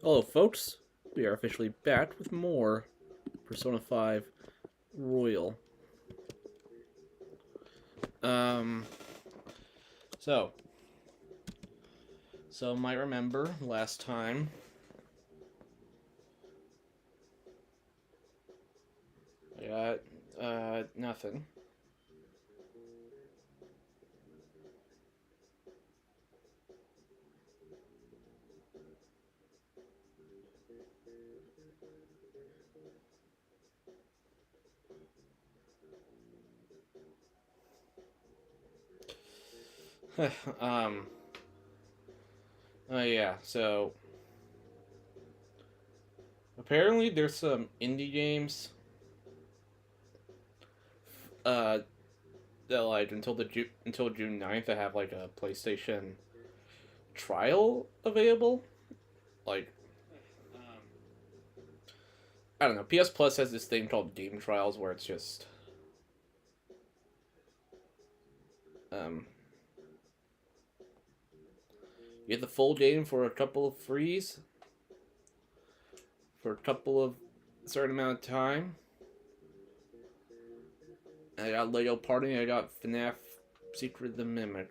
Hello, folks. We are officially back with more Persona 5 Royal. Um, so, might remember last time. I got, nothing. um, oh yeah, so, apparently there's some indie games, uh, that, like, until June 9th, that have, like, a PlayStation trial available. Like, I don't know, PS Plus has this thing called Game Trials where it's just, um, you get the full game for a couple of frees for a couple of certain amount of time. I got Lego Party. I got FNAF Secret of the Mimic.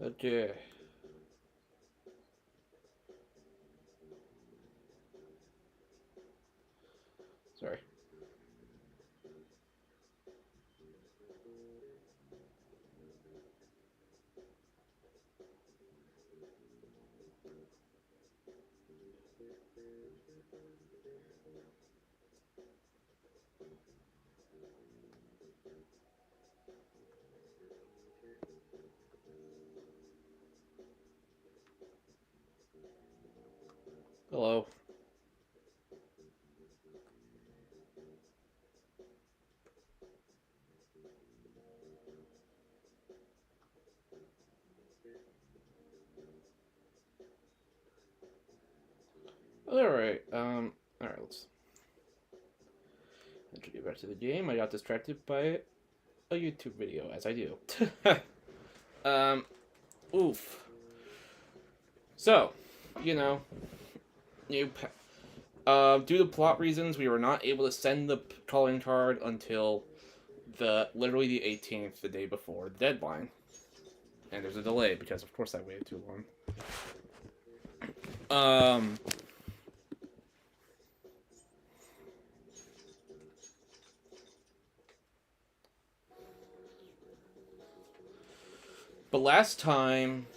Okay. Sorry. Hello. Alright, alright, let's get back to the game. I got distracted by a YouTube video, as I do. um, oof. So, you know, due to plot reasons, we were not able to send the calling card until literally the 18th, the day before the deadline. And there's a delay because, of course, I waited too long. But last time,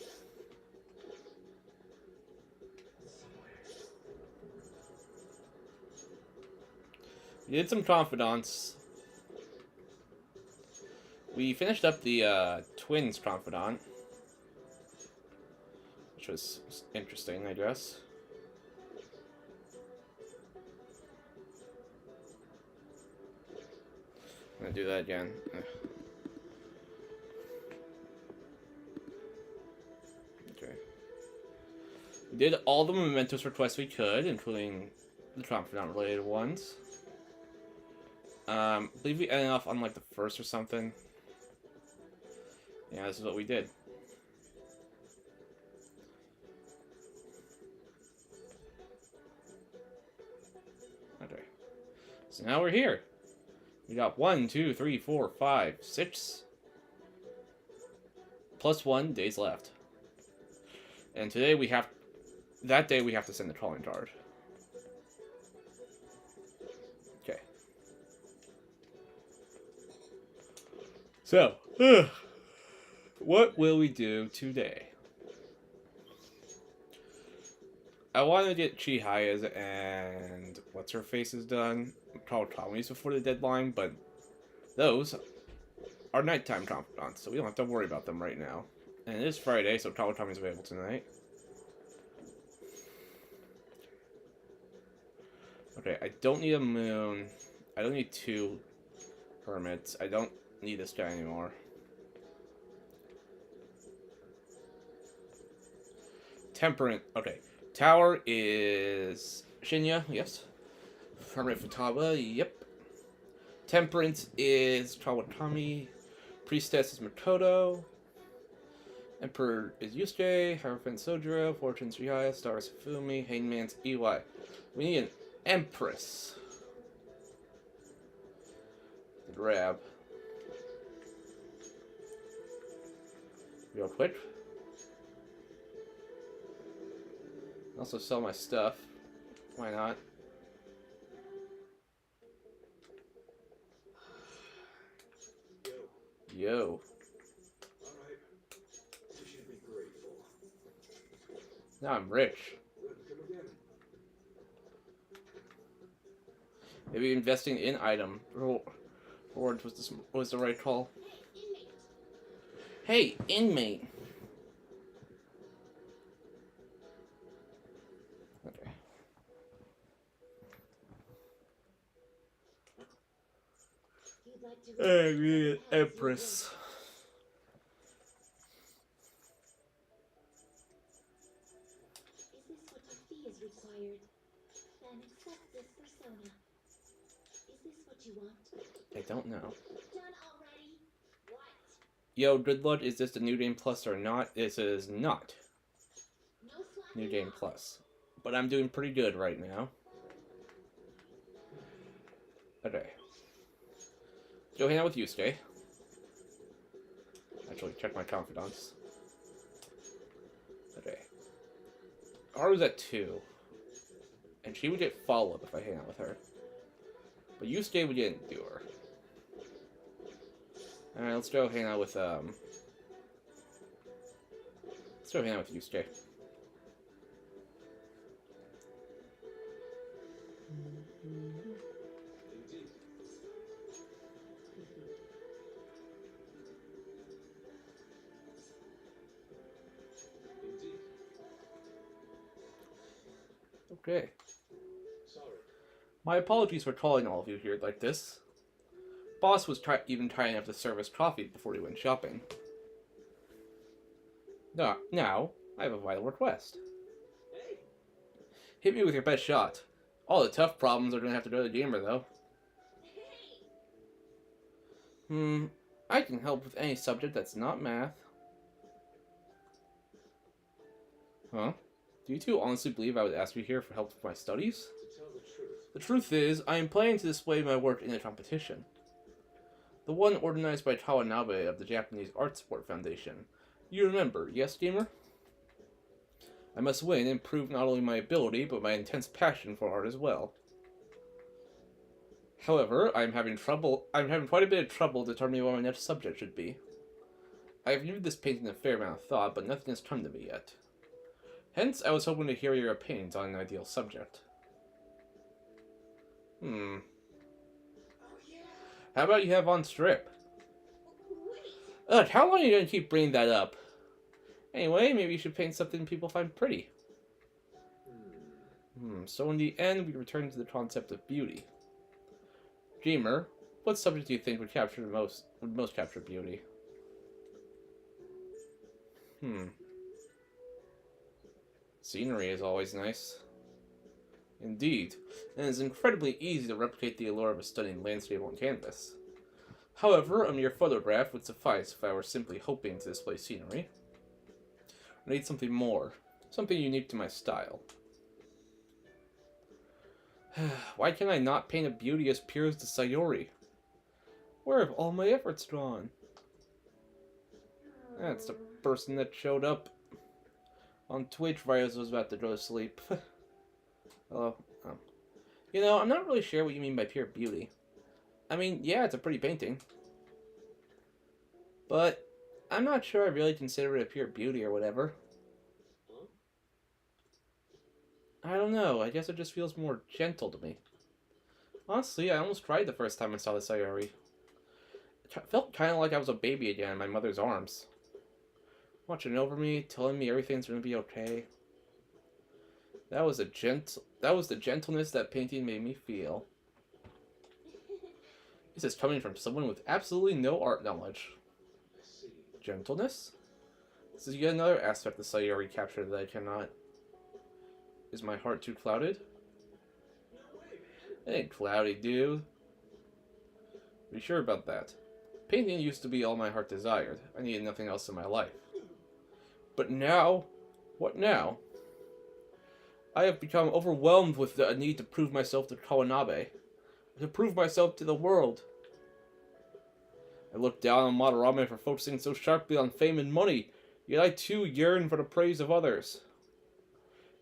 we did some confidants. We finished up the twins confidant, which was interesting, I guess. I'm gonna do that again. Okay. We did all the mementos requests we could, including the confidant related ones. I believe we ended off on like the first or something. Yeah, this is what we did. Okay. So now we're here. We got 1, 2, 3, 4, 5, 6 plus 1 days left. And today we have that day we have to send the calling card. Okay. So, what will we do today? I want to get Chihiya's and what's her face's done, Tommy's before the deadline, but those are nighttime confidants, so we don't have to worry about them right now. And it is Friday, so Tommy's available tonight. Okay, I don't need a moon. I don't need 2 hermits. I don't need this guy anymore. Temperate. Okay. Tower is Shinya, yes. Hermit Futaba, yep. Temperance is Kawakami. Priestess is Makoto. Emperor is Yusuke. Hierophant Sojiro. Fortune's Rihaya. Star is Fumi. Hangman's Iwai. We need an Empress. Grab. Real quick. Also sell my stuff. Why not? Yo. Alright. You should be grateful. Now I'm rich. Come again. Maybe investing in item rewards was the right call. Hey, inmate. Okay. Hey, we an Empress. Is this what your fee is required? Then accept this persona. Is this what you want? I don't know. Done already? What? Yo, good luck. Is this the New Game Plus or not? This is not No slacking New Game off. Plus. But I'm doing pretty good right now. Okay. Go hang out with Yusuke. Actually, check my confidants. Okay. Aru's at 2. And she would get followed if I hang out with her. But Yusuke we didn't do her. Alright, let's go hang out with, Let's go hang out with Yusuke. Indeed. Indeed. Okay. Sorry. My apologies for calling all of you here like this. Boss was even trying to serve us coffee before we went shopping. Now, I have a vital request. Hey. Hit me with your best shot. All the tough problems are gonna have to go to the gamer, though. I can help with any subject that's not math. Huh? Do you two honestly believe I would ask you here for help with my studies? To tell the truth. The truth is, I am planning to display my work in a competition. The one organized by Kawanabe of the Japanese Art Support Foundation. You remember, yes, gamer? I must win and prove not only my ability, but my intense passion for art as well. However, I'm having quite a bit of trouble determining what my next subject should be. I have given this painting a fair amount of thought, but nothing has come to me yet. Hence, I was hoping to hear your opinions on an ideal subject. Oh yeah. How about you have on strip? Wait. Ugh, how long are you gonna keep bringing that up? Anyway, maybe you should paint something people find pretty. So in the end, we return to the concept of beauty. Gamer, what subject do you think would most capture beauty? Scenery is always nice. Indeed, and it is incredibly easy to replicate the allure of a stunning landscape on canvas. However, a mere photograph would suffice if I were simply hoping to display scenery. I need something more, something unique to my style. Why can I not paint a beauty as pure as the Sayori? Where have all my efforts gone? That's the person that showed up on Twitch right as I was about to go to sleep. Hello. You know, I'm not really sure what you mean by pure beauty. I mean, yeah, it's a pretty painting. But I'm not sure I really consider it a pure beauty or whatever. Huh? I don't know. I guess it just feels more gentle to me. Honestly, I almost cried the first time I saw the Sayori. It felt kind of like I was a baby again in my mother's arms. Watching over me, telling me everything's gonna be okay. That was the gentleness that painting made me feel. This is coming from someone with absolutely no art knowledge. I see. Gentleness? This is yet another aspect of Sayori captured that I cannot. Is my heart too clouded? No way, man. It ain't cloudy, dude. Be sure about that. Painting used to be all my heart desired. I needed nothing else in my life. But now, what now? I have become overwhelmed with the need to prove myself to Kawanabe. To prove myself to the world. I look down on Madarame for focusing so sharply on fame and money, yet I too yearn for the praise of others.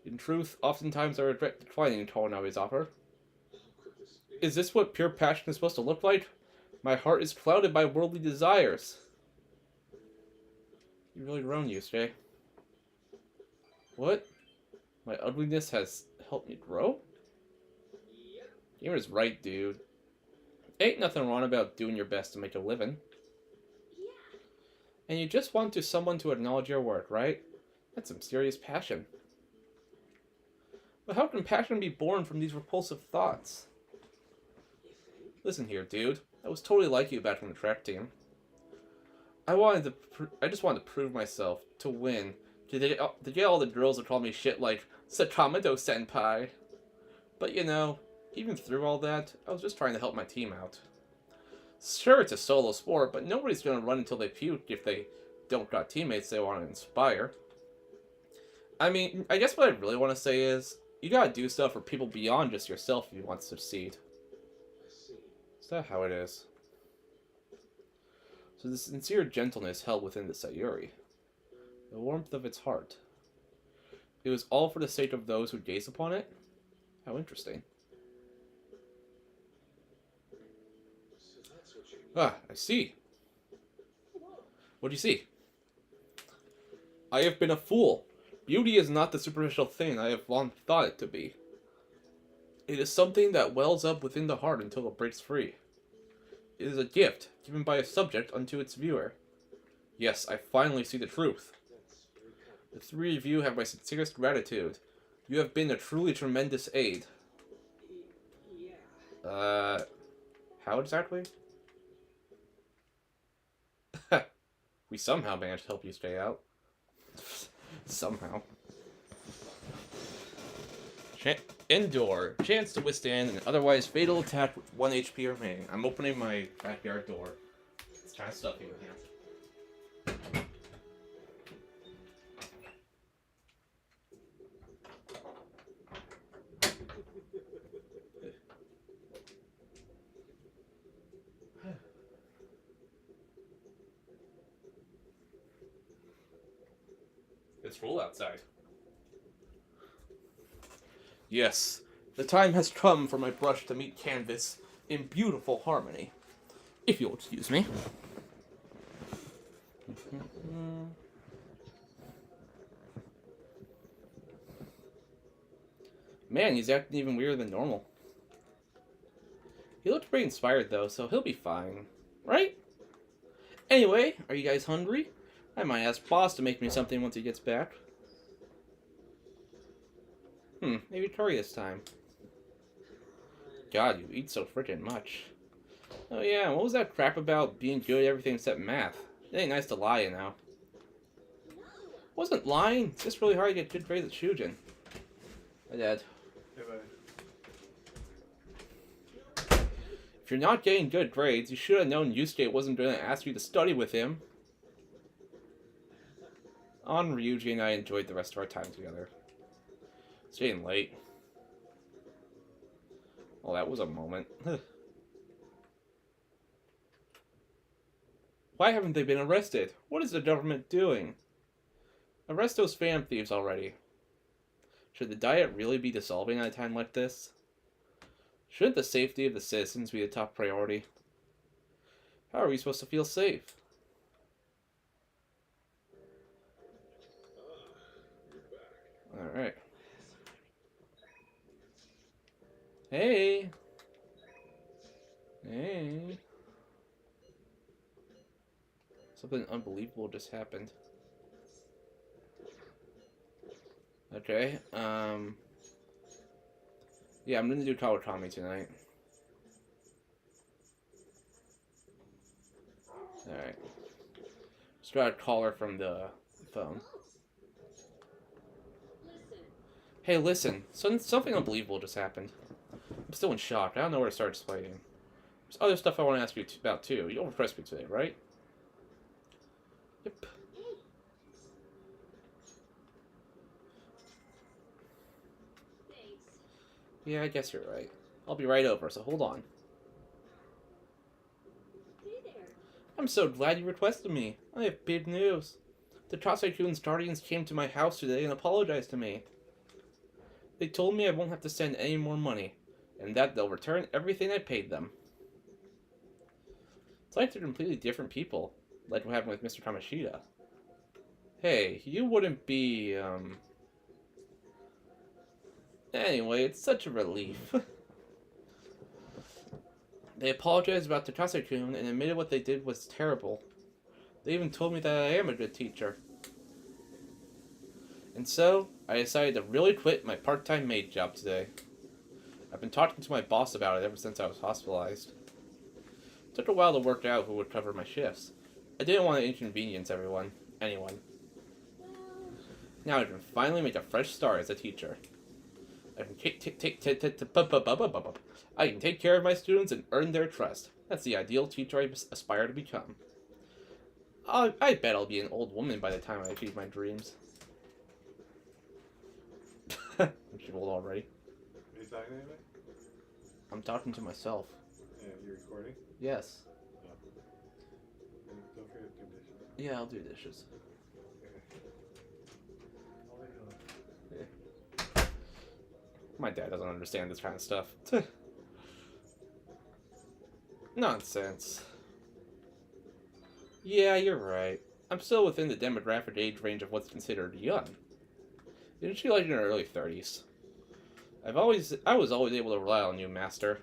In truth, oftentimes I regret declining Kawanabe's offer. How could this be? Is this what pure passion is supposed to look like? My heart is clouded by worldly desires. You really grown, Yusuke. What? My ugliness has helped me grow? Yep. Gamer's right, dude. Ain't nothing wrong about doing your best to make a living. Yeah. And you just want someone to acknowledge your work, right? That's some serious passion. But how can passion be born from these repulsive thoughts? You think? Listen here, dude. I was totally like you back in the track team. I just wanted to prove myself, to win, to get all the girls to call me shit like Sakamoto Senpai. But you know, even through all that, I was just trying to help my team out. Sure, it's a solo sport, but nobody's gonna run until they puke if they don't got teammates they want to inspire. I mean, I guess what I really want to say is, you gotta do stuff for people beyond just yourself if you want to succeed. I see. Is that how it is? So the sincere gentleness held within the Sayuri. The warmth of its heart. It was all for the sake of those who gaze upon it? How interesting. So that's what you mean. Ah, I see. What do you see? I have been a fool. Beauty is not the superficial thing I have long thought it to be. It is something that wells up within the heart until it breaks free. It is a gift given by a subject unto its viewer. Yes, I finally see the truth. That's very kind. The three of you have my sincerest gratitude. You have been a truly tremendous aid. Yeah. How exactly? We somehow managed to help you stay out. Somehow. Indoor. Chance to withstand an otherwise fatal attack with 1 HP remaining. I'm opening my backyard door. It's kind of stuffy in here. It's cool outside. Yes, the time has come for my brush to meet canvas in beautiful harmony. If you'll excuse me. Man, he's acting even weirder than normal. He looked pretty inspired though, so he'll be fine. Right? Anyway, are you guys hungry? I might ask Boss to make me something once he gets back. Maybe curry this time. God, you eat so freaking much. Oh yeah, what was that crap about being good at everything except math? It ain't nice to lie, you know. No. Wasn't lying, it's just really hard to get good grades at Shujin. My dad. If you're not getting good grades, you should have known Yusuke wasn't going to ask you to study with him. On Ryuji and I enjoyed the rest of our time together. It's getting late. Well, that was a moment. Why haven't they been arrested? What is the government doing? Arrest those fan thieves already. Should the Diet really be dissolving at a time like this? Shouldn't the safety of the citizens be the top priority? How are we supposed to feel safe? You're back. Alright. Hey. Hey. Something unbelievable just happened. Okay, yeah, I'm gonna do Kawakami tonight. Alright. Just gotta call her from the phone. Hey, listen. Something unbelievable just happened. I'm still in shock. I don't know where to start explaining. There's other stuff I want to ask you about, too. You'll impress me today, right? Yep. Thanks. Yeah, I guess you're right. I'll be right over, so hold on. Hey there. I'm so glad you requested me. I have big news. The Tasekun's guardians came to my house today and apologized to me. They told me I won't have to send any more money, and that they'll return everything I paid them. It's like they're completely different people, like what happened with Mr. Kamashita. Hey, you wouldn't be, Anyway, it's such a relief. They apologized about Takase-kun and admitted what they did was terrible. They even told me that I am a good teacher. And so, I decided to really quit my part-time maid job today. I've been talking to my boss about it ever since I was hospitalized. It took a while to work out who would cover my shifts. I didn't want to inconvenience anyone. Well, Now I can finally make a fresh start as a teacher. I can take care of my students and earn their trust. That's the ideal teacher I aspire to become. I bet I'll be an old woman by the time I achieve my dreams. I'm too old already. Are you talking to anybody? I'm talking to myself. Yeah, you're recording? Yes. And don't forget to do dishes. Yeah, I'll do dishes. Okay. I'll leave it on. My dad doesn't understand this kind of stuff. Nonsense. Yeah, you're right. I'm still within the demographic age range of what's considered young. Isn't she like in her early 30s? I was always able to rely on you, Master.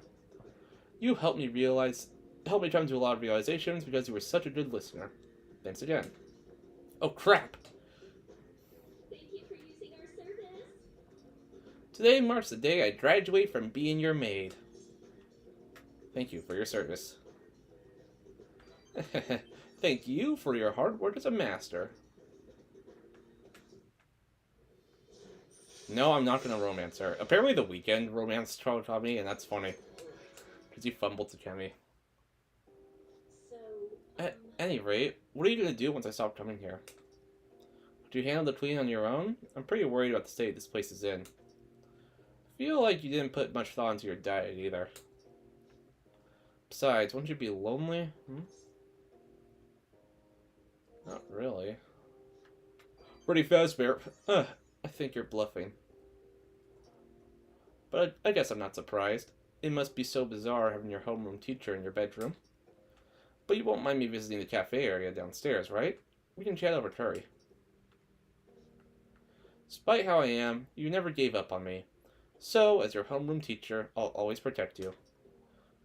You helped me come to a lot of realizations because you were such a good listener. Thanks again. Oh crap! thank you for using our service. Today marks the day I graduate from being your maid. Thank you for your service. Thank you for your hard work as a master. No, I'm not gonna romance her. Apparently the weekend romanced Tommy, and that's funny. Because he fumbled to Kemi. So, At any rate, what are you gonna do once I stop coming here? Do you handle the cleaning on your own? I'm pretty worried about the state this place is in. I feel like you didn't put much thought into your diet either. Besides, wouldn't you be lonely? Not really. Pretty fast, Bear. I think you're bluffing. But I guess I'm not surprised. It must be so bizarre having your homeroom teacher in your bedroom. But you won't mind me visiting the cafe area downstairs, right? We can chat over curry. Despite how I am, you never gave up on me. So, as your homeroom teacher, I'll always protect you.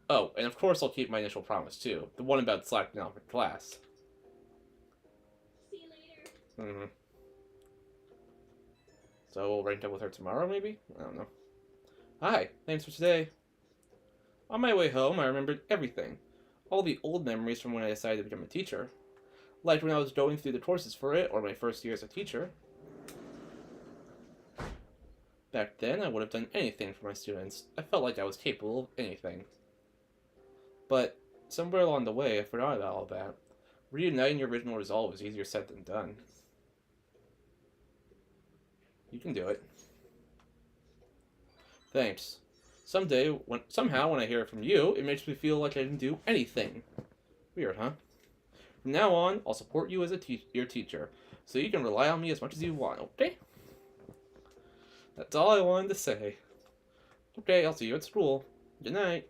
Oh, and of course I'll keep my initial promise too. The one about slacking off in class. see you later. So we'll rank up with her tomorrow, maybe? I don't know. Hi, thanks for today. On my way home, I remembered everything. All the old memories from when I decided to become a teacher. Like when I was going through the courses for it, or my first year as a teacher. Back then, I would have done anything for my students. I felt like I was capable of anything. But somewhere along the way, I forgot about all that. Reuniting your original resolve is easier said than done. You can do it. Thanks. Somehow, when I hear it from you, it makes me feel like I didn't do anything. Weird, huh? From now on, I'll support you as your teacher, so you can rely on me as much as you want, okay? That's all I wanted to say. Okay, I'll see you at school. Good night.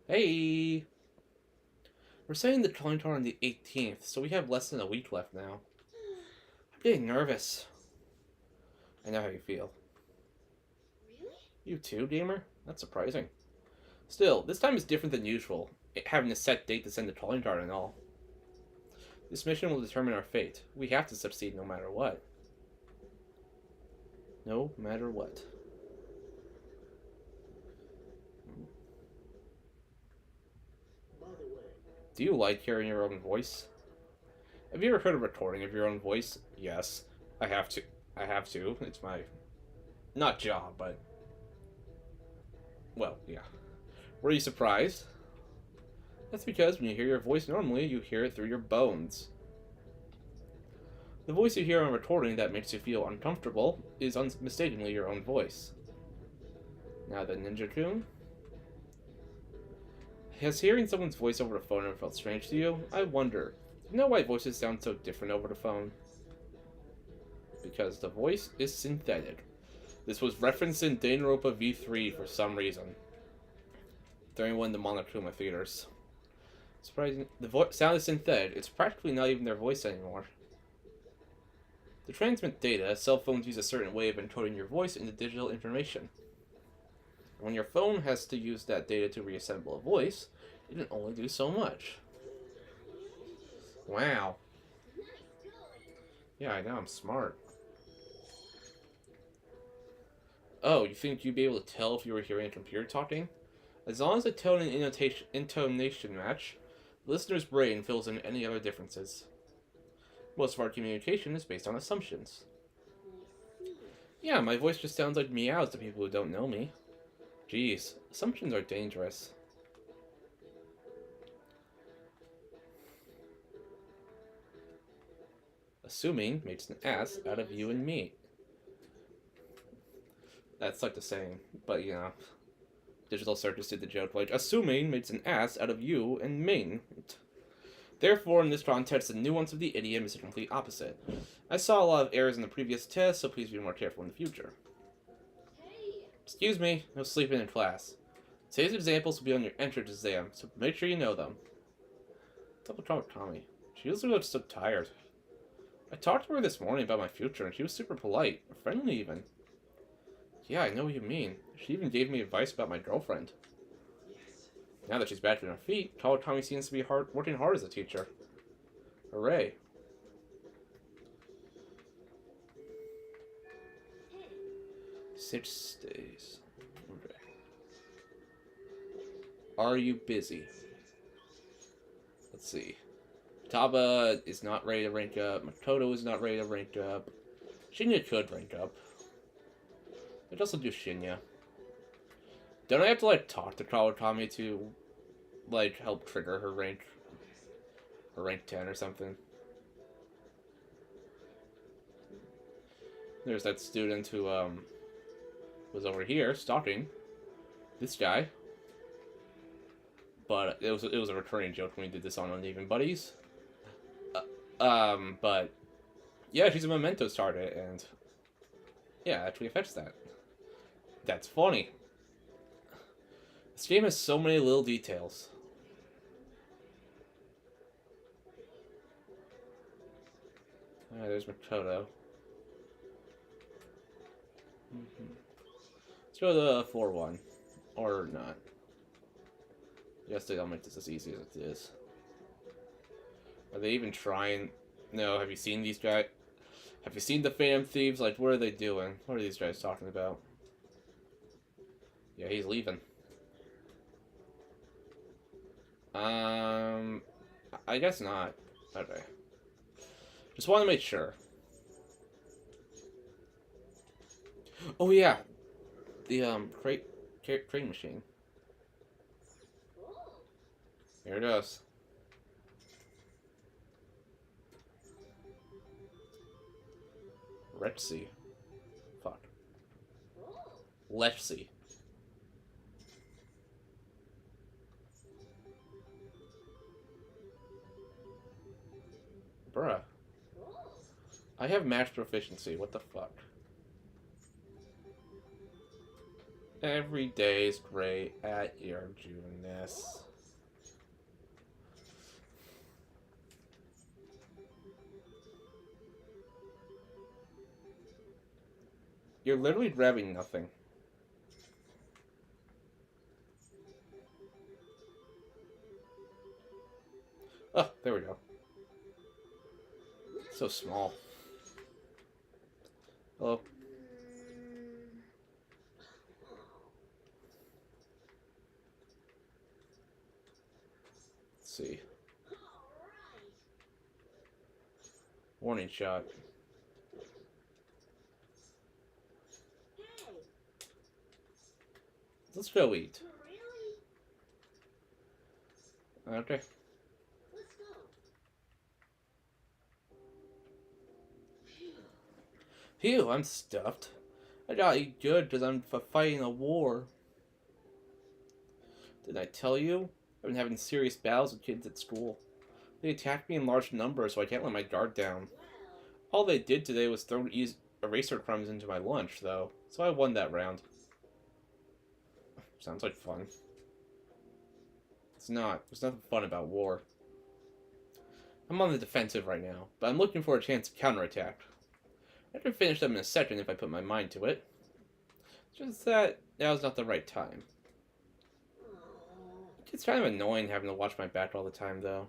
Hey! We're setting the calendar on the 18th, so we have less than a week left now. I'm getting nervous. I know how you feel. Really? You too, gamer? That's surprising. Still, this time is different than usual, having a set date to send the calling card and all. This mission will determine our fate. We have to succeed no matter what. No matter what. By the way, Do you like hearing your own voice? Have you ever heard a recording of your own voice? Yes. I have to. I have to. It's my... not job, but... well, yeah. Were you surprised? That's because when you hear your voice normally, you hear it through your bones. The voice you hear on a recording that makes you feel uncomfortable is unmistakably your own voice. Now then, Ninja-kun. Has hearing someone's voice over the phone ever felt strange to you? I wonder. You know why voices sound so different over the phone? Because the voice is synthetic. This was referenced in Danganronpa V3 for some reason. During one of the Monokuma theaters. Surprising, the sound is synthetic. It's practically not even their voice anymore. To transmit data, cell phones use a certain way of encoding your voice into digital information. When your phone has to use that data to reassemble a voice, it can only do so much. Wow. Yeah, I know, I'm smart. Oh, you think you'd be able to tell if you were hearing a computer talking? As long as the tone and intonation match, the listener's brain fills in any other differences. Most of our communication is based on assumptions. Yeah, my voice just sounds like meows to people who don't know me. Jeez, assumptions are dangerous. Assuming makes an ass out of you and me. That's like the saying, but you know. Digital Circus did the joke like, assuming makes an ass out of you and me. Therefore, in this context, the nuance of the idiom is the complete opposite. I saw a lot of errors in the previous test, so please be more careful in the future. Hey! Excuse me, no sleeping in class. Today's examples will be on your entrance exam, so make sure you know them. Double talk with Tommy. She usually looks so tired. I talked to her this morning about my future, and she was super polite, friendly even. Yeah, I know what you mean. She even gave me advice about my girlfriend. Now that she's back on her feet, Kawakami seems to be working hard as a teacher. Hooray. Hey! 6 days. Okay. Are you busy? Let's see. Taba is not ready to rank up. Makoto is not ready to rank up. Shinya could rank up. I'd also do Shinya. Don't I have to, like, talk to Kawakami to, like, help trigger her rank 10 or something? There's that student who, was over here stalking this guy. But it was a recurring joke when we did this on Uneven Buddies. But, yeah, she's a Mementos target, and, yeah, actually affects that. That's funny. This game has so many little details. Alright, there's Makoto. Let's go to the 4-1. Or not. Yes, they'll make this as easy as it is. Are they even trying? No, have you seen these guys? Have you seen the Phantom Thieves? Like, what are they doing? What are these guys talking about? Yeah, he's leaving. I guess not. Okay. Just want to make sure. Oh yeah, the crate machine. Here it goes. Let's see. Fuck. Let's see. Bruh. I have max proficiency. What the fuck? Every day's great at your Juneness. You're literally grabbing nothing. Oh, there we go. So small. Hello. Let's see. Warning shot. Let's go eat. Okay. Phew, I'm stuffed. I gotta eat good because I'm fighting a war. Did I tell you? I've been having serious battles with kids at school. They attacked me in large numbers, so I can't let my guard down. All they did today was throw eraser crumbs into my lunch, though, so I won that round. Sounds like fun. It's not. There's nothing fun about war. I'm on the defensive right now, but I'm looking for a chance to counterattack. I can finish them in a second if I put my mind to it. Just that now's not the right time. It's kind of annoying having to watch my back all the time, though.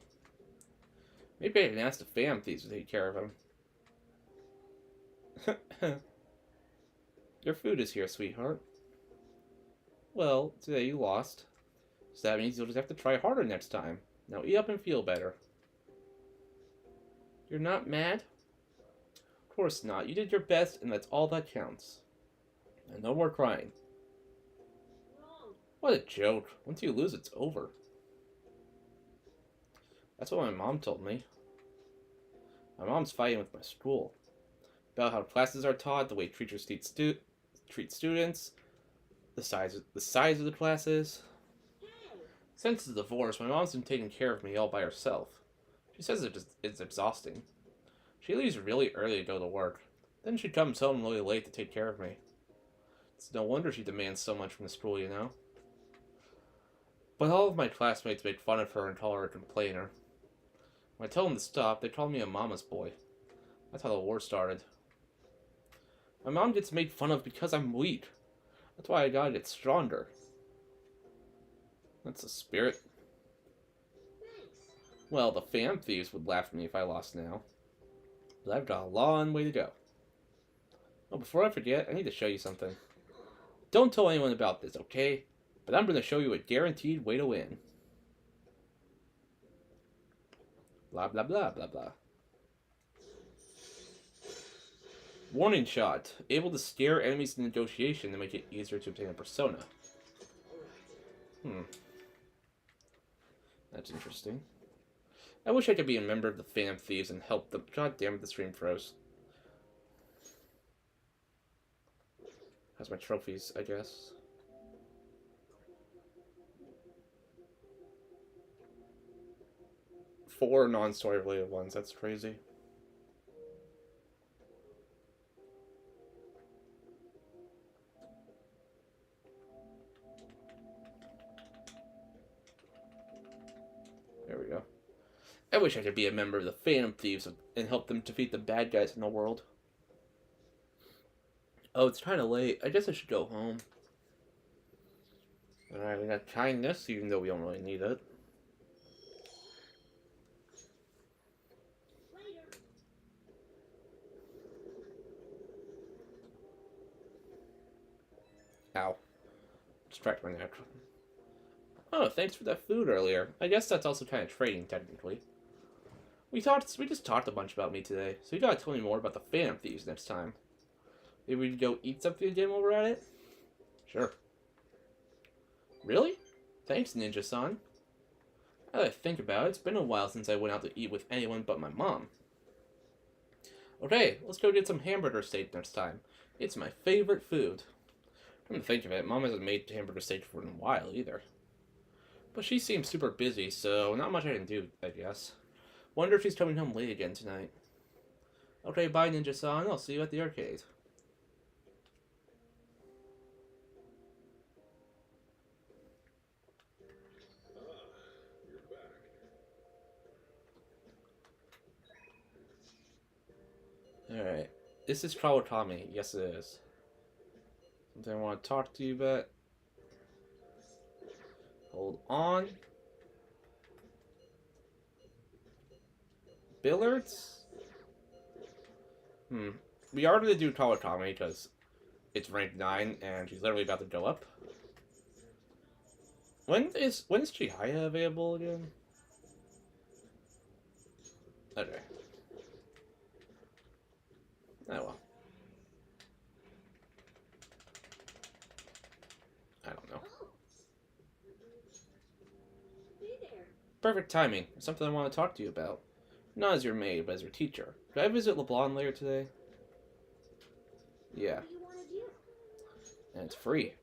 Maybe I can ask the fam thieves to take care of him. Your food is here, sweetheart. Well, today you lost. So that means you'll just have to try harder next time. Now eat up and feel better. You're not mad? Of course not. You did your best, and that's all that counts. And no more crying. What a joke. Once you lose, it's over. That's what my mom told me. My mom's fighting with my school. About how classes are taught, the way teachers treat students, the size of the classes. Since the divorce, my mom's been taking care of me all by herself. She says it's exhausting. She leaves really early to go to work. Then she comes home really late to take care of me. It's no wonder she demands so much from the school, you know. But all of my classmates make fun of her and call her a complainer. When I tell them to stop, they call me a mama's boy. That's how the war started. My mom gets made fun of because I'm weak. That's why I gotta get stronger. That's the spirit. Well, the fam thieves would laugh at me if I lost now. But I've got a long way to go. Oh, before I forget, I need to show you something. Don't tell anyone about this, okay? But I'm going to show you a guaranteed way to win. Blah, blah, blah, blah, blah. Warning shot. Able to scare enemies in negotiation to make it easier to obtain a persona. That's interesting. I wish I could be a member of the fam thieves and help them. God damn it, the stream froze. Has my trophies, I guess. Four non-story related ones. That's crazy. There we go. I wish I could be a member of the Phantom Thieves and help them defeat the bad guys in the world. Oh, it's kind of late. I guess I should go home. Alright, we got kindness, even though we don't really need it. Ow. Distract my neck. Oh, thanks for that food earlier. I guess that's also kind of trading, technically. We just talked a bunch about me today, so you gotta tell me more about the Phantom Thieves next time. Maybe we can go eat something again while we're at it? Sure. Really? Thanks, Ninja-san. Now that I think about it, it's been a while since I went out to eat with anyone but my mom. Okay, let's go get some hamburger steak next time. It's my favorite food. Come to think of it, Mom hasn't made hamburger steak for a while either. But she seems super busy, so not much I can do, I guess. Wonder if she's coming home late again tonight. Okay, bye Ninja-san, I'll see you at the arcade. You're back. Alright. This is Kawakami. Yes, it is. Something I want to talk to you about. Hold on. Billiards? We are going to do Kawakami because it's rank 9 and she's literally about to go up. When is Chihaya available again? Okay. Oh well. I don't know. Oh. Hey there. Perfect timing. Something I want to talk to you about. Not as your maid, but as your teacher. Could I visit LeBlanc later today? Yeah, What do you want to do? and it's free.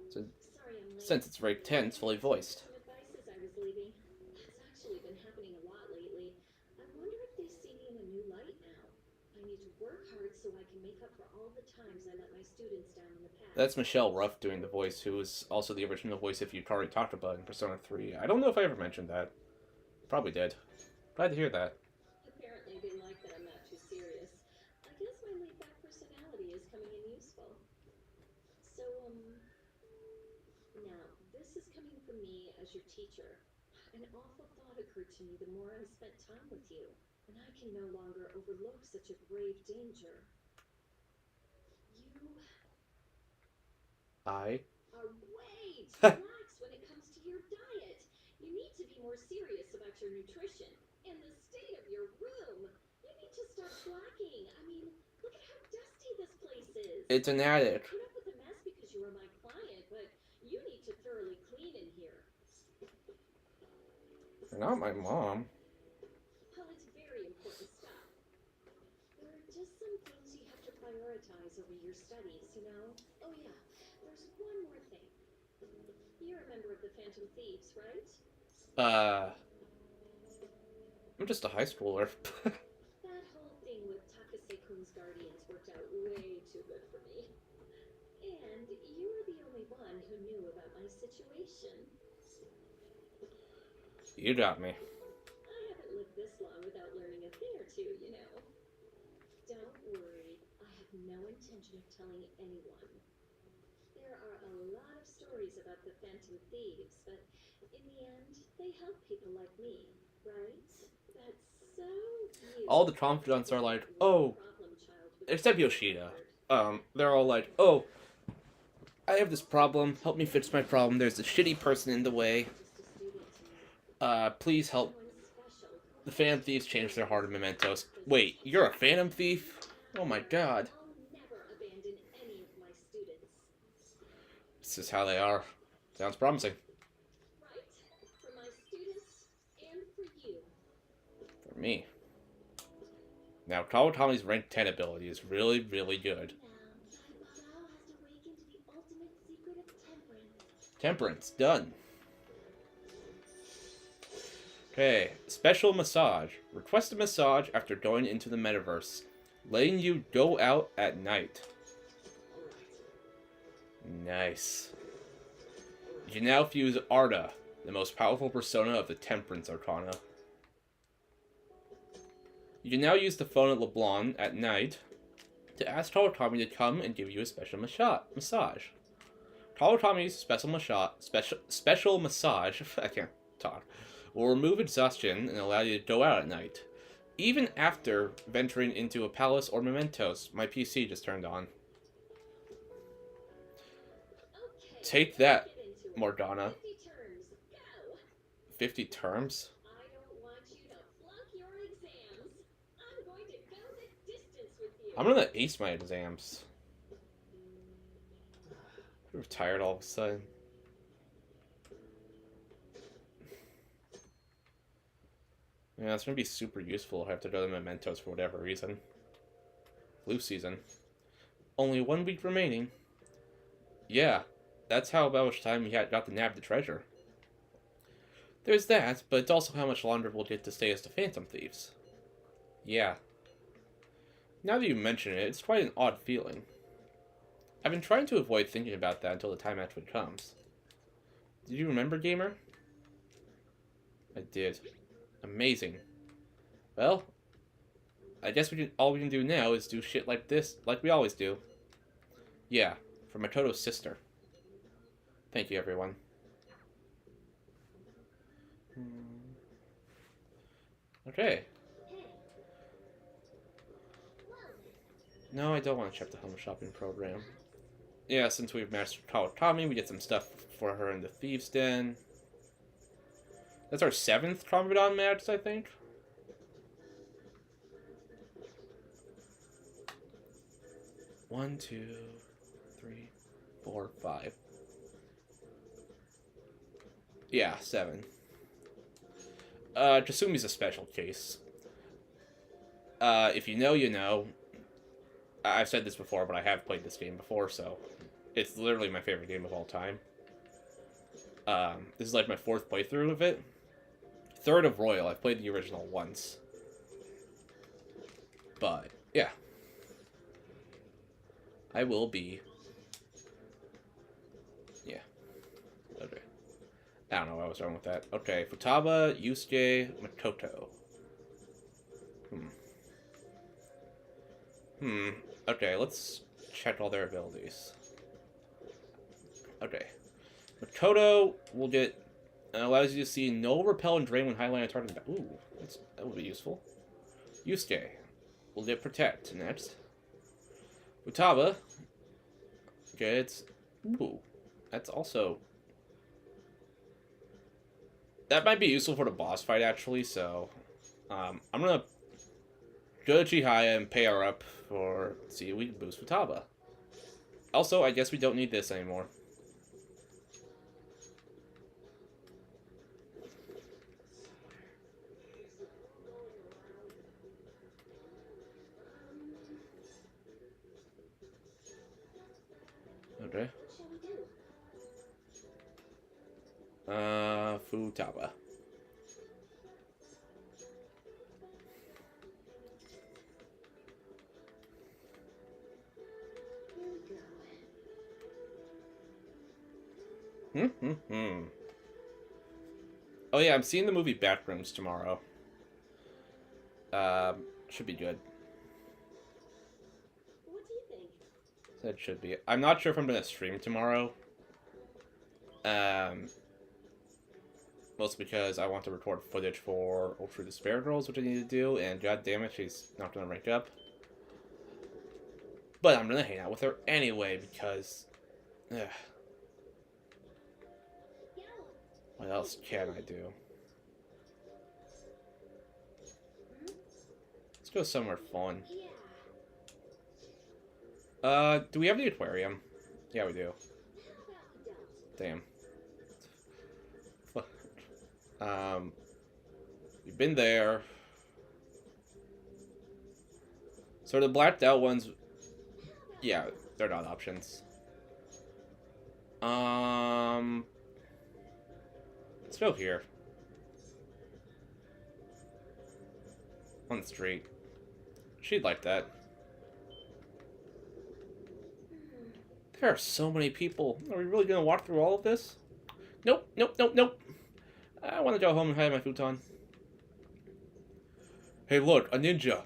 So, Sorry I'm late. since it's rank 10, it's fully voiced. Some advice as I was leaving. That's actually been happening a lot lately. I wonder if they see me in a new light now. I need to work hard so I can make up for all the times I let my students down in the past. That's Michelle Ruff doing the voice, who was also the original voice if you've already talked about in Persona 3. I don't know if I ever mentioned that. Probably did. Glad to hear that. Apparently they like that I'm not too serious. I guess my laid-back personality is coming in useful. So, now, this is coming from me as your teacher. An awful thought occurred to me the more I spent time with you, and I can no longer overlook such a grave danger. You I? are way too lax when it comes to your diet. You need to be more serious about your nutrition and the state of your room. You need to start slacking. I mean, look at how dusty this place is. It's an attic. Put up with the mess because you are my client, but you need to thoroughly clean in here. You're not my mom. Well, it's very important stuff. There are just some things you have to prioritize over your studies, you know? Oh yeah, there's one more thing. You're a member of the Phantom Thieves, right? I'm just a high schooler. That whole thing with Takase-kun's guardians worked out way too good for me. And you were the only one who knew about my situation. You got me. I haven't lived this long without learning a thing or two, you know. Don't worry, I have no intention of telling anyone. There are a lot of stories about the Phantom Thieves, but in the end, they help people like me, right? That's so you. All the confidants are like, oh, Problem child with except Yoshida. They're all like, oh, I have this problem. Help me fix my problem. There's a shitty person in the way. just a student to me. Please help. Someone special. The Phantom Thieves changed their heart of mementos. Wait, you're a Phantom Thief? Oh my god. I'll never abandon any of my students. This is how they are. Sounds promising. Right? For my students and for you. For me. Now, Kawakami's rank 10 ability is really, really good. Now, Saibao has to wake into the ultimate secret of temperance. Temperance, done. Okay, special massage. Request a massage after going into the metaverse, letting you go out at night. Nice. You can now fuse Arda, the most powerful persona of the Temperance Arcana. You can now use the phone at LeBlanc at night to ask Kawakami to come and give you a special massage. Kawakami's special massage, I can't talk, will remove exhaustion and allow you to go out at night. Even after venturing into a palace or mementos, my PC just turned on. Okay, Take that, get into it. Morgana. 50 terms. Go! 50 terms? I don't want you to flunk your exams. I'm going to go the distance with you. I'm gonna ace my exams. I'm tired all of a sudden. Yeah, it's gonna be super useful if I have to go to mementos for whatever reason. Flu season. Only 1 week remaining. Yeah, that's how about much time we got to nab the treasure. There's that, but it's also how much longer we'll get to stay as the Phantom Thieves. Yeah. Now that you mention it, it's quite an odd feeling. I've been trying to avoid thinking about that until the time actually comes. Did you remember, gamer? I did. Amazing. Well, I guess all we can do now is do shit like this, like we always do. Yeah, for Matoto's sister. Thank you, everyone. Okay. No, I don't want to check the home shopping program. Yeah, since we've mastered Kawakami, we get some stuff for her in the Thieves' Den. That's our 7th Trombadon match, I think. One, two, three, four, five. Yeah, 7. Jasumi's a special case. If you know, you know. I've said this before, but I have played this game before, so it's literally my favorite game of all time. This is like my 4th playthrough of it. 3rd of Royal. I've played the original once. But, yeah. I will be. Yeah. Okay. I don't know why I was wrong with that. Okay, Futaba, Yusuke, Makoto. Okay, let's check all their abilities. Okay. Makoto will get... allows you to see no repel and drain when highlighting a target. Ooh, that would be useful. Yusuke will get protect next. Futaba gets... Ooh, that's also... That might be useful for the boss fight, actually, so... I'm gonna go to Chihaya and pay her up for... See if we can boost Futaba. Also, I guess we don't need this anymore. Okay. Futaba. Oh yeah, I'm seeing the movie Backrooms tomorrow. Should be good. What do you think? That should be. I'm not sure if I'm gonna stream tomorrow. Mostly because I want to record footage for Ultra Despair Girls, which I need to do, and god damn it, she's not gonna rank up. But I'm gonna hang out with her anyway because. Ugh. What else can I do? Let's go somewhere fun. Do we have the aquarium? Yeah, we do. Damn. We've been there. So the blacked out ones, yeah, they're not options. Let's go here. On the street. She'd like that. There are so many people. Are we really gonna walk through all of this? Nope, nope, nope, nope. I want to go home and hide my futon. Hey, look, a ninja.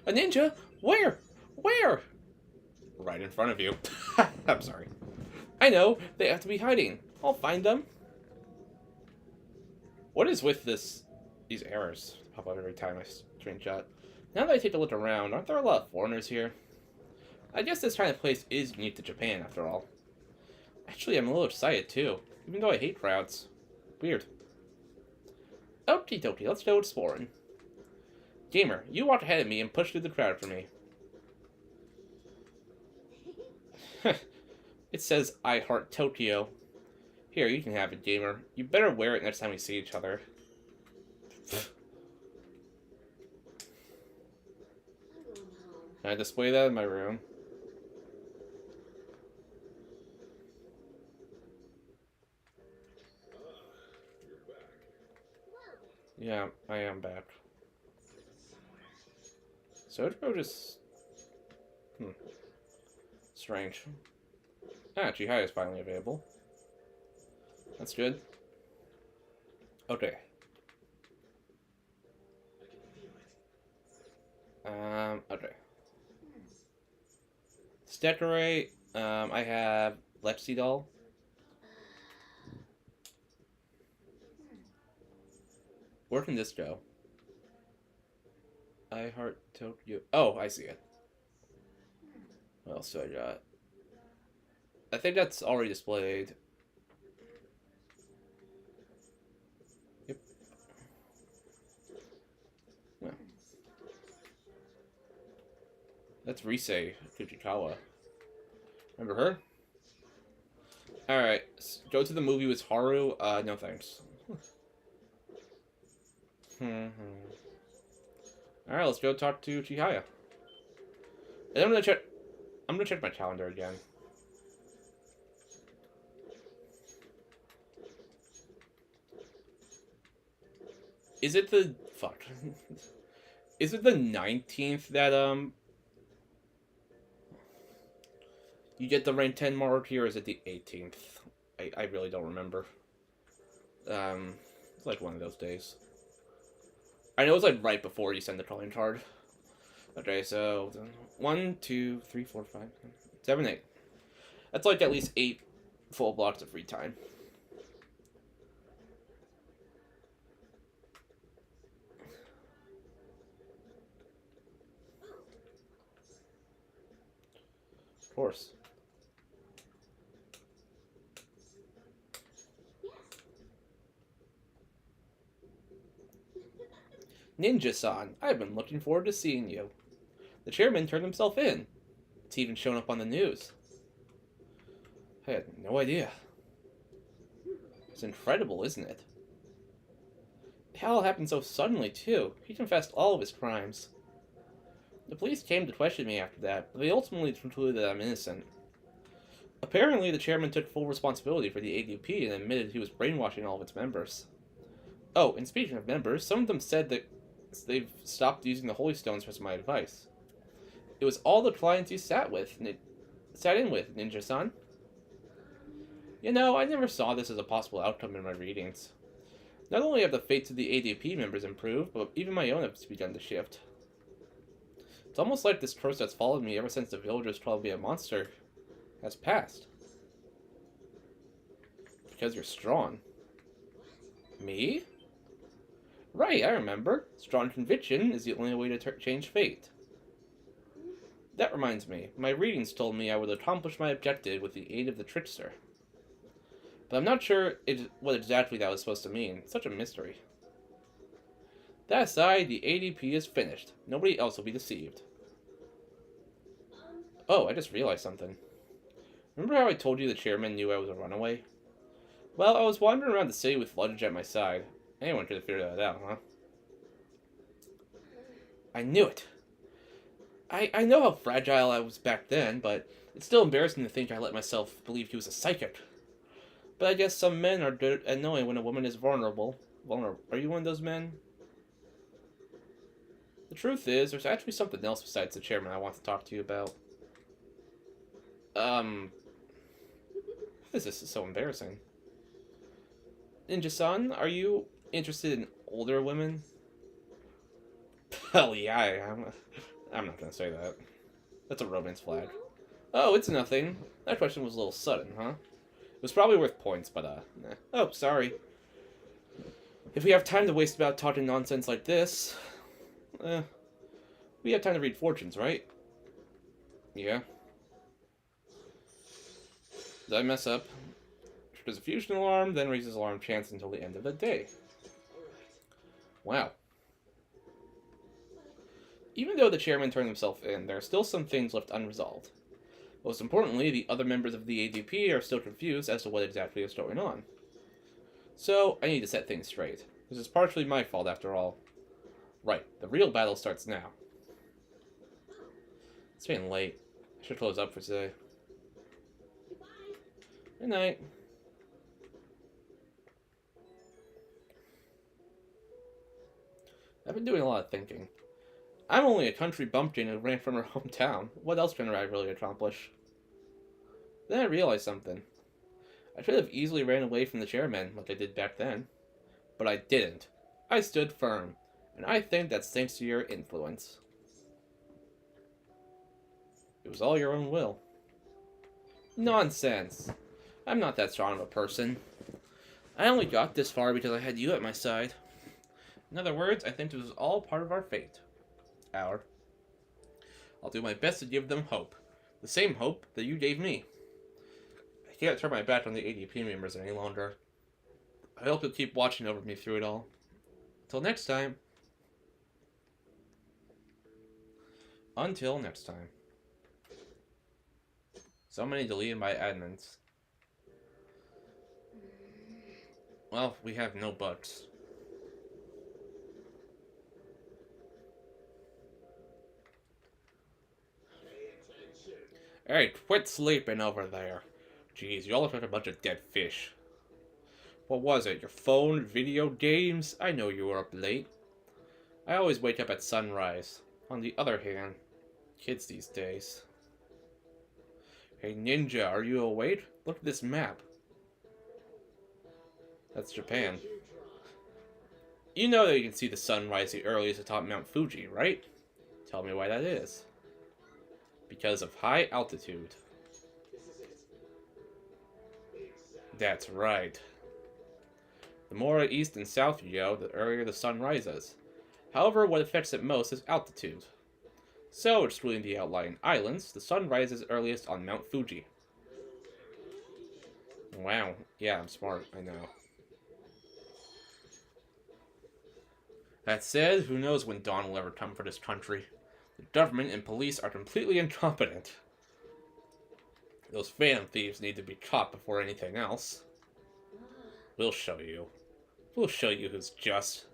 A ninja? Where? Where? Right in front of you. I'm sorry. I know, they have to be hiding. I'll find them. What is with these errors pop up every time I screenshot? Now that I take a look around, aren't there a lot of foreigners here? I guess this kind of place is unique to Japan, after all. Actually, I'm a little excited, too. Even though I hate crowds. Weird. Okie dokie, let's go exploring. Gamer, you walk ahead of me and push through the crowd for me. It says, I heart Tokyo. Here, you can have it, Gamer. You better wear it next time we see each other. Can I display that in my room? You're back. Yeah, I am back. Sojiro just... Strange. Ah, Chihaya is finally available. That's good. Okay. Okay. To decorate, I have Lexi doll. Where can this go? I Heart Tokyo. Oh, I see it. What else do I got? I think that's already displayed. Yep. Well, that's Rise Fujikawa. Remember her? Alright, go to the movie with Haru. No thanks. Alright, let's go talk to Chihaya. And I'm gonna check my calendar again. Is it the fuck? Is it the 19th that you get the rank 10 mark here, or is it the 18th? I really don't remember. It's like one of those days. I know it's like right before you send the calling card. Okay, so 1, 2, 3, 4, 5, 7, 8. That's like at least 8 full blocks of free time. Of course. Ninja-san, I've been looking forward to seeing you. The chairman turned himself in. It's even shown up on the news. I had no idea. It's incredible, isn't it? It all happened so suddenly, too. He confessed all of his crimes. The police came to question me after that, but they ultimately concluded that I'm innocent. Apparently, the chairman took full responsibility for the ADP and admitted he was brainwashing all of its members. Oh, and speaking of members, some of them said that they've stopped using the Holy Stones for my advice. It was all the clients you sat in with, Ninja-san. You know, I never saw this as a possible outcome in my readings. Not only have the fates of the ADP members improved, but even my own have begun to shift. It's almost like this curse that's followed me ever since the villagers called me a monster has passed. Because you're strong. Me? Right, I remember. Strong conviction is the only way to change fate. That reminds me, my readings told me I would accomplish my objective with the aid of the trickster. But I'm not sure what exactly that was supposed to mean. It's such a mystery. That aside, the ADP is finished. Nobody else will be deceived. Oh, I just realized something. Remember how I told you the chairman knew I was a runaway? Well, I was wandering around the city with luggage at my side. Anyone could have figured that out, huh? I knew it. I know how fragile I was back then, but it's still embarrassing to think I let myself believe he was a psychic. But I guess some men are good at knowing when a woman is vulnerable. Are you one of those men? The truth is, there's actually something else besides the chairman I want to talk to you about. This is so embarrassing. Ninja-san, are you interested in older women? Hell yeah, I am. I'm not gonna say that. That's a romance flag. Oh, it's nothing. That question was a little sudden, huh? It was probably worth points, but, nah. Oh, sorry. If we have time to waste about talking nonsense like this, we have time to read fortunes, right? Yeah. Did I mess up? Triggers a fusion alarm, then raises alarm chance until the end of the day. Wow. Even though the chairman turned himself in, there are still some things left unresolved. Most importantly, the other members of the ADP are still confused as to what exactly is going on. So, I need to set things straight. This is partially my fault after all. Right, the real battle starts now. It's getting late. I should close up for today. Good night. I've been doing a lot of thinking. I'm only a country bumpkin who ran from her hometown. What else can I really accomplish? Then I realized something. I could have easily ran away from the chairman like I did back then. But I didn't. I stood firm. And I think that's thanks to your influence. It was all your own will. Nonsense. I'm not that strong of a person. I only got this far because I had you at my side. In other words, I think this was all part of our fate. Our. I'll do my best to give them hope. The same hope that you gave me. I can't turn my back on the ADP members any longer. I hope you'll keep watching over me through it all. Till next time. Until next time. So many deleted by admins. Well, we have no bugs. Hey, quit sleeping over there. Jeez, you all look like a bunch of dead fish. What was it, your phone, video games? I know you were up late. I always wake up at sunrise. On the other hand, kids these days. Hey Ninja, are you awake? Look at this map. That's Japan. You know that you can see the sunrise the earliest atop Mount Fuji, right? Tell me why that is. Because of high altitude. That's right. The more east and south you go, the earlier the sun rises. However, what affects it most is altitude. So, excluding the outlying islands, the sun rises earliest on Mount Fuji. Wow. Yeah, I'm smart, I know. That said, who knows when dawn will ever come for this country. The government and police are completely incompetent. Those phantom thieves need to be caught before anything else. We'll show you. We'll show you who's just.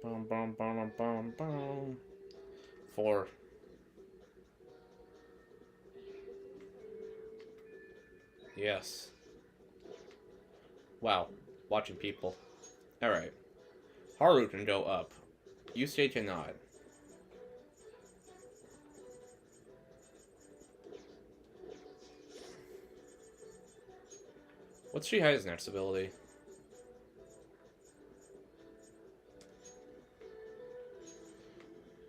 Boom, boom, boom, boom, boom. 4. Yes. Wow. Watching people. Alright. Haru can go up. Yusei cannot. What's Shihai's next ability?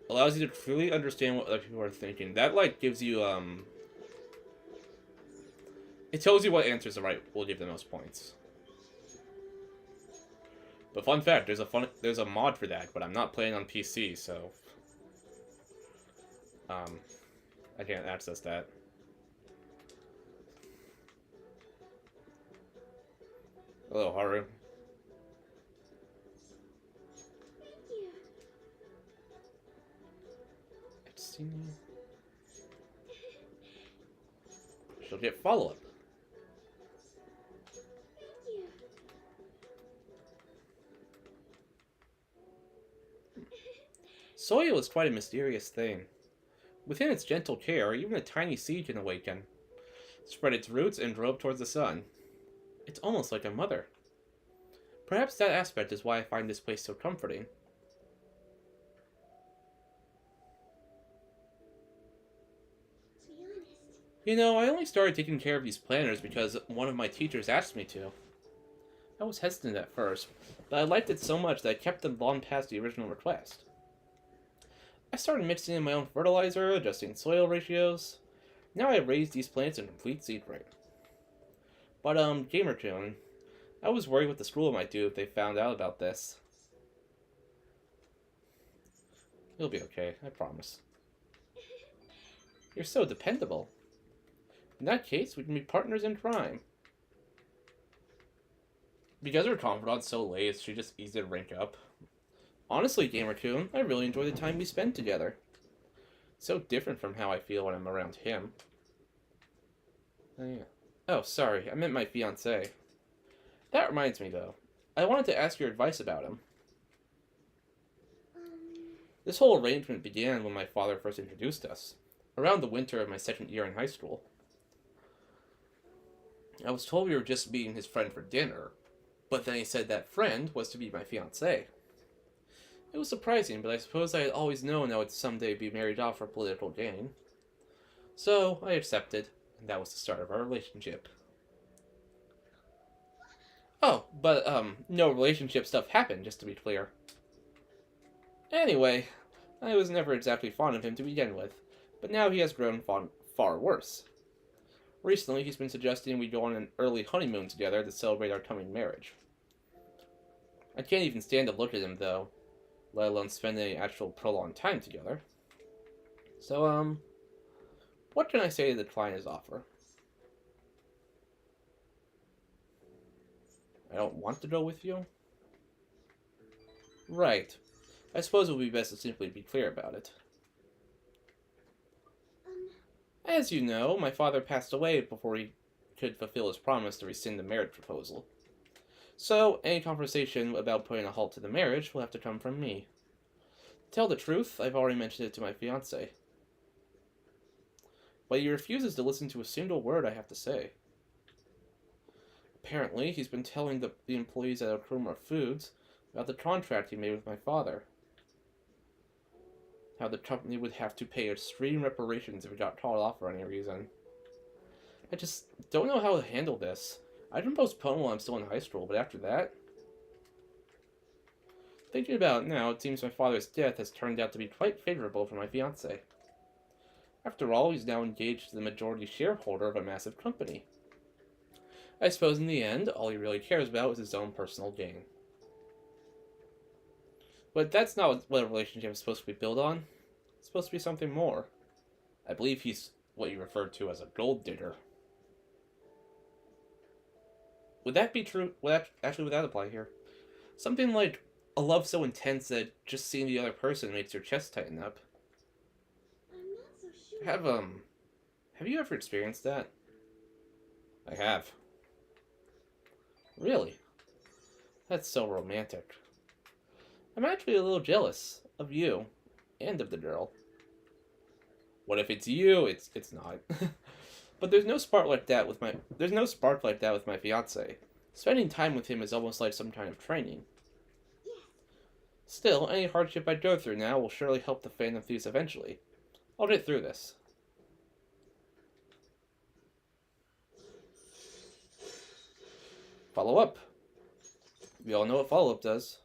Allows you to truly understand what other people are thinking. That, like, gives you, it tells you what answers will give the most points. But fun fact, there's a mod for that, but I'm not playing on PC, so I can't access that. Hello, Haru. Thank you. I've seen you. She'll get follow-up. Thank you. Soil is quite a mysterious thing. Within its gentle care, even a tiny seed can awaken, spread its roots, and grow up towards the sun. It's almost like a mother. Perhaps that aspect is why I find this place so comforting. To be honest, You know, I only started taking care of these planters because one of my teachers asked me to. I was hesitant at first, but I liked it so much that I kept them long past the original request. I started mixing in my own fertilizer, adjusting soil ratios. Now I raise these plants in complete secret. But, Gamercoon, I was worried what the school might do if they found out about this. It'll be okay, I promise. You're so dependable. In that case, we can be partners in crime. Because her confidant's so late, she just easy to rank up. Honestly, Gamercoon, I really enjoy the time we spend together. So different from how I feel when I'm around him. Oh, yeah. Oh, sorry, I meant my fiancé. That reminds me, though. I wanted to ask your advice about him. This whole arrangement began when my father first introduced us, around the winter of my second year in high school. I was told we were just meeting his friend for dinner, but then he said that friend was to be my fiancé. It was surprising, but I suppose I had always known I would someday be married off for political gain. So, I accepted, and that was the start of our relationship. Oh, but, no relationship stuff happened, just to be clear. Anyway, I was never exactly fond of him to begin with, but now he has grown far worse. Recently, he's been suggesting we go on an early honeymoon together to celebrate our coming marriage. I can't even stand to look at him, though, let alone spend any actual prolonged time together. So, what can I say to decline his offer? I don't want to go with you? Right. I suppose it would be best to simply be clear about it. As you know, my father passed away before he could fulfill his promise to rescind the marriage proposal. So, any conversation about putting a halt to the marriage will have to come from me. To tell the truth, I've already mentioned it to my fiancé. But he refuses to listen to a single word I have to say. Apparently, he's been telling the employees at Okroma Foods about the contract he made with my father. How the company would have to pay extreme reparations if it got caught off for any reason. I just don't know how to handle this. I can postpone while I'm still in high school, but after that... Thinking about it now, it seems my father's death has turned out to be quite favorable for my fiancé. After all, he's now engaged to the majority shareholder of a massive company. I suppose in the end, all he really cares about is his own personal gain. But that's not what a relationship is supposed to be built on. It's supposed to be something more. I believe he's what you referred to as a gold digger. Would that be true? Would that apply here? Something like a love so intense that just seeing the other person makes your chest tighten up. I'm not so sure. Have you ever experienced that? I have. Really? That's so romantic. I'm actually a little jealous of you and of the girl. What if it's you? It's not. But there's no spark like that with my fiance. Spending time with him is almost like some kind of training. Yes. Still, any hardship I go through now will surely help the fan enthuse eventually. I'll get through this. Follow up. We all know what follow up does.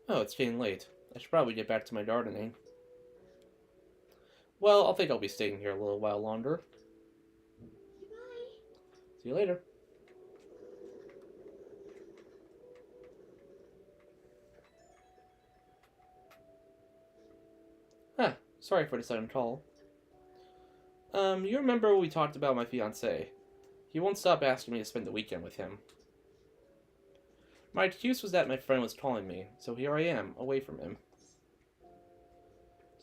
Oh, it's getting late. I should probably get back to my gardening. Well, I think I'll be staying here a little while longer. Goodbye. See you later. Sorry for the sudden call. You remember when we talked about my fiancé? He won't stop asking me to spend the weekend with him. My excuse was that my friend was calling me, so here I am, away from him.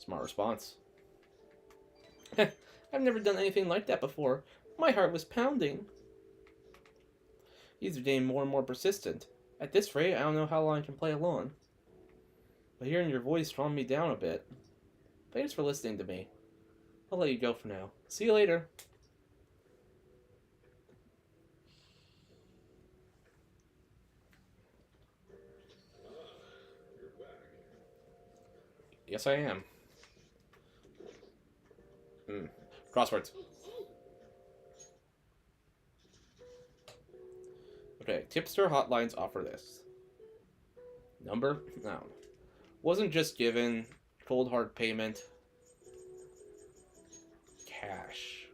Smart response. I've never done anything like that before. My heart was pounding. He's getting more and more persistent. At this rate, I don't know how long I can play along. But hearing your voice calmed me down a bit. Thanks for listening to me. I'll let you go for now. See you later. You're back. Yes, I am. Crosswords. Okay, tipster hotlines offer this. Number? No. Wasn't just given. Cold hard payment. Cash.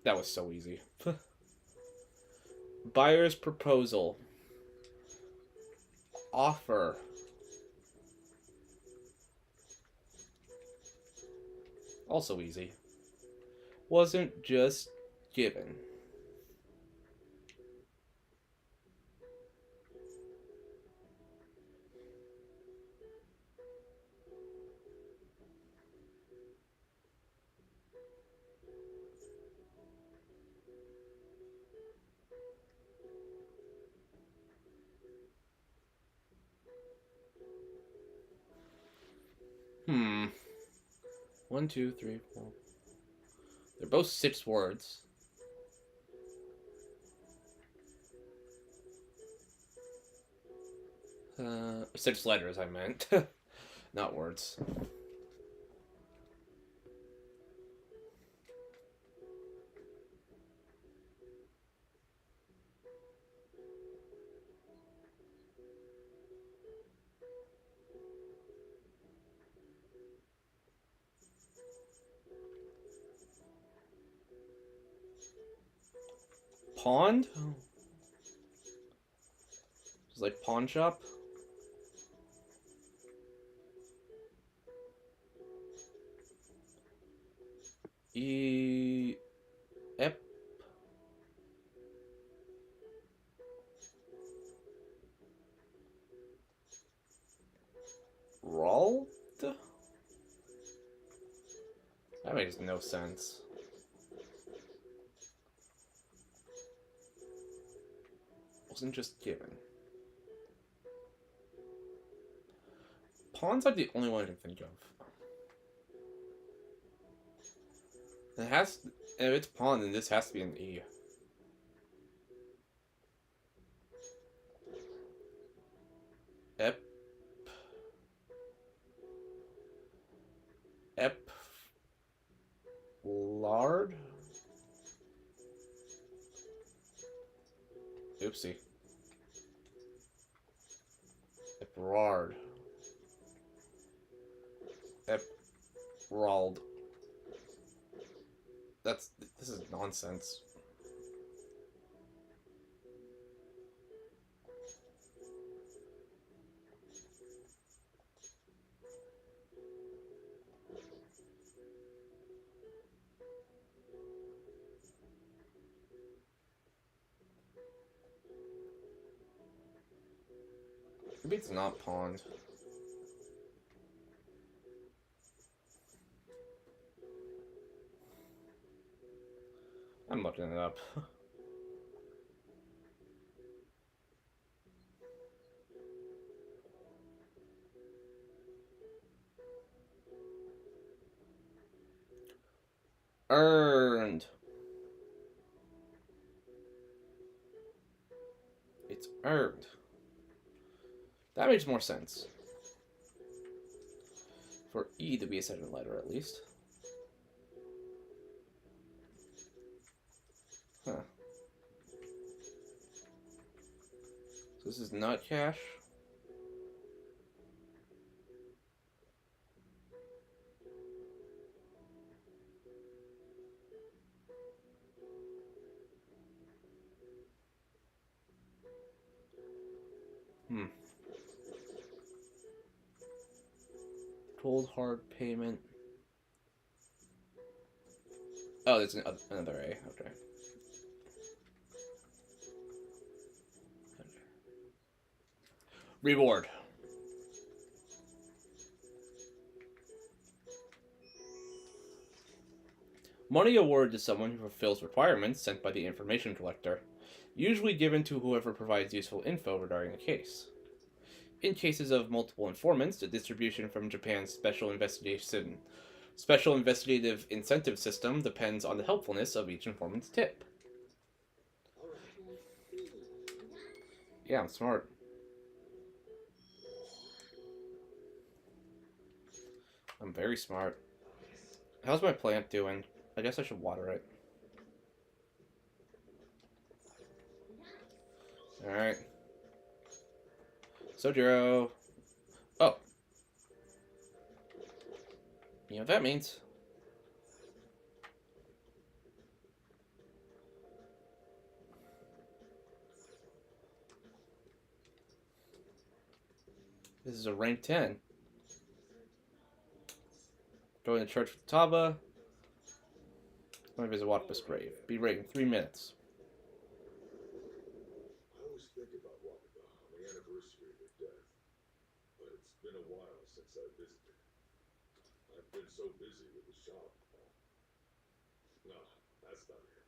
That was so easy. Buyer's proposal. Offer. Also easy. Wasn't just given. One, two, three, four. They're both 6 words. Six letters, I meant. Not words. Pond? It's like pawn shop. Ep. Rolled? That makes no sense. Wasn't just given. Pawns are the only one I can think of. It has, if it's pawn, then this has to be an E. Ep. Ep. Lard? Oopsie. Eprard. Eprald. This is nonsense. Maybe it's not pawned. I'm looking it up. Earned. It's earned. That makes more sense. For E to be a second letter, at least. Huh. So this is not cash. Cold hard payment. Oh, there's another A. Okay. Reward. Money awarded to someone who fulfills requirements sent by the information collector, usually given to whoever provides useful info regarding a case. In cases of multiple informants, the distribution from Japan's Special Investigative Incentive System depends on the helpfulness of each informant's tip. Yeah, I'm smart. I'm very smart. How's my plant doing? I guess I should water it. Alright. Sojiro. Oh. You know what that means? This is a rank 10. Going to church with Taba. Going to visit Watpa's grave. Be ready in 3 minutes. I always think about Wakaba on the anniversary of her death, but it's been a while since I visited. I've been so busy with the shop. No, that's not it.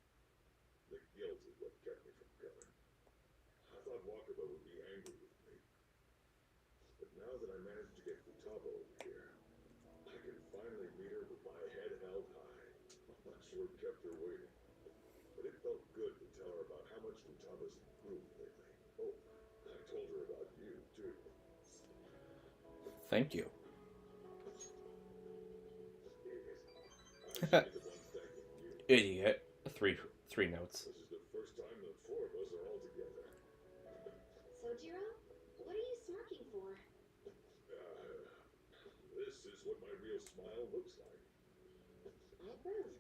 The guilt is what kept me from coming. I thought Wakaba would be angry with me. But now that I managed to get Futaba over here, I can finally meet her with my head held high. I'm sure it kept her waiting. But it felt good to tell her about how much Futaba's improved lately. Oh, I told her about you, too. Thank you. I should be the one thanking you. Idiot. Three notes. This is the first time the four of us are all together. Sojiro, what are you smirking for? This is what my real smile looks like. I approve.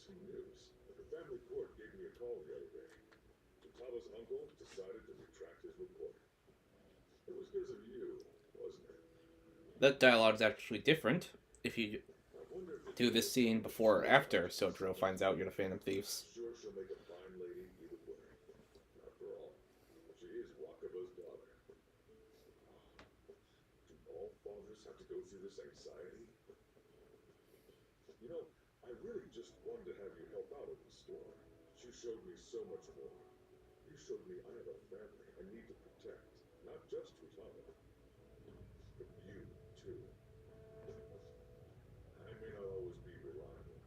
some news. The family court gave me a call the other day. Futada's uncle decided to retract his report. It was because of you, wasn't it? That dialogue is actually different if you I wonder if do this scene before or after Sojiro finds out you're the Phantom Thieves. sure she'll make a fine lady either way. After all, she is Wakaba's daughter. Do all fathers have to go through this anxiety? You know, I really just wanted to have you help out at the store. She showed me so much more. You showed me I have a family I need to protect. Not just Futaba, but you, too. I may not always be reliable,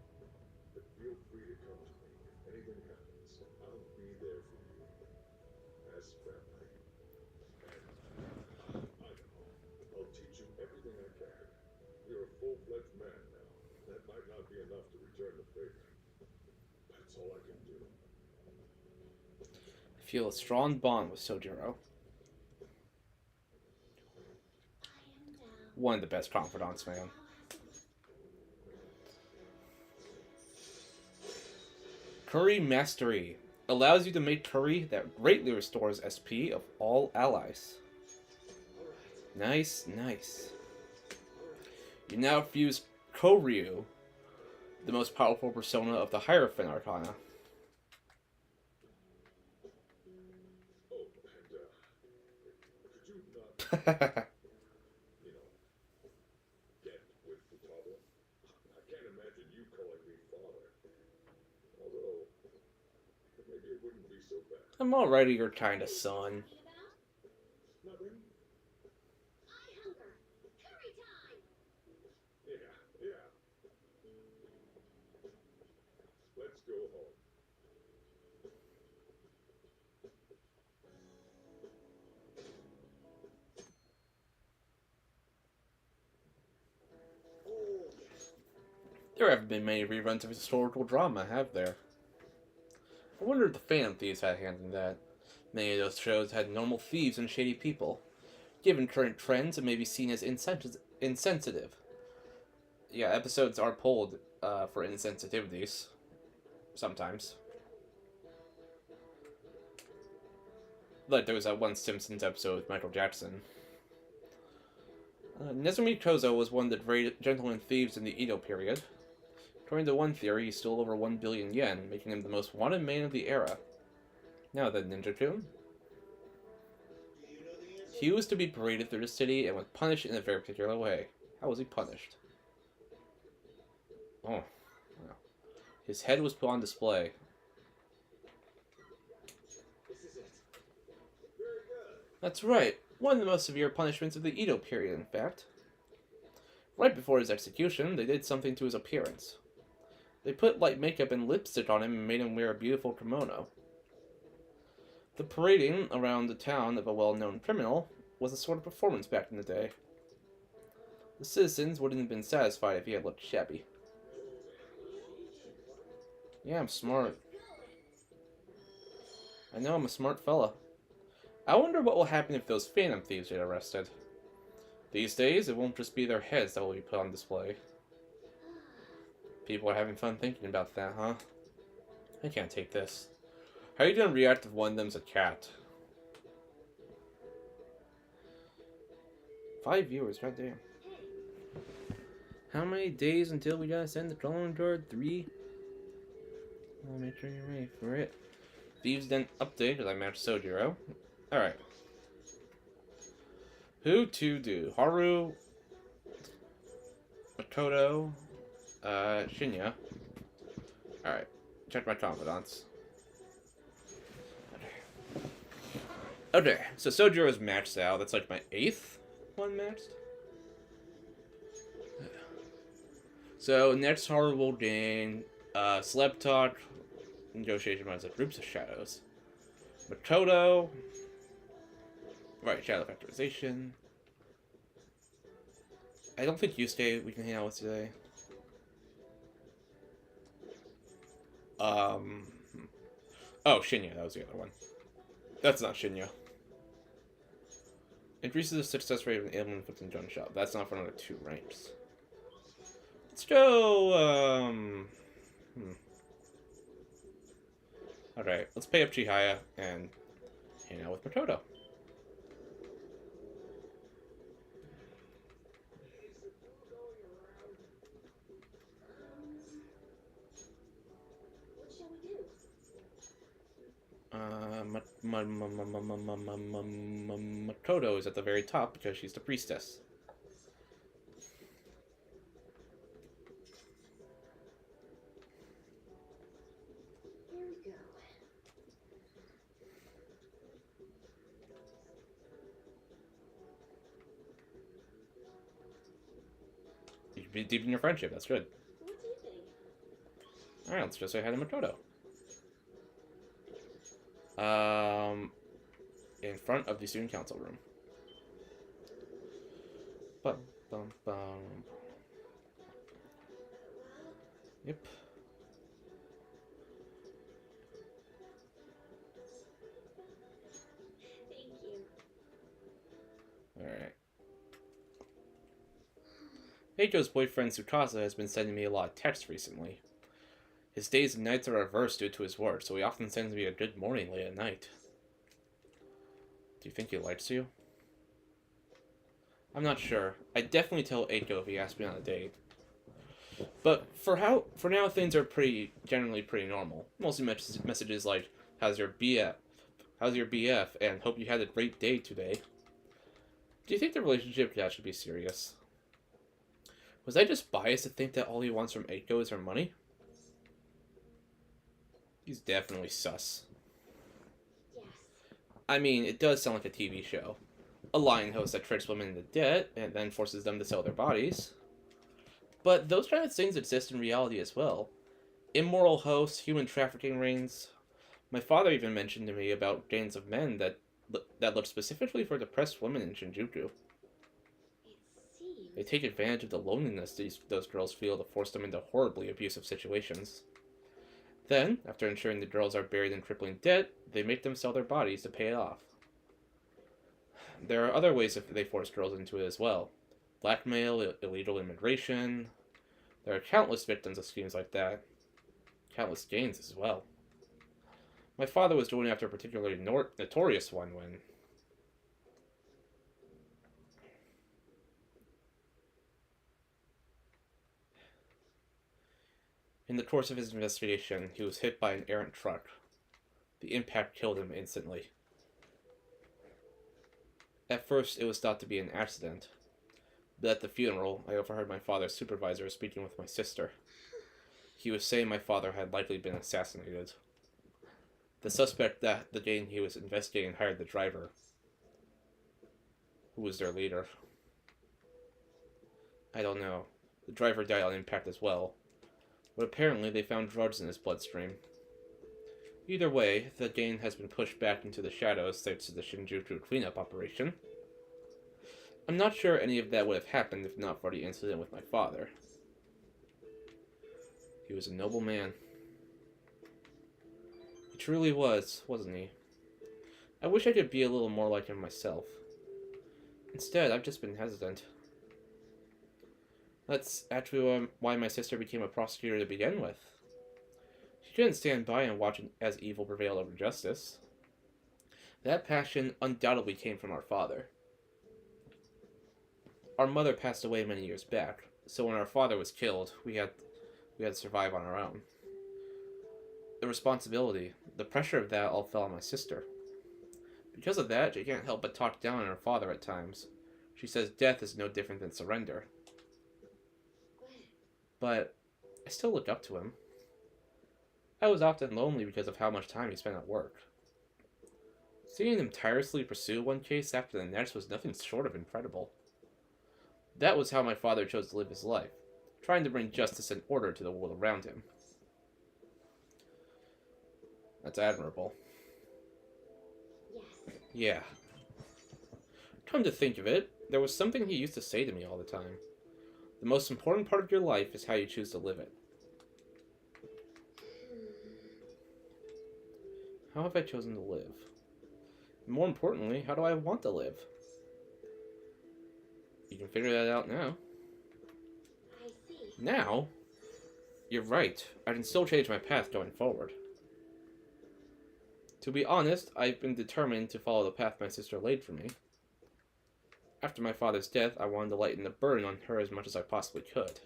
but feel free to come to me if anything happens. I'll be there for you. As family. And I know. I'll teach you everything I can. You're a full-fledged man now. That might not be enough to return the favor. That's all I can do. I feel a strong bond with Sojiro. One of the best confidants, man. Curry Mastery allows you to make curry that greatly restores SP of all allies. Nice, nice. You now fuse Koryu, the most powerful persona of the Hierophant Arcana. Oh, and, could you not, you know, get with Futaba? I can't imagine you calling me father. Although, maybe it wouldn't be so bad. I'm already your kind of son. Nothing? I hunger. Curry time. Yeah. Let's go home. There haven't been many reruns of historical drama, have there? I wonder if the Phantom Thieves had a hand in that. Many of those shows had normal thieves and shady people. Given current trends, it may be seen as insensitive. Yeah, episodes are pulled for insensitivities. Sometimes. Like there was that one Simpsons episode with Michael Jackson. Nezumi Kozo was one of the great gentleman thieves in the Edo period. According to one theory, he stole over 1 billion yen, making him the most wanted man of the era. Now then, Ninja-kun. He was to be paraded through the city and was punished in a very particular way. How was he punished? Oh. Well. His head was put on display. That's right. One of the most severe punishments of the Edo period, in fact. Right before his execution, they did something to his appearance. They put light makeup and lipstick on him and made him wear a beautiful kimono. The parading around the town of a well-known criminal was a sort of performance back in the day. The citizens wouldn't have been satisfied if he had looked shabby. Yeah, I'm smart. I know I'm a smart fella. I wonder what will happen if those Phantom Thieves get arrested. These days, it won't just be their heads that will be put on display. People are having fun thinking about that, huh? I can't take this. How are you gonna react if one of them's a cat? 5 viewers, goddamn. How many days until we gotta send the calling card? 3? I'll make sure you're ready for it. Thieves then update as I match Sojiro. Alright. Who to do? Haru, Makoto, Shinya. Alright. Check my confidants. Okay, so Sojiro's matched out. That's like my 8th one matched. So next Haru will gain Celeb Talk, Negotiation runs like Groups of Shadows. Makoto. Right, Shadow Factorization. I don't think Yusuke we can hang out with today. Oh, Shinya, that was the other one. That's not Shinya. Increases the success rate of an alien inflicting gunshot. That's not for another 2 ranks. Let's go, Alright, let's pay up Chihaya and hang out with Makoto. Is the flu going around? What shall we do? Makoto is at the very top because she's the priestess. Here we go. You can deepen your friendship, that's good. What do you think? Alright, let's just say hi to Makoto. In front of the student council room. Bum, bum, bum. Yep. Thank you. Alright. Eiko's boyfriend Tsukasa has been sending me a lot of texts recently. His days and nights are reversed due to his work, so he often sends me a good morning late at night. Do you think he likes you? I'm not sure. I'd definitely tell Eiko if he asked me on a date. But for now things are generally pretty normal. Mostly messages like how's your BF? How's your BF? And hope you had a great day today. Do you think the relationship could actually be serious? Was I just biased to think that all he wants from Eiko is her money? He's definitely sus. Yes. I mean, it does sound like a TV show. A lying host that tricks women into debt and then forces them to sell their bodies. But those kind of things exist in reality as well. Immoral hosts, human trafficking rings. My father even mentioned to me about gangs of men that look specifically for depressed women in Shinjuku. It seems. They take advantage of the loneliness those girls feel to force them into horribly abusive situations. Then, after ensuring the girls are buried in crippling debt, they make them sell their bodies to pay it off. There are other ways that they force girls into it as well. Blackmail, illegal immigration. There are countless victims of schemes like that. Countless gains as well. My father was going after a particularly notorious one when... In the course of his investigation, he was hit by an errant truck. The impact killed him instantly. At first, it was thought to be an accident. But at the funeral, I overheard my father's supervisor speaking with my sister. He was saying my father had likely been assassinated. The suspect that the gang he was investigating hired the driver, who was their leader. I don't know. The driver died on impact as well. But apparently they found drugs in his bloodstream. Either way, the gang has been pushed back into the shadows thanks to the Shinjuku cleanup operation. I'm not sure any of that would have happened if not for the incident with my father. He was a noble man. He truly was, wasn't he? I wish I could be a little more like him myself. Instead, I've just been hesitant. That's actually why my sister became a prosecutor to begin with. She couldn't stand by and watch as evil prevailed over justice. That passion undoubtedly came from our father. Our mother passed away many years back, so when our father was killed, we had to survive on our own. The responsibility, the pressure of that all fell on my sister. Because of that, she can't help but talk down on her father at times. She says death is no different than surrender. But I still look up to him. I was often lonely because of how much time he spent at work. Seeing him tirelessly pursue one case after the next was nothing short of incredible. That was how my father chose to live his life, trying to bring justice and order to the world around him. That's admirable. Yes. Yeah. Come to think of it, there was something he used to say to me all the time. The most important part of your life is how you choose to live it. How have I chosen to live? And more importantly, how do I want to live? You can figure that out now. I see. Now? You're right. I can still change my path going forward. To be honest, I've been determined to follow the path my sister laid for me. After my father's death, I wanted to lighten the burden on her as much as I possibly could.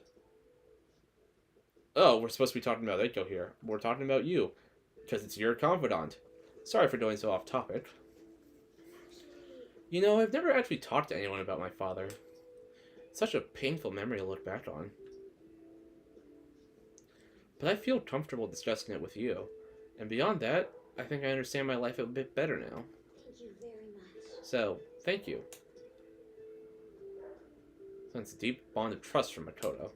Oh, we're supposed to be talking about Eiko here. We're talking about you, because it's your confidant. Sorry for going so off topic. You know, I've never actually talked to anyone about my father. It's such a painful memory to look back on. But I feel comfortable discussing it with you. And beyond that, I think I understand my life a bit better now. Thank you very much. So, thank you. Sense a deep bond of trust from Makoto.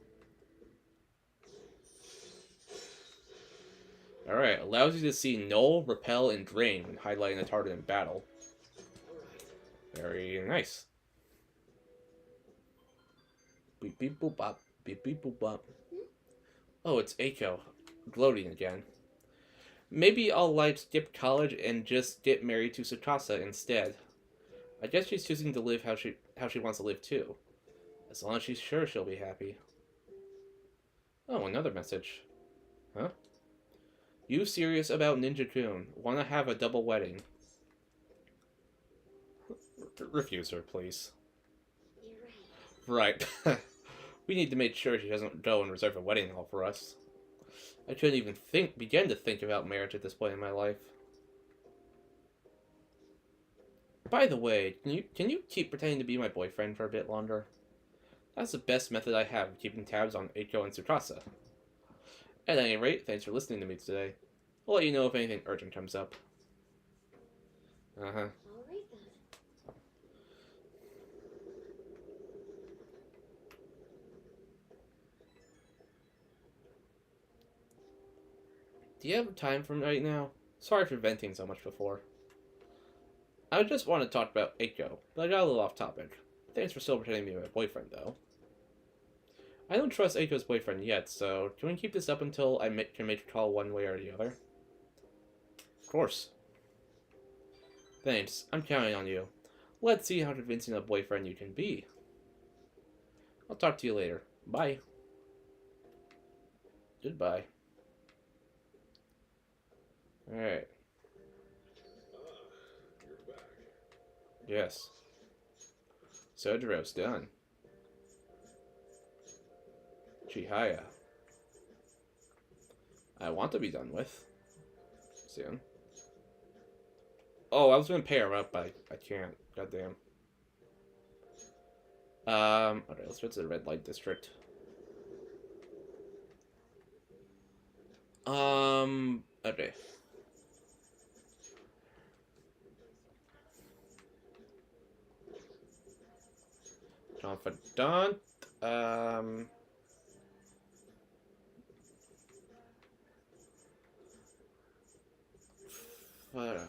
Alright, allows you to see null, repel, and drain when highlighting a target in battle. Very nice. Beep beep boop bop. Beep beep boop bop. Oh, it's Eiko. Gloating again. Maybe I'll skip college and just get married to Tsukasa instead. I guess she's choosing to live how she wants to live too. As long as she's sure she'll be happy. Oh, another message. Huh? You serious about Ninja-kun? Wanna have a double wedding? Refuse her, please. You're Right. We need to make sure she doesn't go and reserve a wedding hall for us. I couldn't even begin to think about marriage at this point in my life. By the way, can you keep pretending to be my boyfriend for a bit longer? That's the best method I have of keeping tabs on Eiko and Tsukasa. At any rate, thanks for listening to me today. I'll let you know if anything urgent comes up. Uh-huh. All right then. Do you have time for right now? Sorry for venting so much before. I just want to talk about Eiko, but I got a little off topic. Thanks for still pretending to be my boyfriend, though. I don't trust Eiko's boyfriend yet, so can we keep this up until I can make a call one way or the other? Of course. Thanks, I'm counting on you. Let's see how convincing a boyfriend you can be. I'll talk to you later. Bye. Goodbye. Alright. You're back. Yes. Sojiro's done. Chihaya. I want to be done with. Soon. Oh, I was gonna pay her up, but I can't. Goddamn. Okay, let's go to the red light district. Okay. Confidant.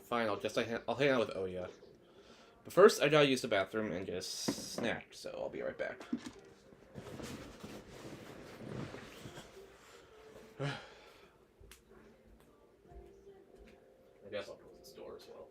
Fine, I'll hang out with Oya. But first, I gotta use the bathroom and get a snack, so I'll be right back. I guess I'll close this door as well.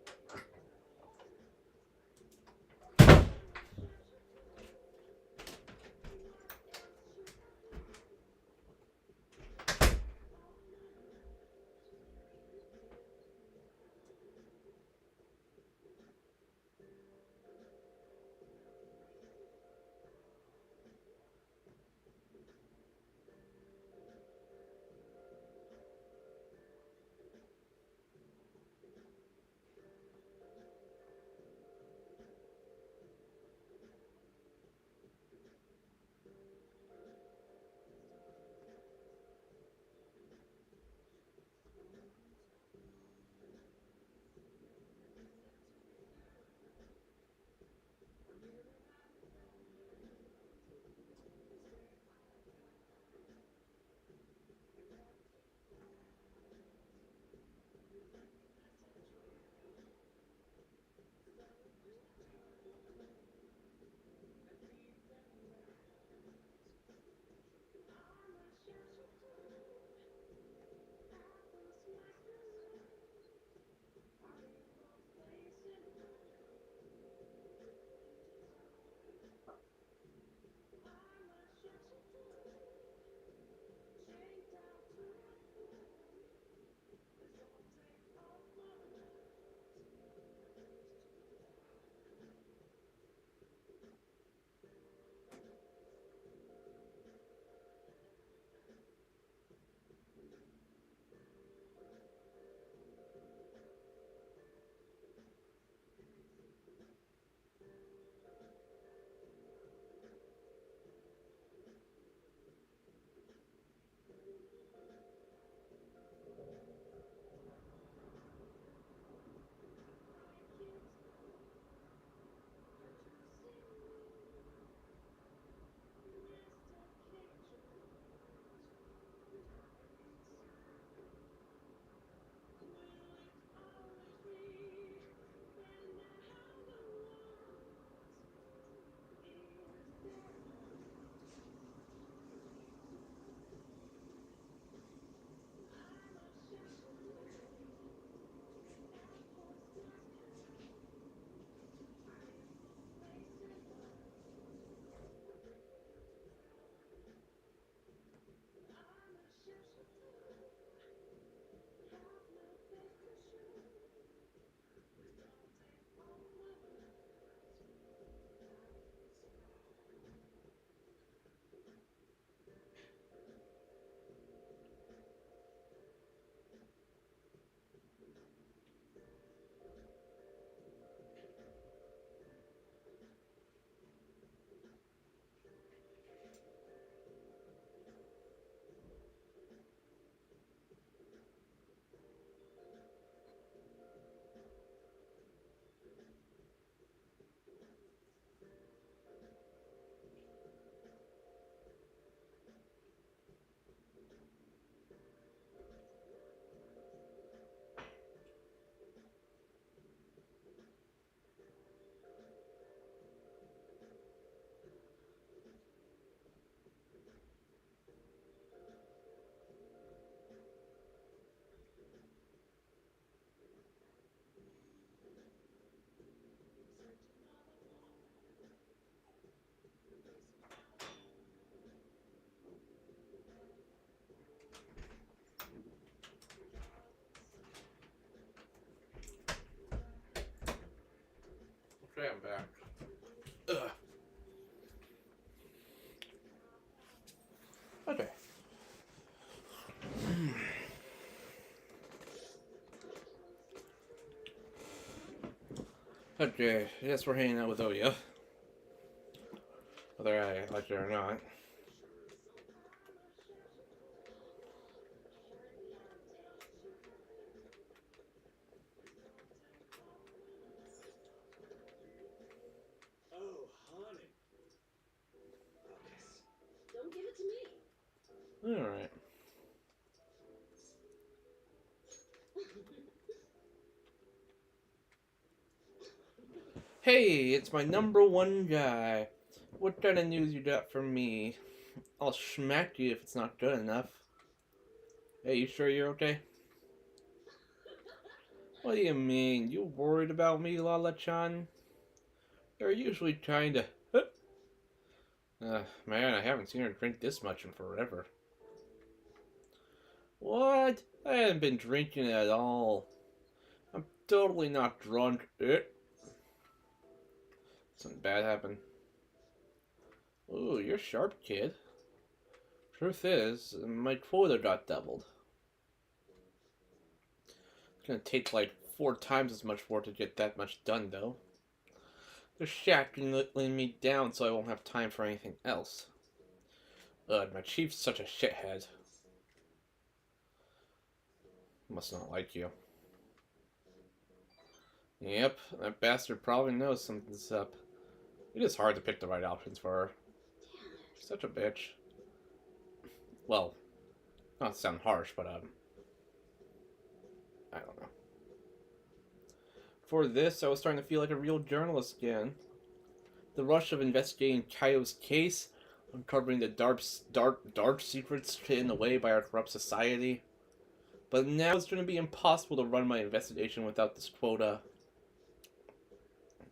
Okay, I'm back. Ugh. Okay. Okay, yes, we're hanging out with Oya. Whether I like it or not. Oh, honey. Focus. Don't give it to me. Alright. Hey, it's my number one guy. What kind of news you got for me? I'll smack you if it's not good enough. Hey, you sure you're okay? What do you mean? You worried about me, Lala-chan? You're usually trying to... man, I haven't seen her drink this much in forever. What? I haven't been drinking at all. I'm totally not drunk. Something bad happened. Ooh, you're sharp, kid. Truth is, my quota got doubled. It's gonna take like 4 times as much work to get that much done, though. They're shackling me down so I won't have time for anything else. Ugh, my chief's such a shithead. Must not like you. Yep, that bastard probably knows something's up. It is hard to pick the right options for her. She's such a bitch. Well, not to sound harsh, but I don't know. For this, I was starting to feel like a real journalist again. The rush of investigating Kaio's case, uncovering the dark secrets hidden away by our corrupt society. But now it's going to be impossible to run my investigation without this quota.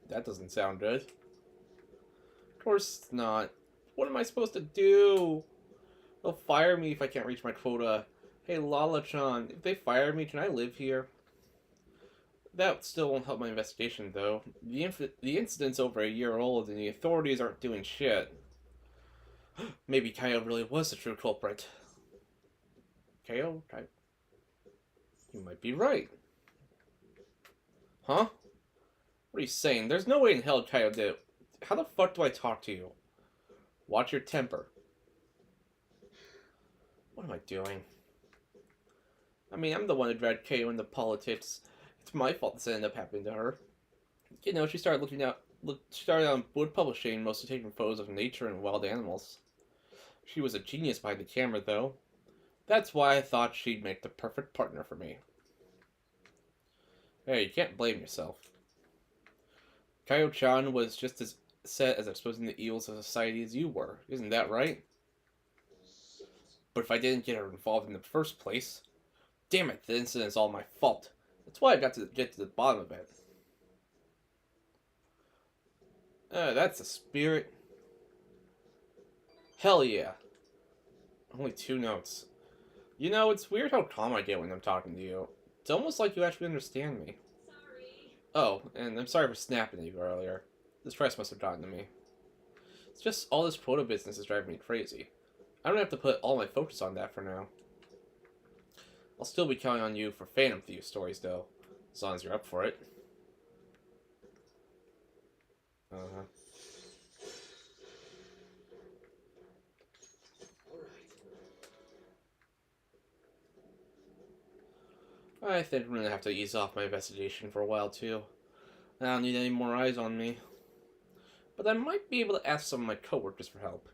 That doesn't sound good. Of course it's not. What am I supposed to do? They'll fire me if I can't reach my quota. Hey, Lala-chan, if they fire me, can I live here? That still won't help my investigation, though. The incident's over a year old, and the authorities aren't doing shit. Maybe Kaio really was the true culprit. Kaio? You might be right. Huh? What are you saying? There's no way in hell Kaio did it. How the fuck do I talk to you? Watch your temper. What am I doing? I mean, I'm the one who dragged Kaio into politics. It's my fault this ended up happening to her. You know, she started she started on wood publishing, mostly taking photos of nature and wild animals. She was a genius behind the camera, though. That's why I thought she'd make the perfect partner for me. Hey, you can't blame yourself. Kaio-chan was just as set as exposing the evils of society as you were, isn't that right? But if I didn't get her involved in the first place... Damn it, the incident's all my fault. That's why I got to get to the bottom of it. That's the spirit. Hell yeah. Only 2 notes. You know, it's weird how calm I get when I'm talking to you. It's almost like you actually understand me. Sorry. Oh, and I'm sorry for snapping at you earlier. The stress must have gotten to me. It's just all this quota business is driving me crazy. I don't have to put all my focus on that for now. I'll still be counting on you for Phantom Thief stories, though. As long as you're up for it. All right. I think I'm gonna have to ease off my investigation for a while, too. I don't need any more eyes on me. But I might be able to ask some of my coworkers for help.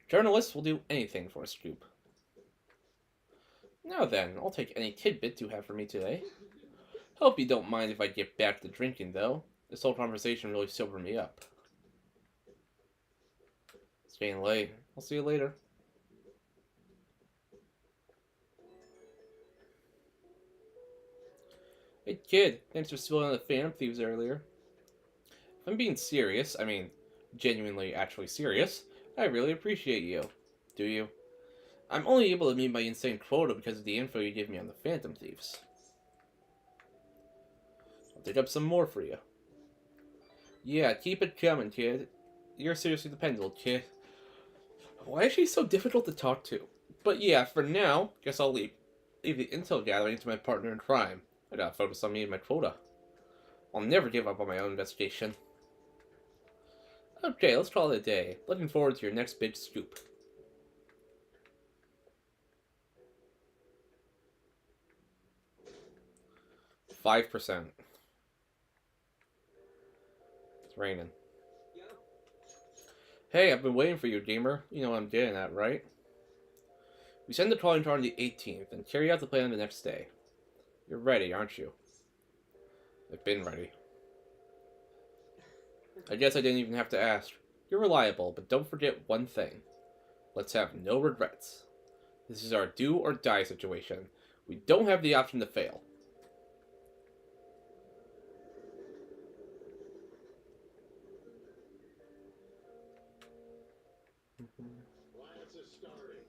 Journalists will do anything for a scoop. Now then, I'll take any tidbit you have for me today. Hope you don't mind if I get back to drinking, though. This whole conversation really sobered me up. It's getting late. I'll see you later. Hey kid, thanks for spilling the Phantom Thieves earlier. If I'm being serious, I mean, genuinely actually serious, I really appreciate you. Do you? I'm only able to meet my insane quota because of the info you gave me on the Phantom Thieves. I'll dig up some more for you. Yeah, keep it coming, kid. You're seriously dependable, kid. Why is she so difficult to talk to? But yeah, for now, guess I'll leave the intel gathering to my partner in crime. I gotta focus on meeting my quota. I'll never give up on my own investigation. Okay, let's call it a day. Looking forward to your next big scoop. 5%. It's raining. Yo. Hey, I've been waiting for you, gamer. You know what I'm getting at, right? We send the calling card on the 18th and carry out the plan the next day. You're ready, aren't you? I've been ready. I guess I didn't even have to ask. You're reliable, but don't forget one thing. Let's have no regrets. This is our do or die situation. We don't have the option to fail. Plants are starting.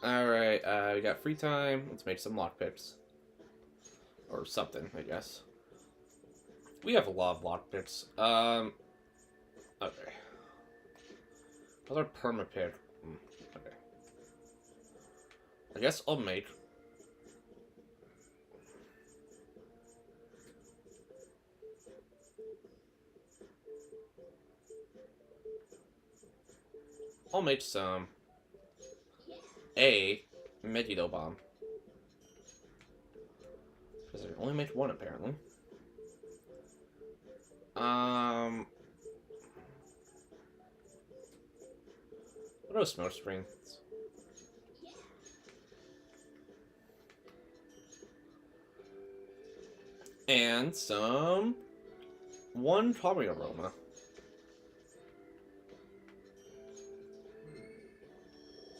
Well, Alright, we got free time. Let's make some lockpicks. Or something, I guess. We have a lot of lockpicks. Okay. How's our permapick? Okay. I guess I'll make... I'll make some... A Megiddo bomb. Because I can only make one, apparently. What are smoke screens? And some... one coffee aroma.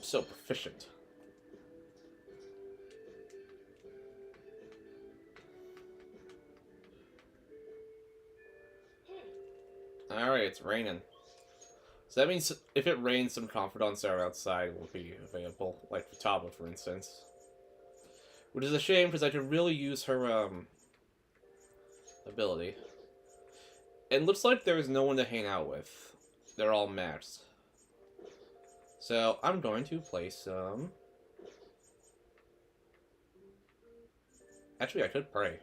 So proficient. Alright, it's raining. So that means if it rains, some confidants are outside will be available, like Futaba, for instance. Which is a shame, because I could really use her, ability. It looks like there is no one to hang out with. They're all maxed. So, I'm going to play some... Actually, I could pray.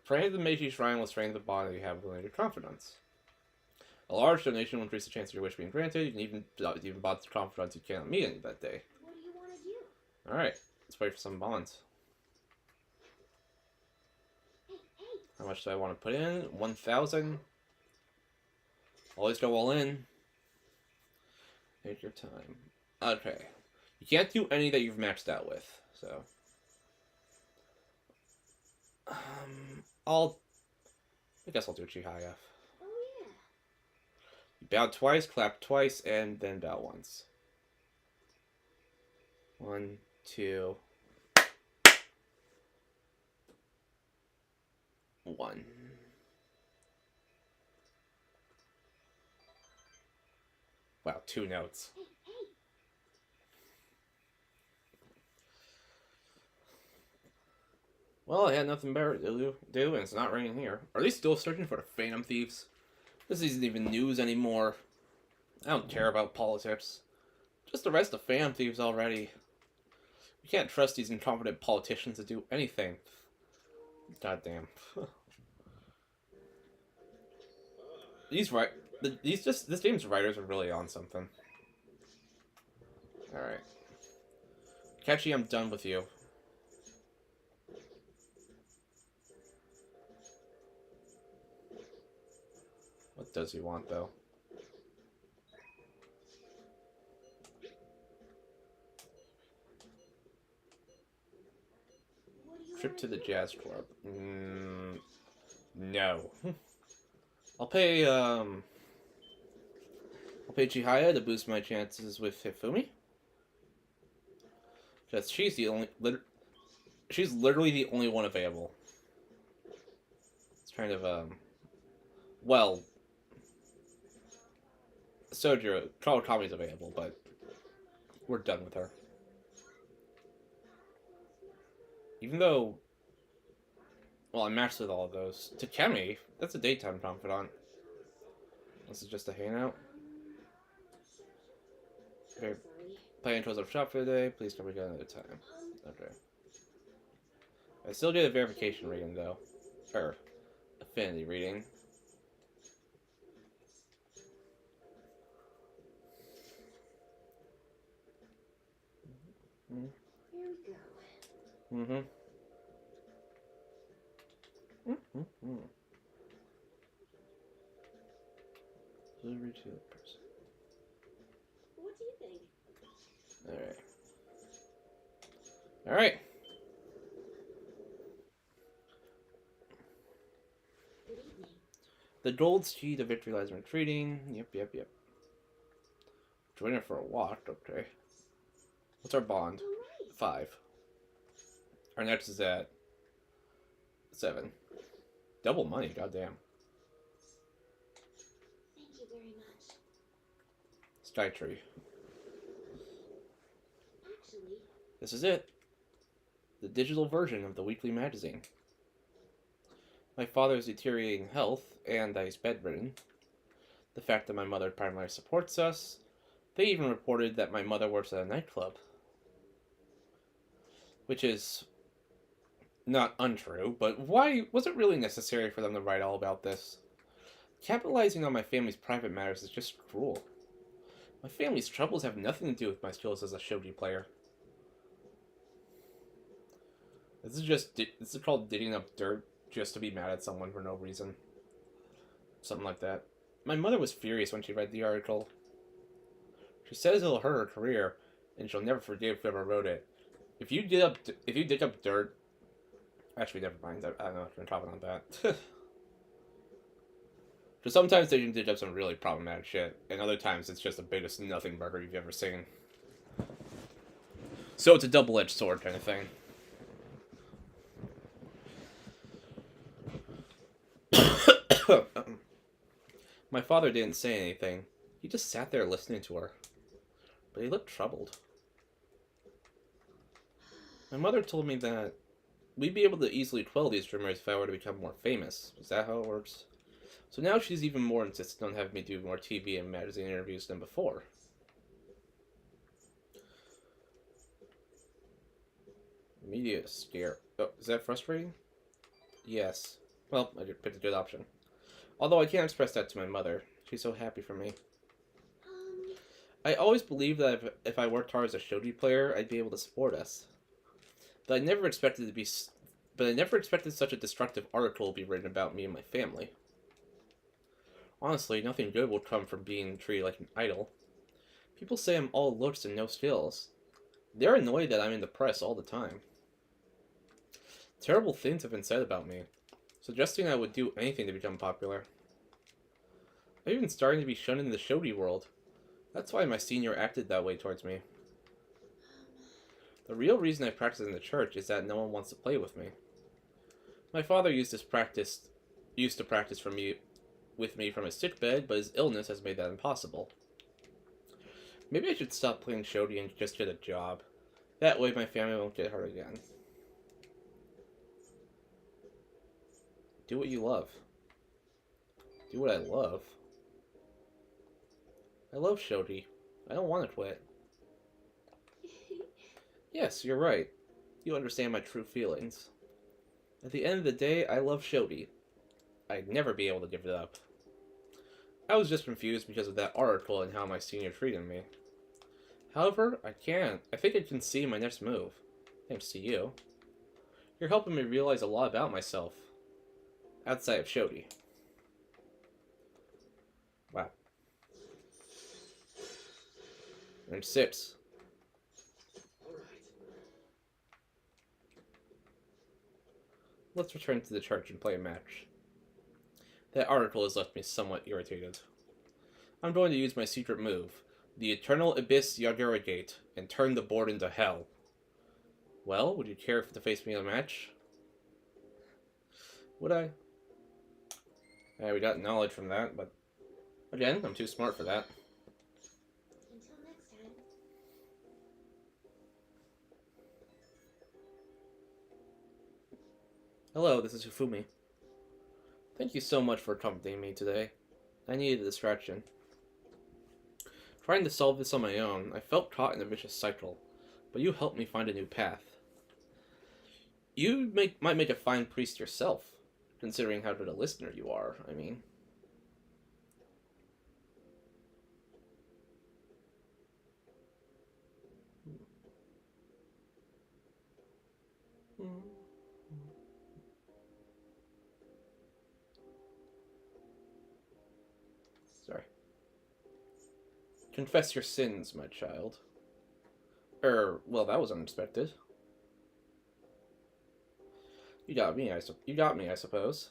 Pray the Meiji Shrine will strengthen the bond that you have with your confidants. A large donation will increase the chance of your wish being granted. You can even bond to confidants you cannot meet any that day. what do you want to do? Alright, let's wait for some bonds. Hey, How much do I want to put in? 1,000. Always go all in. Take your time. Okay. You can't do any that you've maxed out with, so. I guess I'll do Chihaya. oh yeah. You bow twice, clap twice, and then bow once. 1, 2, 1. Wow, 2 notes. Hey, hey. Well, I had nothing better to do, and it's not raining here. Are they still searching for the Phantom Thieves? This isn't even news anymore. I don't care about politics. Just arrest the Phantom Thieves already. You can't trust these incompetent politicians to do anything. Goddamn. This game's writers are really on something. Alright. Catchy, I'm done with you. What does he want, though? What do you Trip wanna to the do? jazz club. No. I'll pay Chihaya to boost my chances with Hifumi. Because she's she's literally the only one available. It's kind of, well, Sojiro, Kawakami's available, but we're done with her. Even though, well, I matched with all of those. Takemi, that's a daytime confidant. This is just a hangout. I'm Okay. sorry. Planning to close up shop for the day. Please come again another time. Okay. I still get a verification rating though. Or affinity reading. Here we go. Mm-hmm. Mm-hmm. Delivery to the person. What do you think? Alright. Alright. Good evening. The gold key to victory lies in retreating. Yep. Join her for a walk, okay. What's our bond? All right. 5. Our next is at 7. Double money, goddamn. Thank you very much. Sky tree. Actually, This is it. The digital version of the weekly magazine. My father's deteriorating health, and that he's bedridden. The fact that my mother primarily supports us. They even reported that my mother works at a nightclub. Which is not untrue, but why was it really necessary for them to write all about this? Capitalizing on my family's private matters is just cruel. My family's troubles have nothing to do with my skills as a shogi player. This is called digging up dirt just to be mad at someone for no reason. Something like that. My mother was furious when she read the article. She says it'll hurt her career, and she'll never forgive whoever wrote it. If you dig up dirt, actually, never mind. I don't know if you're talking on that. Because sometimes they can dig up some really problematic shit, and other times it's just the biggest nothing burger you've ever seen. So it's a double-edged sword kind of thing. My father didn't say anything. He just sat there listening to her. But he looked troubled. My mother told me that we'd be able to easily quell these rumors if I were to become more famous. Is that how it works? So now she's even more insistent on having me do more TV and magazine interviews than before. Media scare. Oh, is that frustrating? Yes. Well, I picked a good option. Although I can't express that to my mother. She's so happy for me. I always believed that if I worked hard as a shogi player, I'd be able to support us. But I never expected such a destructive article to be written about me and my family. Honestly, nothing good will come from being treated like an idol. People say I'm all looks and no skills. They're annoyed that I'm in the press all the time. Terrible things have been said about me, suggesting I would do anything to become popular. I'm even starting to be shunned in the shogi world. That's why my senior acted that way towards me. The real reason I practice in the church is that no one wants to play with me. My father used to practice with me from his sickbed, but his illness has made that impossible. Maybe I should stop playing shogi and just get a job. That way my family won't get hurt again. Do what you love. Do what I love. I love shogi. I don't want to quit. Yes, you're right. You understand my true feelings. At the end of the day, I love shogi. I'd never be able to give it up. I was just confused because of that article and how my senior treated me. However, I think I can see my next move. Thanks to you. You're helping me realize a lot about myself. Outside of shogi. Wow. And 6. All right. Let's return to the church and play a match. That article has left me somewhat irritated. I'm going to use my secret move, the Eternal Abyss Yagura Gate, and turn the board into hell. Well, would you care to face me in a match? Would I? Yeah, we got knowledge from that, but again, I'm too smart for that. Until next time. Hello, this is Hifumi. Thank you so much for accompanying me today. I needed a distraction. Trying to solve this on my own, I felt caught in a vicious cycle, but you helped me find a new path. Might make a fine priest yourself, considering how good a listener you are, I mean. Sorry. Confess your sins, my child. Well, that was unexpected. You got me, I suppose.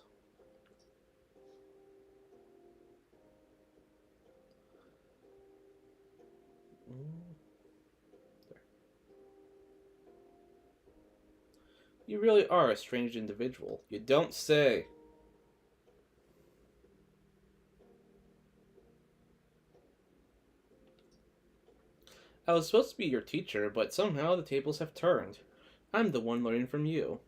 You really are a strange individual. You don't say. I was supposed to be your teacher, but somehow the tables have turned. I'm the one learning from you.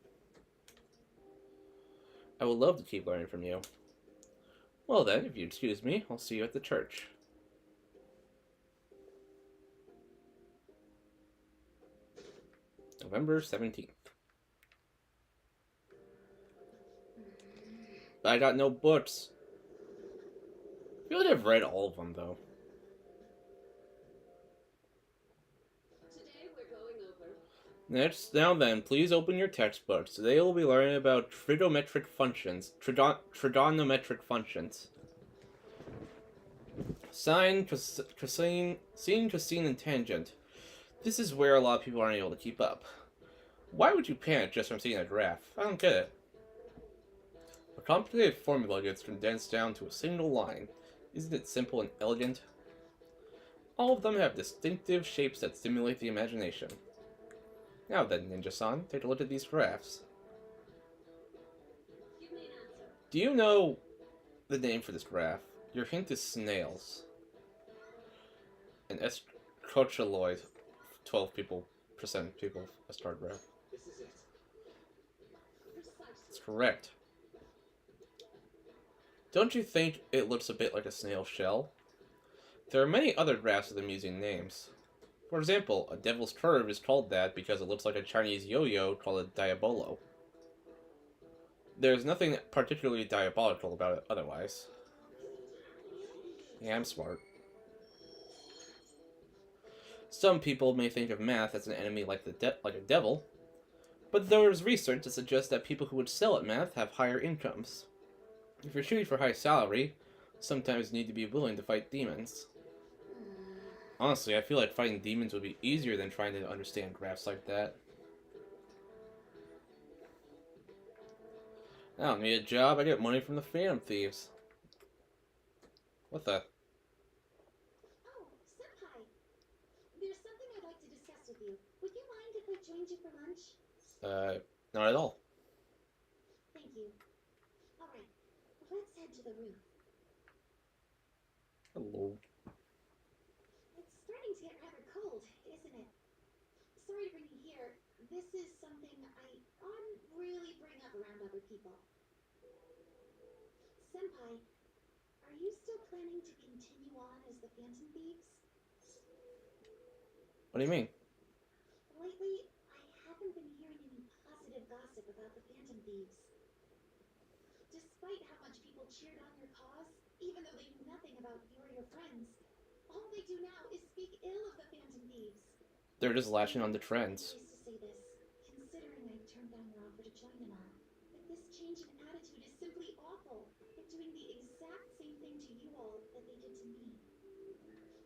I would love to keep learning from you. Well then, if you excuse me, I'll see you at the church. November 17th. I got no books. I feel like I've read all of them, though. Today we're going over. Now then, please open your textbooks. Today we'll be learning about trigonometric functions. Trigonometric functions. Sine, cosine, and tangent. This is where a lot of people aren't able to keep up. Why would you panic just from seeing a graph? I don't get it. A complicated formula gets condensed down to a single line. Isn't it simple and elegant? All of them have distinctive shapes that stimulate the imagination. Now then, Ninja-san, take a look at these graphs. Give me an answer. Do you know the name for this graph? Your hint is snails. An escrochelloid. 12% people a star graph. This is it. Precisely. That's correct. Don't you think it looks a bit like a snail shell? There are many other graphs with amusing names. For example, a devil's curve is called that because it looks like a Chinese yo-yo called a diabolo. There's nothing particularly diabolical about it otherwise. Yeah, I'm smart. Some people may think of math as an enemy like a devil, but there is research to suggest that people who excel at math have higher incomes. If you're shooting for high salary, sometimes you need to be willing to fight demons. Honestly, I feel like fighting demons would be easier than trying to understand graphs like that. I don't need a job, I get money from the Phantom Thieves. What the? Oh, Senpai. There's something I'd like to discuss with you. Would you mind if I joined you for lunch? Not at all. Thank you. Alright, let's head to the roof. Hello. It's starting to get rather cold, isn't it? Sorry to bring you here. This is something I wouldn't really bring up around other people. Senpai, are you still planning to continue on as the Phantom Thieves? What do you mean? Lately, I haven't been hearing any positive gossip about the Phantom Thieves. Despite how much people cheered on your cause, even though they knew nothing about you or your friends, all they do now is speak ill of the Phantom Thieves. They're just latching on to trends. I'm sorry to say this, considering I turned down your offer to join and all. But this change in attitude is simply awful. They're doing the exact same thing to you all that they did to me.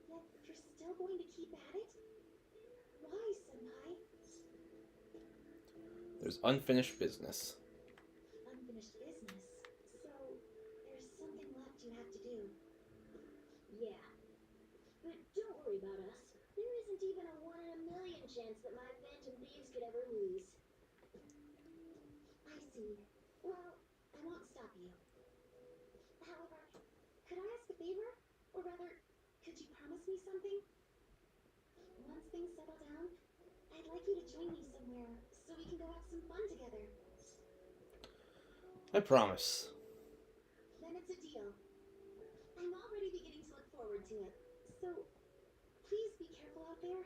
Yet you're still going to keep at it? Why, Senpai? There's unfinished business. Unfinished business. So, there's something left you have to do. Yeah. But don't worry about us. There isn't even a 1 in a million chance that my Phantom Thieves could ever lose. I see. Well, I won't stop you. However, could I ask a favor? Or rather, could you promise me something? Once things settle down, I'd like you to join me somewhere so we can go have some fun together. I promise. Then it's a deal. I'm already beginning to look forward to it. So, please be careful out there.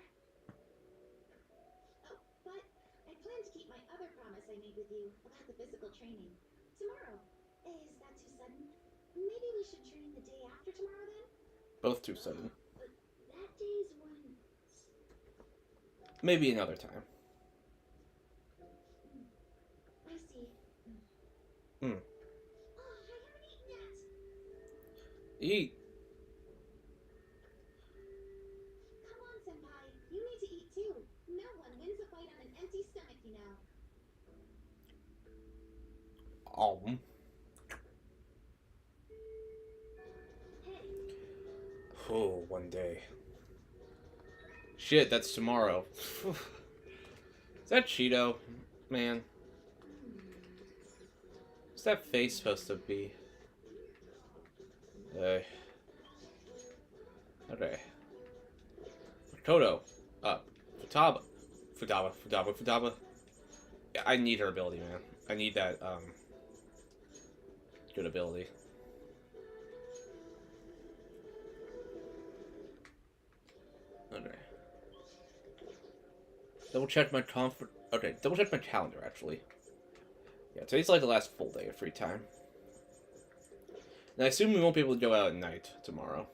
Oh, but I plan to keep my other promise I made with you about the physical training. Tomorrow. Is that too sudden? Maybe we should train the day after tomorrow then? Both too sudden. But that day's when... Maybe another time. I see. Hmm. Oh, I haven't eaten yet. Eat. Come on, Senpai. You need to eat too. No one wins a fight on an empty stomach, you know. Hey, Oh, one day. Shit, that's tomorrow. Is that Cheeto? Man. What's that face supposed to be? Okay. Kodo. Futaba. Futaba. Yeah, I need her ability, man. I need that, good ability. Okay. Double check my double check my calendar, actually. Yeah, today's like the last full day of free time. And I assume we won't be able to go out at night tomorrow.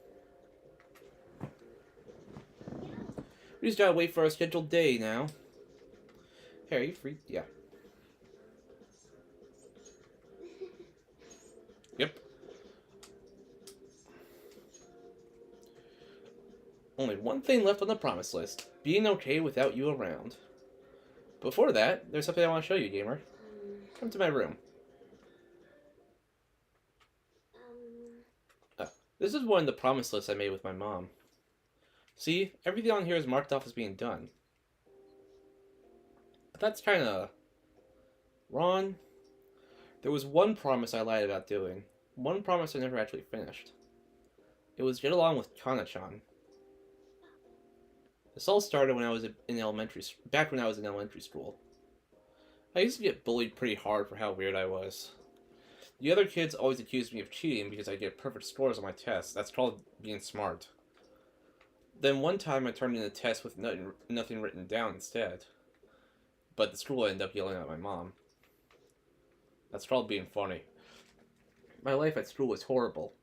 We just gotta wait for our scheduled day now. Hey, are you free? Yeah. Yep. Only one thing left on the promise list. Being okay without you around. Before that, there's something I want to show you, gamer. Come to my room. This is one of the promise lists I made with my mom. See, everything on here is marked off as being done. But that's kind of wrong. There was one promise I lied about doing. One promise I never actually finished. It was get along with Kana-chan. This all started when I was back when I was in elementary school. I used to get bullied pretty hard for how weird I was. The other kids always accused me of cheating because I get perfect scores on my tests. That's called being smart. Then one time I turned in a test with nothing written down instead. But the school ended up yelling at my mom. That's called being funny. My life at school was horrible.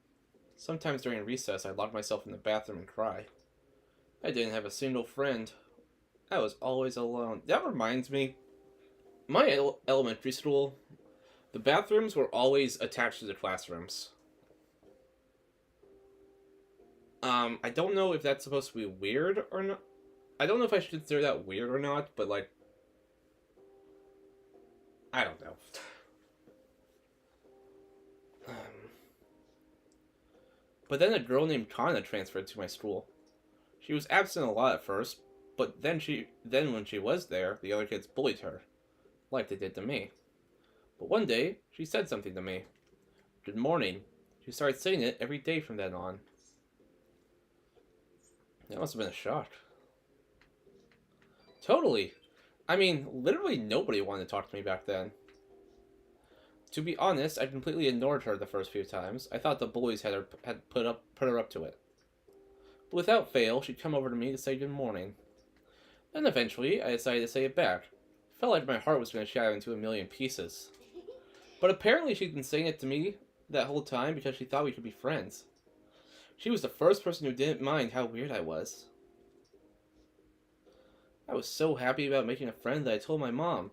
Sometimes during recess I'd lock myself in the bathroom and cry. I didn't have a single friend. I was always alone. That reminds me, my elementary school, the bathrooms were always attached to the classrooms. I don't know if that's supposed to be weird or not. I don't know if I should consider that weird or not, but like, I don't know. But then a girl named Kana transferred to my school. She was absent a lot at first, but then when she was there, the other kids bullied her, like they did to me. But one day, she said something to me. Good morning. She started saying it every day from then on. That must have been a shock. Totally. I mean, literally nobody wanted to talk to me back then. To be honest, I completely ignored her the first few times. I thought the bullies had put her up to it. But without fail, she'd come over to me to say good morning. Then eventually, I decided to say it back. It felt like my heart was going to shatter into a million pieces. But apparently she'd been saying it to me that whole time because she thought we could be friends. She was the first person who didn't mind how weird I was. I was so happy about making a friend that I told my mom.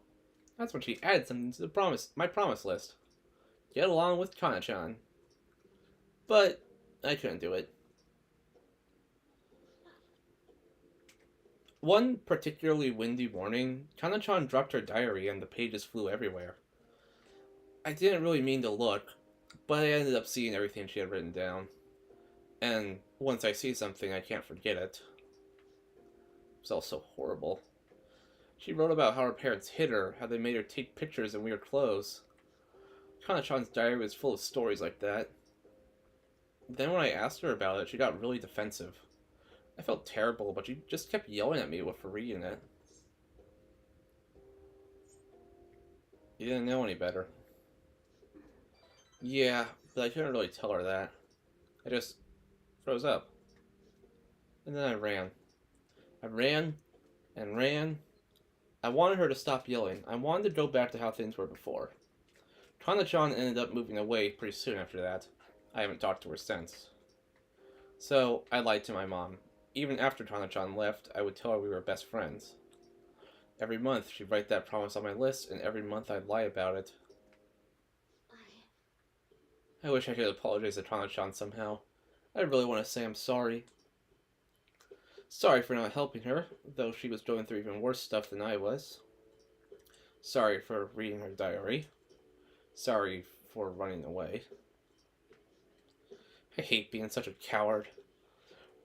That's when she added something to my promise list. Get along with Kana-chan. But I couldn't do it. One particularly windy morning, Kana-chan dropped her diary and the pages flew everywhere. I didn't really mean to look, but I ended up seeing everything she had written down. And once I see something, I can't forget it. It was all so horrible. She wrote about how her parents hit her, how they made her take pictures in weird clothes. Kana-chan's diary was full of stories like that. Then when I asked her about it, she got really defensive. I felt terrible, but she just kept yelling at me for reading it. You didn't know any better. Yeah, but I couldn't really tell her that. I just froze up. And then I ran. I ran and ran. I wanted her to stop yelling. I wanted to go back to how things were before. Kana-chan ended up moving away pretty soon after that. I haven't talked to her since. So, I lied to my mom. Even after Kana-chan left, I would tell her we were best friends. Every month, she'd write that promise on my list, and every month I'd lie about it. I wish I could apologize to Kana-chan somehow. I really want to say I'm sorry. Sorry for not helping her, though she was going through even worse stuff than I was. Sorry for reading her diary. Sorry for running away. I hate being such a coward.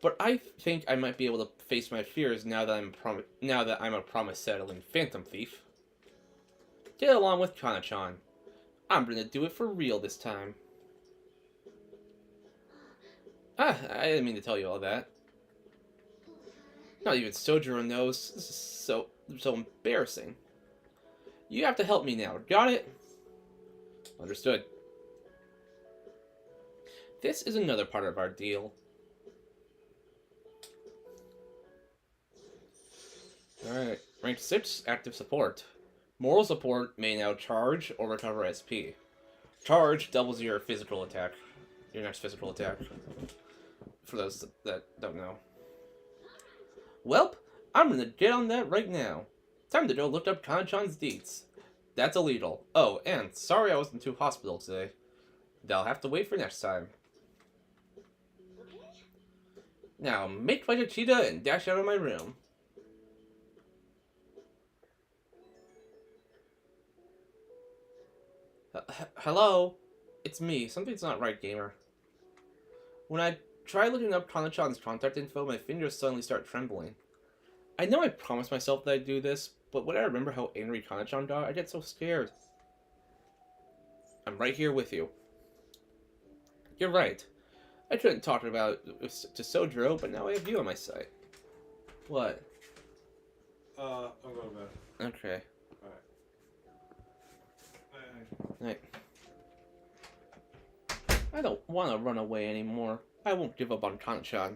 But I think I might be able to face my fears now that I'm a promise-settling phantom thief. Get along with Kana-chan. I'm gonna do it for real this time. Ah, I didn't mean to tell you all that. Not even Sojiro knows. This is so embarrassing. You have to help me now. Got it? Understood. This is another part of our deal. Alright. Rank 6, active support. Moral support may now charge or recover SP. Charge doubles your physical attack. Your next physical attack. For those that don't know. Welp, I'm gonna get on that right now. Time to go look up Kana-chan's deets. That's illegal. Oh, and sorry I wasn't to hospital today. They'll have to wait for next time. Now, make like a cheetah and dash out of my room. Hello? It's me. Something's not right, gamer. When I try looking up Kana-chan's contact info, my fingers suddenly start trembling. I know I promised myself that I'd do this, but when I remember how angry Kana-chan got, I get so scared. I'm right here with you. You're right. I couldn't talk about it to Sojiro, but now I have you on my side. What? I'm going to bed. Okay. Alright. Night. I don't want to run away anymore. I won't give up on Kana-chan.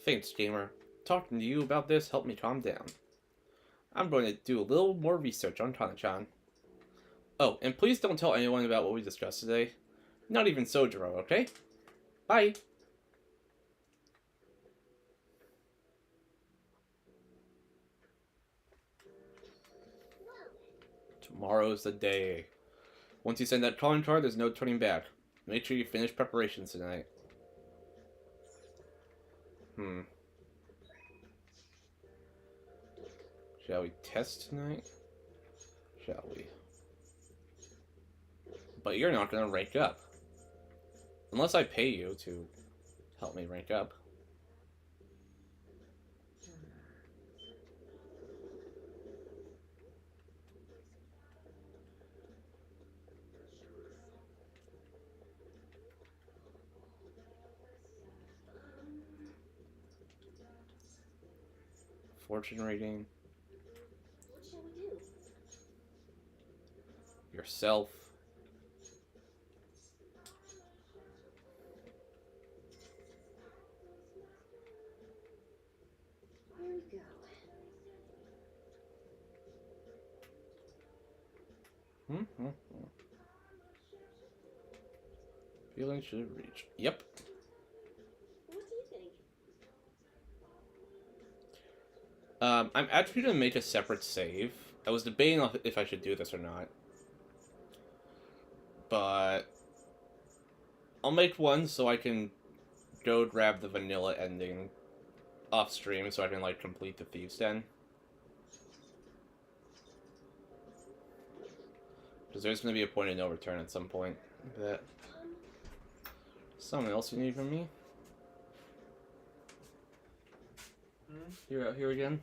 Thanks, gamer. Talking to you about this helped me calm down. I'm going to do a little more research on Kana-chan. Oh, and please don't tell anyone about what we discussed today. Not even Sojiro, okay? Bye! Tomorrow's the day. Once you send that calling card, there's no turning back. Make sure you finish preparations tonight. Shall we test tonight? Shall we? But you're not gonna rank up. Unless I pay you to help me rank up. Fortune rating. What shall we do? Yourself. Here we go. Feeling should reach. Yep. What do you think? I'm actually gonna make a separate save. I was debating if I should do this or not. But I'll make one so I can go grab the vanilla ending off stream so I can like complete the Thieves' Den. Because there's gonna be a point of no return at some point. That something else you need from me? You're out here again?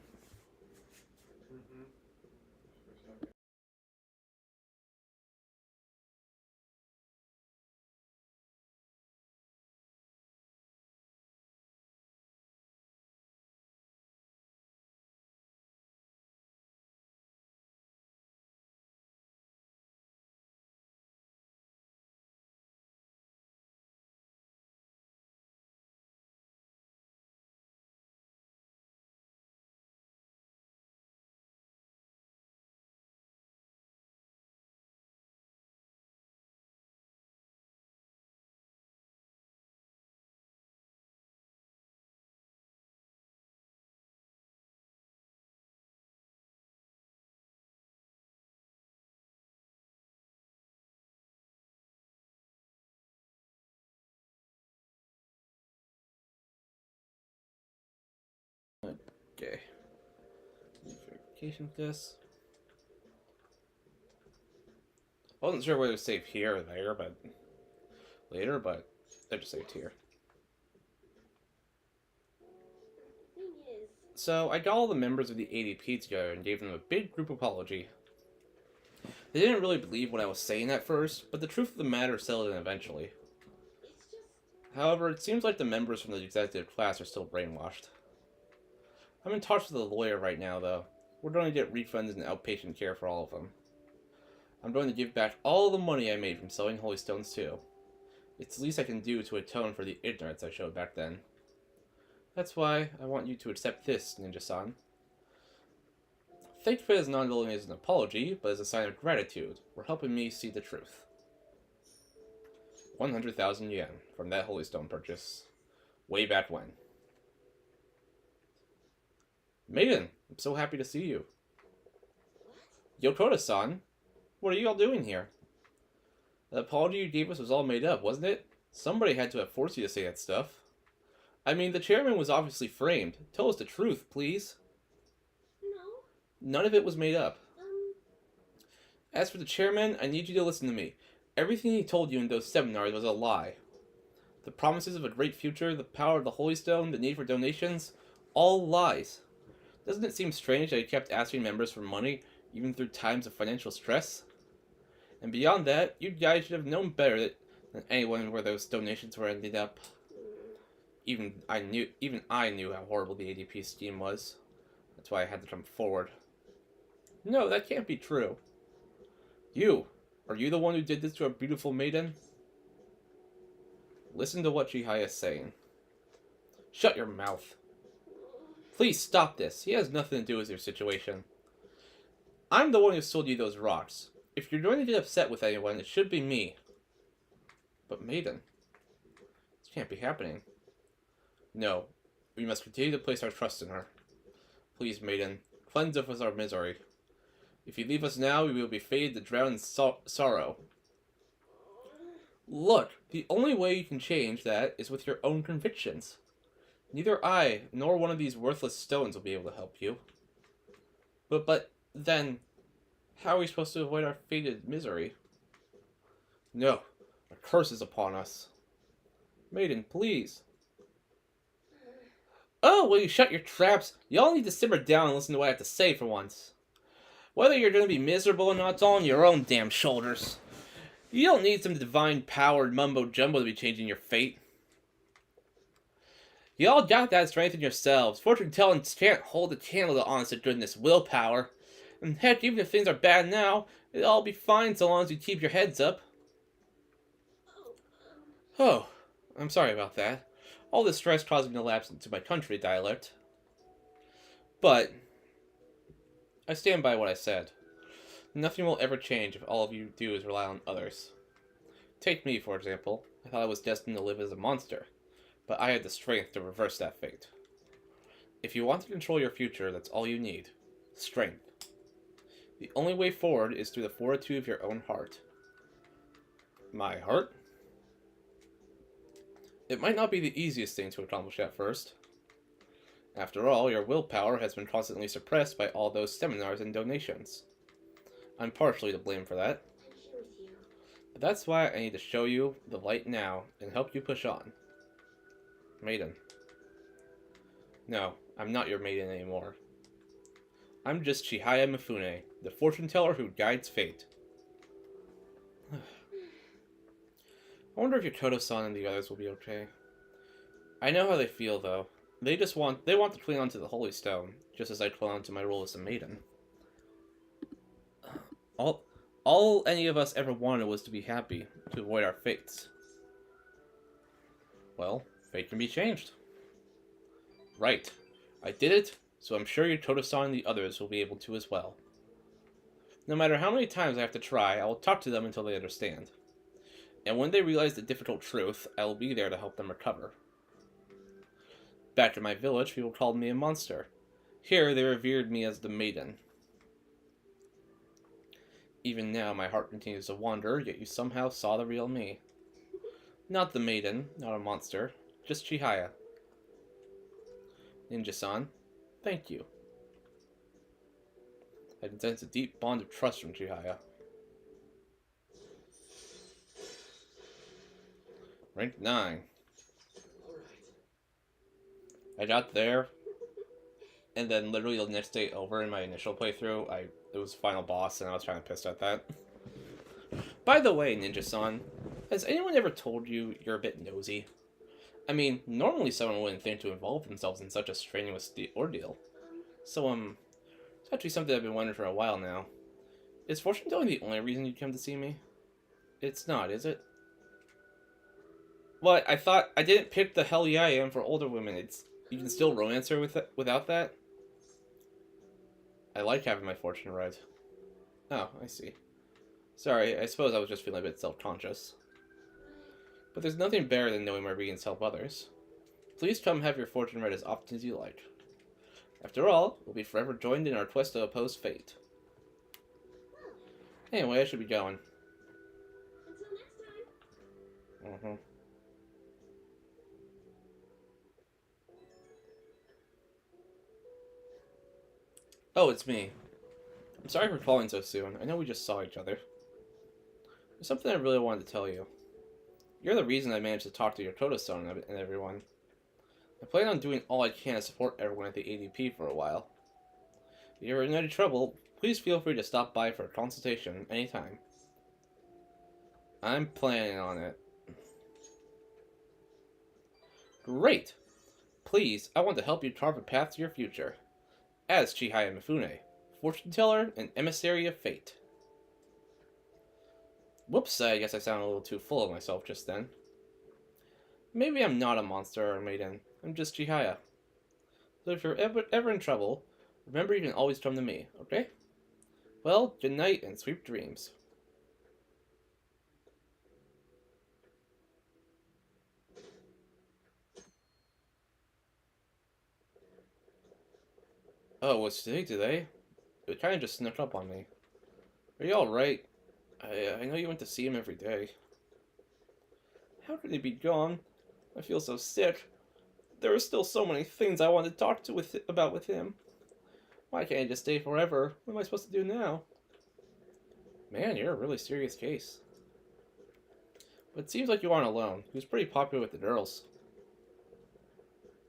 Okay. Verification of this. I wasn't sure whether to save here or there, but later, but I just saved here. Thing is, So I got all the members of the ADP together and gave them a big group apology. They didn't really believe what I was saying at first, but the truth of the matter settled in eventually. it's just However, it seems like the members from the executive class are still brainwashed. I'm in touch with a lawyer right now, though. We're going to get refunds and outpatient care for all of them. I'm going to give back all the money I made from selling holy stones, too. It's the least I can do to atone for the ignorance I showed back then. That's why I want you to accept this, Ninja-san. Think of it as not only as an apology, but as a sign of gratitude for helping me see the truth. 100,000 yen from that holy stone purchase. Way back when. Maiden, I'm so happy to see you. Yokota-san, what are you all doing here? The apology you gave us was all made up, wasn't it? Somebody had to have forced you to say that stuff. I mean, the chairman was obviously framed. Tell us the truth, please. no. None of it was made up. As for the chairman, I need you to listen to me. Everything he told you in those seminars was a lie. The promises of a great future, the power of the Holy Stone, the need for donations, all lies. Doesn't it seem strange that he kept asking members for money, even through times of financial stress? And beyond that, you guys should have known better than anyone where those donations were ended up. Even I knew how horrible the ADP scheme was. That's why I had to jump forward. No, that can't be true. Are you the one who did this to a beautiful maiden? Listen to what Chihaya is saying. Shut your mouth. Please stop this. He has nothing to do with your situation. I'm the one who sold you those rocks. If you're going to get upset with anyone, it should be me. But Maiden, this can't be happening. No, we must continue to place our trust in her. Please, Maiden, cleanse us of our misery. If you leave us now, we will be fated to drown in sorrow. Look, the only way you can change that is with your own convictions. Neither I nor one of these worthless stones will be able to help you. But then, how are we supposed to avoid our fated misery? No, a curse is upon us. Maiden, please. Oh, will you shut your traps? Y'all need to simmer down and listen to what I have to say for once. Whether you're going to be miserable or not, it's all on your own damn shoulders. You don't need some divine-powered mumbo-jumbo to be changing your fate. Y'all got that strength in yourselves. Fortune-telling can't hold a candle to honest-to-goodness willpower. And heck, even if things are bad now, it'll all be fine so long as you keep your heads up. Oh, I'm sorry about that. All this stress caused me to lapse into my country dialect. But I stand by what I said. Nothing will ever change if all of you do is rely on others. Take me, for example. I thought I was destined to live as a monster, but I had the strength to reverse that fate. If you want to control your future, that's all you need. Strength. The only way forward is through the fortitude of your own heart. My heart? It might not be the easiest thing to accomplish at first. After all, your willpower has been constantly suppressed by all those seminars and donations. I'm partially to blame for that. I'm here with you. But that's why I need to show you the light now and help you push on. Maiden. No, I'm not your maiden anymore. I'm just Chihaya Mifune, the fortune teller who guides fate. I wonder if Yokota-san and the others will be okay. I know how they feel, though. They want to cling on to the Holy Stone, just as I clung on to my role as a maiden. All any of us ever wanted was to be happy, to avoid our fates. Well, fate can be changed. Right. I did it, so I'm sure Yokota-san and the others will be able to as well. No matter how many times I have to try, I will talk to them until they understand. And when they realize the difficult truth, I will be there to help them recover. Back in my village, people called me a monster. Here, they revered me as the maiden. Even now, my heart continues to wander, yet you somehow saw the real me. Not the maiden, not a monster, just Chihaya. Ninja-san, Thank you. I can sense a deep bond of trust from Chihaya. Rank 9. All right. I got there, and then literally the next day over in my initial playthrough, it was final boss, and I was kind of pissed at that. By the way, Ninja-san, has anyone ever told you you're a bit nosy? I mean, normally someone wouldn't think to involve themselves in such a strenuous ordeal. So, it's actually something I've been wondering for a while now. Is fortune telling the only reason you come to see me? It's not, is it? What? I thought I didn't pick the hell yeah I am for older women. You can still romance her without that? I like having my fortune read. Oh, I see. Sorry, I suppose I was just feeling a bit self-conscious. But there's nothing better than knowing my readings help others. Please come have your fortune read as often as you like. After all, we'll be forever joined in our quest to oppose fate. Anyway, I should be going. Until next time. Mm-hmm. Oh, it's me. I'm sorry for calling so soon. I know we just saw each other. There's something I really wanted to tell you. You're the reason I managed to talk to your Toto-san and everyone. I plan on doing all I can to support everyone at the ADP for a while. If you're in any trouble, please feel free to stop by for a consultation anytime. I'm planning on it. Great! Please, I want to help you carve a path to your future. As Chihaya Mifune, fortune teller and emissary of fate. Whoops, I guess I sounded a little too full of myself just then. Maybe I'm not a monster or a maiden. I'm just Chihaya. So if you're ever in trouble, remember you can always come to me, okay? Well, good night and sweet dreams. Oh, was today? It kind of just snuck up on me. Are you alright? I know you went to see him every day. How could he be gone? I feel so sick. There are still so many things I want to talk about with him. Why can't I just stay forever? What am I supposed to do now? Man, you're a really serious case. But it seems like you aren't alone. He was pretty popular with the girls.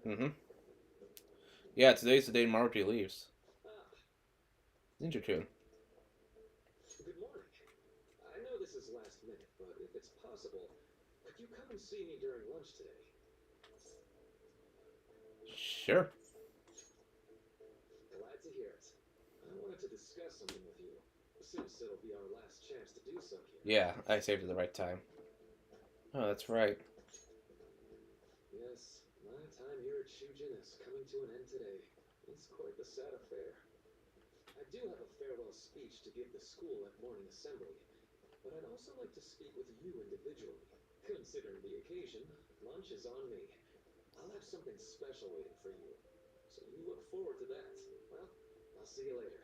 Mm-hmm. Yeah, today's the day Maruki leaves. Ninja-kun. Good morning. I know this is last minute, but if it's possible, could you come and see me during lunch today? Sure. Glad to hear it. I wanted to discuss something with you, since it'll be our last chance to do so here. Yeah, I saved it the right time. Oh, that's right. Yes, my time here at Shujin is coming to an end today. It's quite the sad affair. I do have a farewell speech to give the school at morning assembly, but I'd also like to speak with you individually. Considering the occasion, lunch is on me. I'll have something special waiting for you, so you look forward to that. Well, I'll see you later.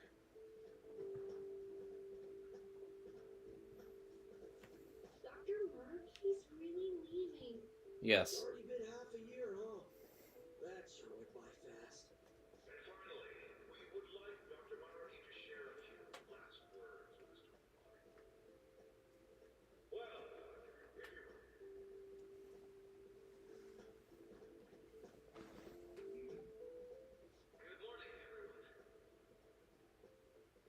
Dr. Mark, he's really leaving. Yes. Already been half a year, huh? That sure went by fast. And finally, we would like Dr. Monarchy to share a few last words with Mr. Well, Doctor, if you're Good morning, everyone.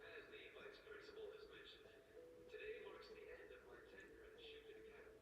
As the Vice Principal has mentioned, today marks the end of my tenure at Shujin Academy.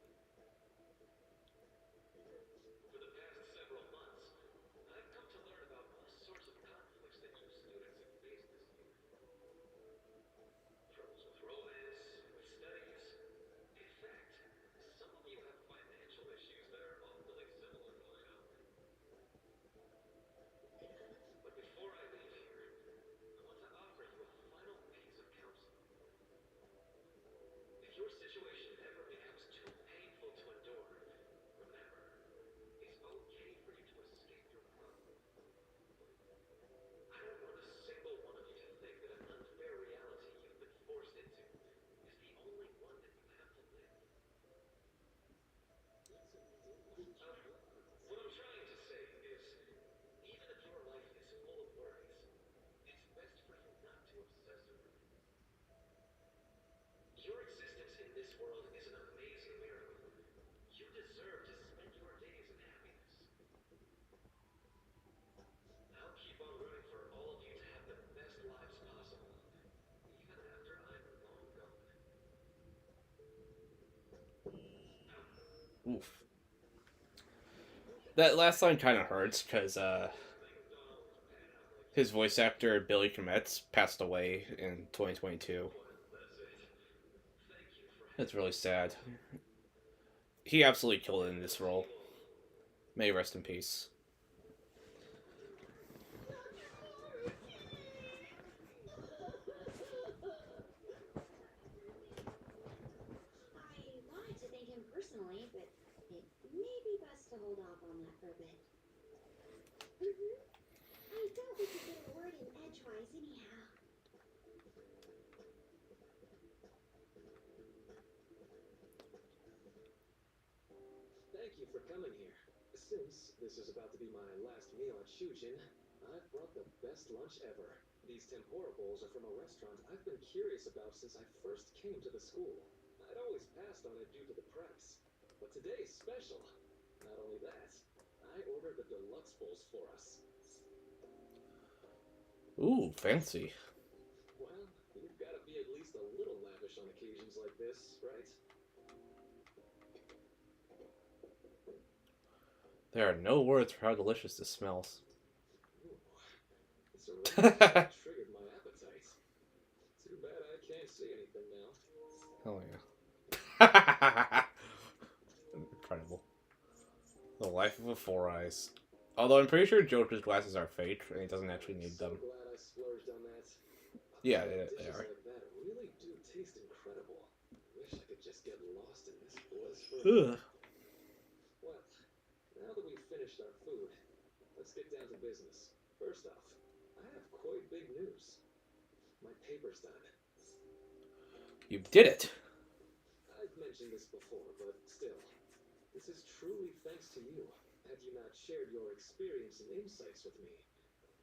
Oof. That last line kind of hurts because his voice actor Billy Kometz passed away in 2022. That's really sad. He absolutely killed it in this role. May he rest in peace. I wanted to thank him personally, but it may be best to hold off on that for a bit. I thought we could get a word in edgewise anyhow. Thank you for coming here. Since this is about to be my last meal at Shujin, I've brought the best lunch ever. These tempura bowls are from a restaurant I've been curious about since I first came to the school. I'd always passed on it due to the price. But today's special. Not only that, I ordered the deluxe bowls for us. Ooh, fancy. Well, you've got to be at least a little lavish on occasions like this, right? There are no words for how delicious this smells. Ooh, this arrangement triggered my appetite. Too bad I can't see anything now. Oh yeah. Incredible. The life of a Four Eyes. Although I'm pretty sure Joker's glasses are fake and he doesn't actually need them. So glad I splurged on that. Yeah, Dishes they are. like that really do taste incredible. Wish I could just get lost in this bliss for a Ugh. minute. Well, now that we've finished our food, let's get down to business. First off, I have quite big news. My paper's done. You did it. I've mentioned this before, but still, this is truly thanks to you. Had you not shared your experience and insights with me,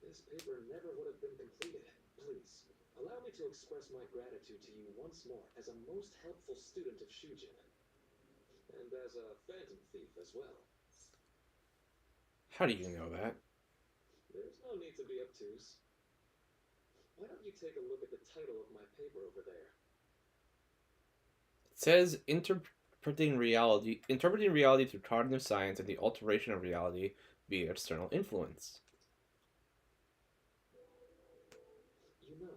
this paper never would have been completed. Please, allow me to express my gratitude to you once more as a most helpful student of Shujin. And as a phantom thief as well. How do you know that? There's no need to be obtuse. Why don't you take a look at the title of my paper over there? It says interpreting reality through cognitive science and the alteration of reality via external influence. You know,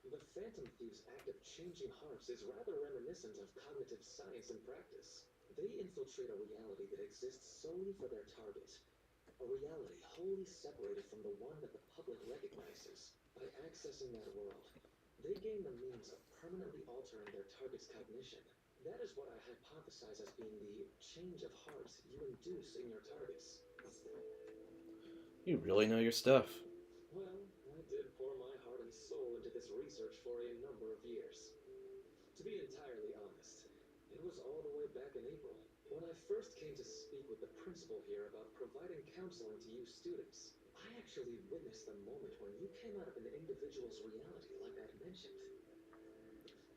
the Phantom Thief's act of changing hearts is rather reminiscent of cognitive science in practice. They infiltrate a reality that exists solely for their target. A reality wholly separated from the one that the public recognizes. By accessing that world, they gain the means of permanently altering their target's cognition. That is what I hypothesize as being the change of heart you induce in your targets. You really know your stuff. Well, I did pour my heart and soul into this research for a number of years. To be entirely honest, it was all the way back in April, when I first came to speak with the principal here about providing counseling to you students. I actually witnessed the moment when you came out of an individual's reality like I'd mentioned.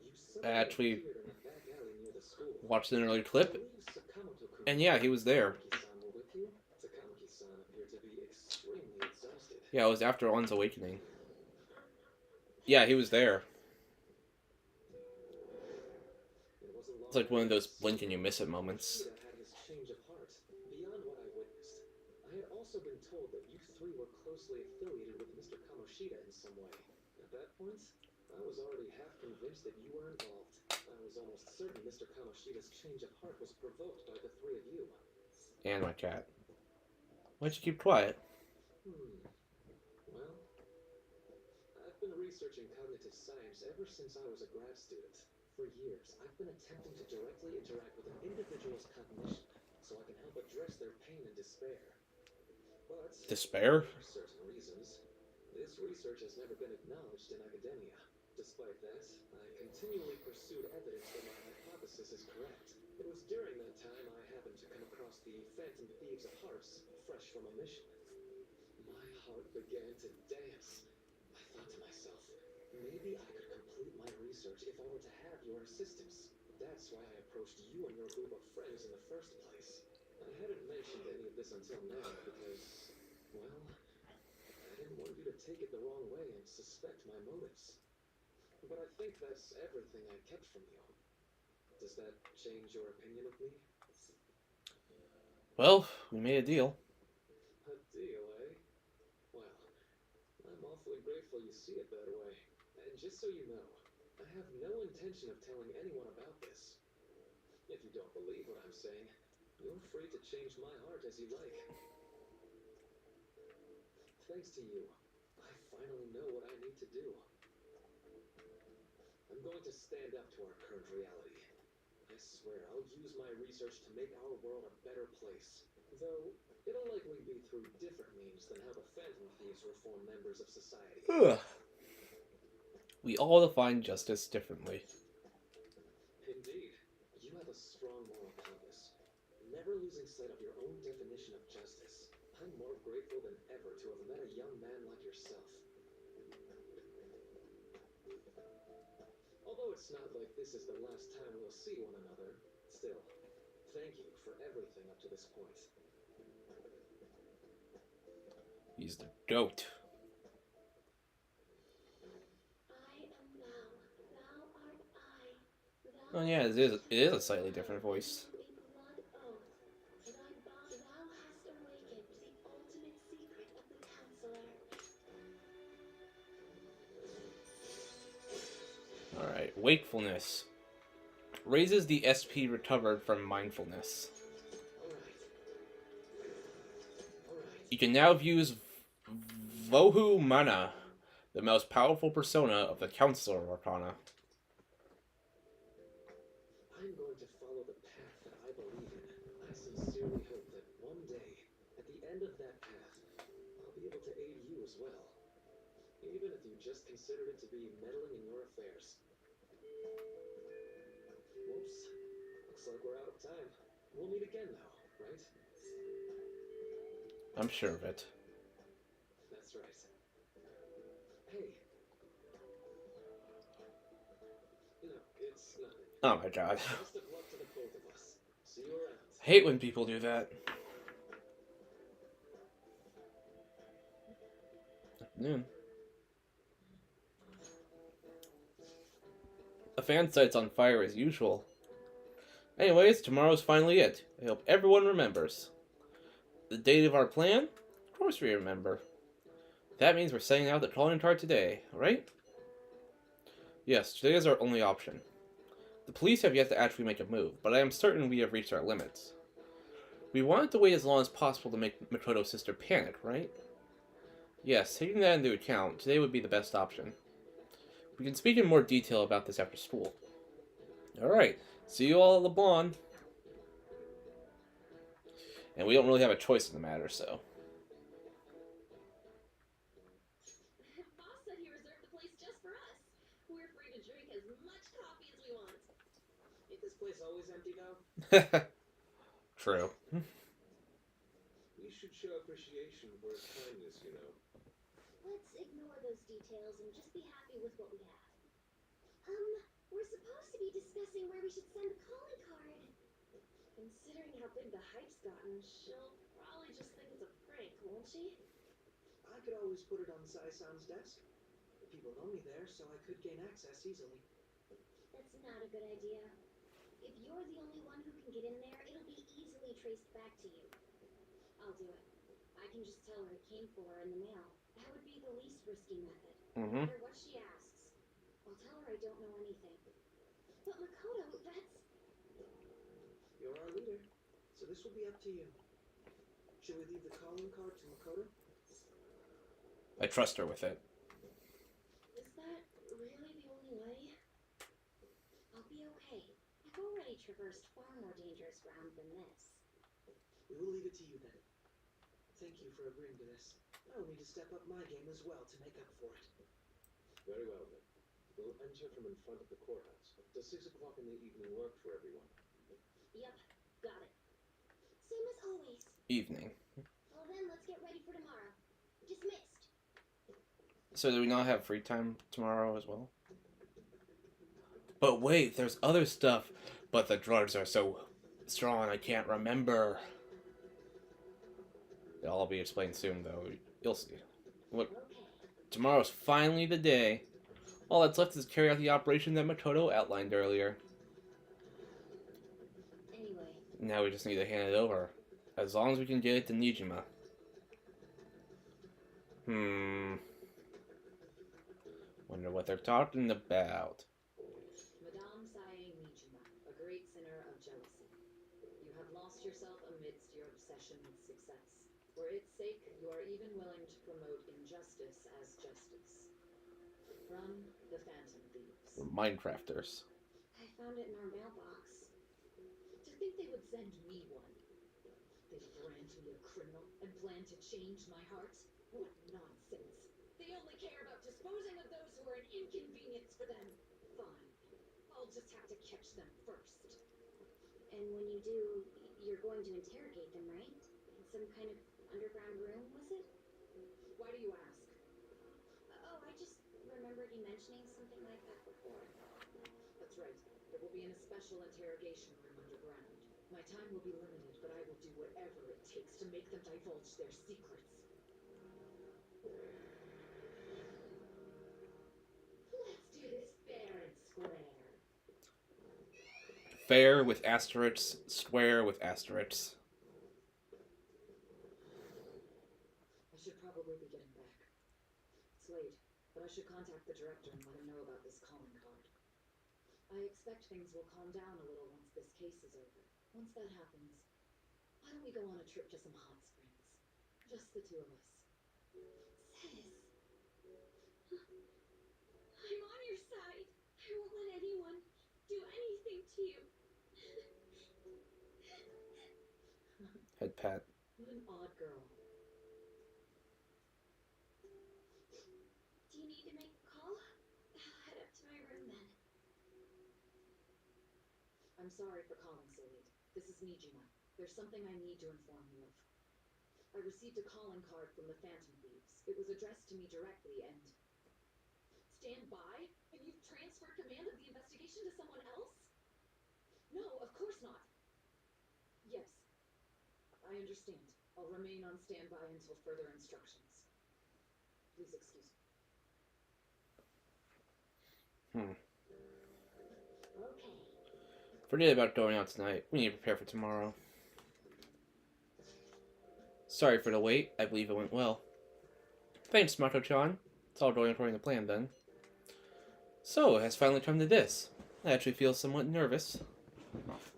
You I suddenly actually appeared in a back alley near the school. watched an early I clip, believe Sakamoto-kun and yeah, he was there. Takamaki-san were with you? Takamaki-san appeared to be extremely exhausted. Yeah, it was after On's awakening. Yeah, he was there. It's like one of those blink and you miss it moments. Had his change of heart. Beyond what I witnessed, I had also been told that you three were closely affiliated with Mr. Kamoshida in some way. At that point, I was already half convinced that you were involved. I was almost certain Mr. Kamoshida's change of heart was provoked by the three of you. And my cat. Why'd you keep quiet? Well, I've been researching cognitive science ever since I was a grad student. For years, I've been attempting to directly interact with an individual's cognition so I can help address their pain and despair. But, Despair? for certain reasons, this research has never been acknowledged in academia. Despite that, I continually pursued evidence that my hypothesis is correct. It was during that time I happened to come across the Phantom Thieves of Hearts, fresh from a mission. My heart began to dance. I thought to myself, maybe I could complete my research if I were to have your assistance. That's why I approached you and your group of friends in the first place. I hadn't mentioned any of this until now because, well, I didn't want you to take it the wrong way and suspect my motives. But I think that's everything I kept from you. Does that change your opinion of me? Well, we made a deal. A deal, eh? Well, I'm awfully grateful you see it that way. And just so you know, I have no intention of telling anyone about this. If you don't believe what I'm saying, you're free to change my heart as you like. Thanks to you, I finally know what I need to do. I'm going to stand up to our current reality. I swear I'll use my research to make our world a better place. Though, it'll likely be through different means than how the Phantom Thieves reform members of society. Ugh. We all define justice differently. Indeed, you have a strong moral compass, never losing sight of your own definition of justice. I'm more grateful than ever to have met a young man like yourself. Although it's not like this is the last time we'll see one another, still, thank you for everything up to this point. He's the goat. I am thou, thou art I. Oh yeah, it is a slightly different voice. A blood oath. Thou hast awakened the ultimate secret of the counselor. Alright, wakefulness. Raises the SP recovered from mindfulness. Alright. You can now use Vohu Mana, the most powerful persona of the Counselor Arcana. I'm going to follow the path that I believe in. I sincerely hope that one day, at the end of that path, I'll be able to aid you as well. Even if you just considered it to be meddling in your affairs. Whoops. Looks like we're out of time. We'll meet again though, right? I'm sure of it. That's right. Hey. No, it's nothing. Oh my god. Best of luck to the both of us. See you around. Hate when people do that. Afternoon. A fan site's on fire as usual. Anyways, tomorrow's finally it. I hope everyone remembers. The date of our plan? Of course we remember. That means we're sending out the calling card today, right? Yes, today is our only option. The police have yet to actually make a move, but I am certain we have reached our limits. We wanted to wait as long as possible to make Makoto's sister panic, right? Yes, taking that into account, today would be the best option. We can speak in more detail about this after school. Alright, see you all at LeBlanc. And we don't really have a choice in the matter, so. Boss said he reserved the place just for us. We're free to drink as much coffee as we want. Ain't this place always empty though? True. We should show appreciation for his kindness, you know. Let's ignore those details and just be happy with what we have. We're supposed to be discussing where we should send the calling card. Considering how big the hype's gotten, she'll probably just think it's a prank, won't she? I could always put it on Sai-san's desk. People know me there, so I could gain access easily. That's not a good idea. If you're the only one who can get in there, it'll be easily traced back to you. I'll do it. I can just tell her it came for her in the mail. That would be the least risky method. No matter what she asks. I'll tell her I don't know anything. But Makoto, that's... You're our leader, so this will be up to you. Should we leave the calling card to Makoto? I trust her with it. Is that really the only way? I'll be okay. I've already traversed far more dangerous ground than this. We will leave it to you then. Thank you for agreeing to this. I'll need to step up my game as well to make up for it. Very well then. We'll enter from in front of the courthouse. Does 6 o'clock in the evening work for everyone? Yep, got it. Same as always. Evening. Well then, let's get ready for tomorrow. Dismissed. So do we not have free time tomorrow as well? But wait, there's other stuff. But the drugs are so strong I can't remember. It'll all be explained soon though. You'll see. Look, Okay. tomorrow's finally the day. All that's left is carry out the operation that Makoto outlined earlier. Anyway, Now we just need to hand it over. As long as we can get it to Nijima. Wonder what they're talking about. Madame Sae Nijima, a great sinner of jealousy. You have lost yourself amidst your obsession with success. For its sake, you are even willing to promote injustice as justice. From the Phantom Thieves. We're Minecrafters. I found it in our mailbox. To think they would send me one. They brand me a criminal and plan to change my heart? What nonsense. They only care about disposing of those who are an inconvenience for them. Fine. I'll just have to catch them first. And when you do, you're going to interrogate them, right? In some kind of underground room, was it? Why do you ask? Oh, I just remembered you mentioning something like that before. That's right. There will be a special interrogation room underground. My time will be limited, but I will do whatever it takes to make them divulge their secrets. Let's do this fair and square. Fair with asterisks, square with asterisks. I should probably be getting back. It's late, but I should contact the director and let him know about this calling card. I expect things will calm down a little once this case is over. Once that happens, why don't we go on a trip to some hot springs? Just the two of us. Sis. I'm on your side. I won't let anyone do anything to you. Head pat. What an odd girl. Do you need to make a call? I'll head up to my room then. I'm sorry for calling so late. This is Nijima. There's something I need to inform you of. I received a calling card from the Phantom Thieves. It was addressed to me directly and... Stand by? And you've transferred command of the investigation to someone else? No, of course not. Yes. I understand. I'll remain on standby until further instructions. Please excuse me. Okay. Forget about going out tonight. We need to prepare for tomorrow. Sorry for the wait. I believe it went well. Thanks, Mato-chan. It's all going according to plan then. So, it has finally come to this. I actually feel somewhat nervous.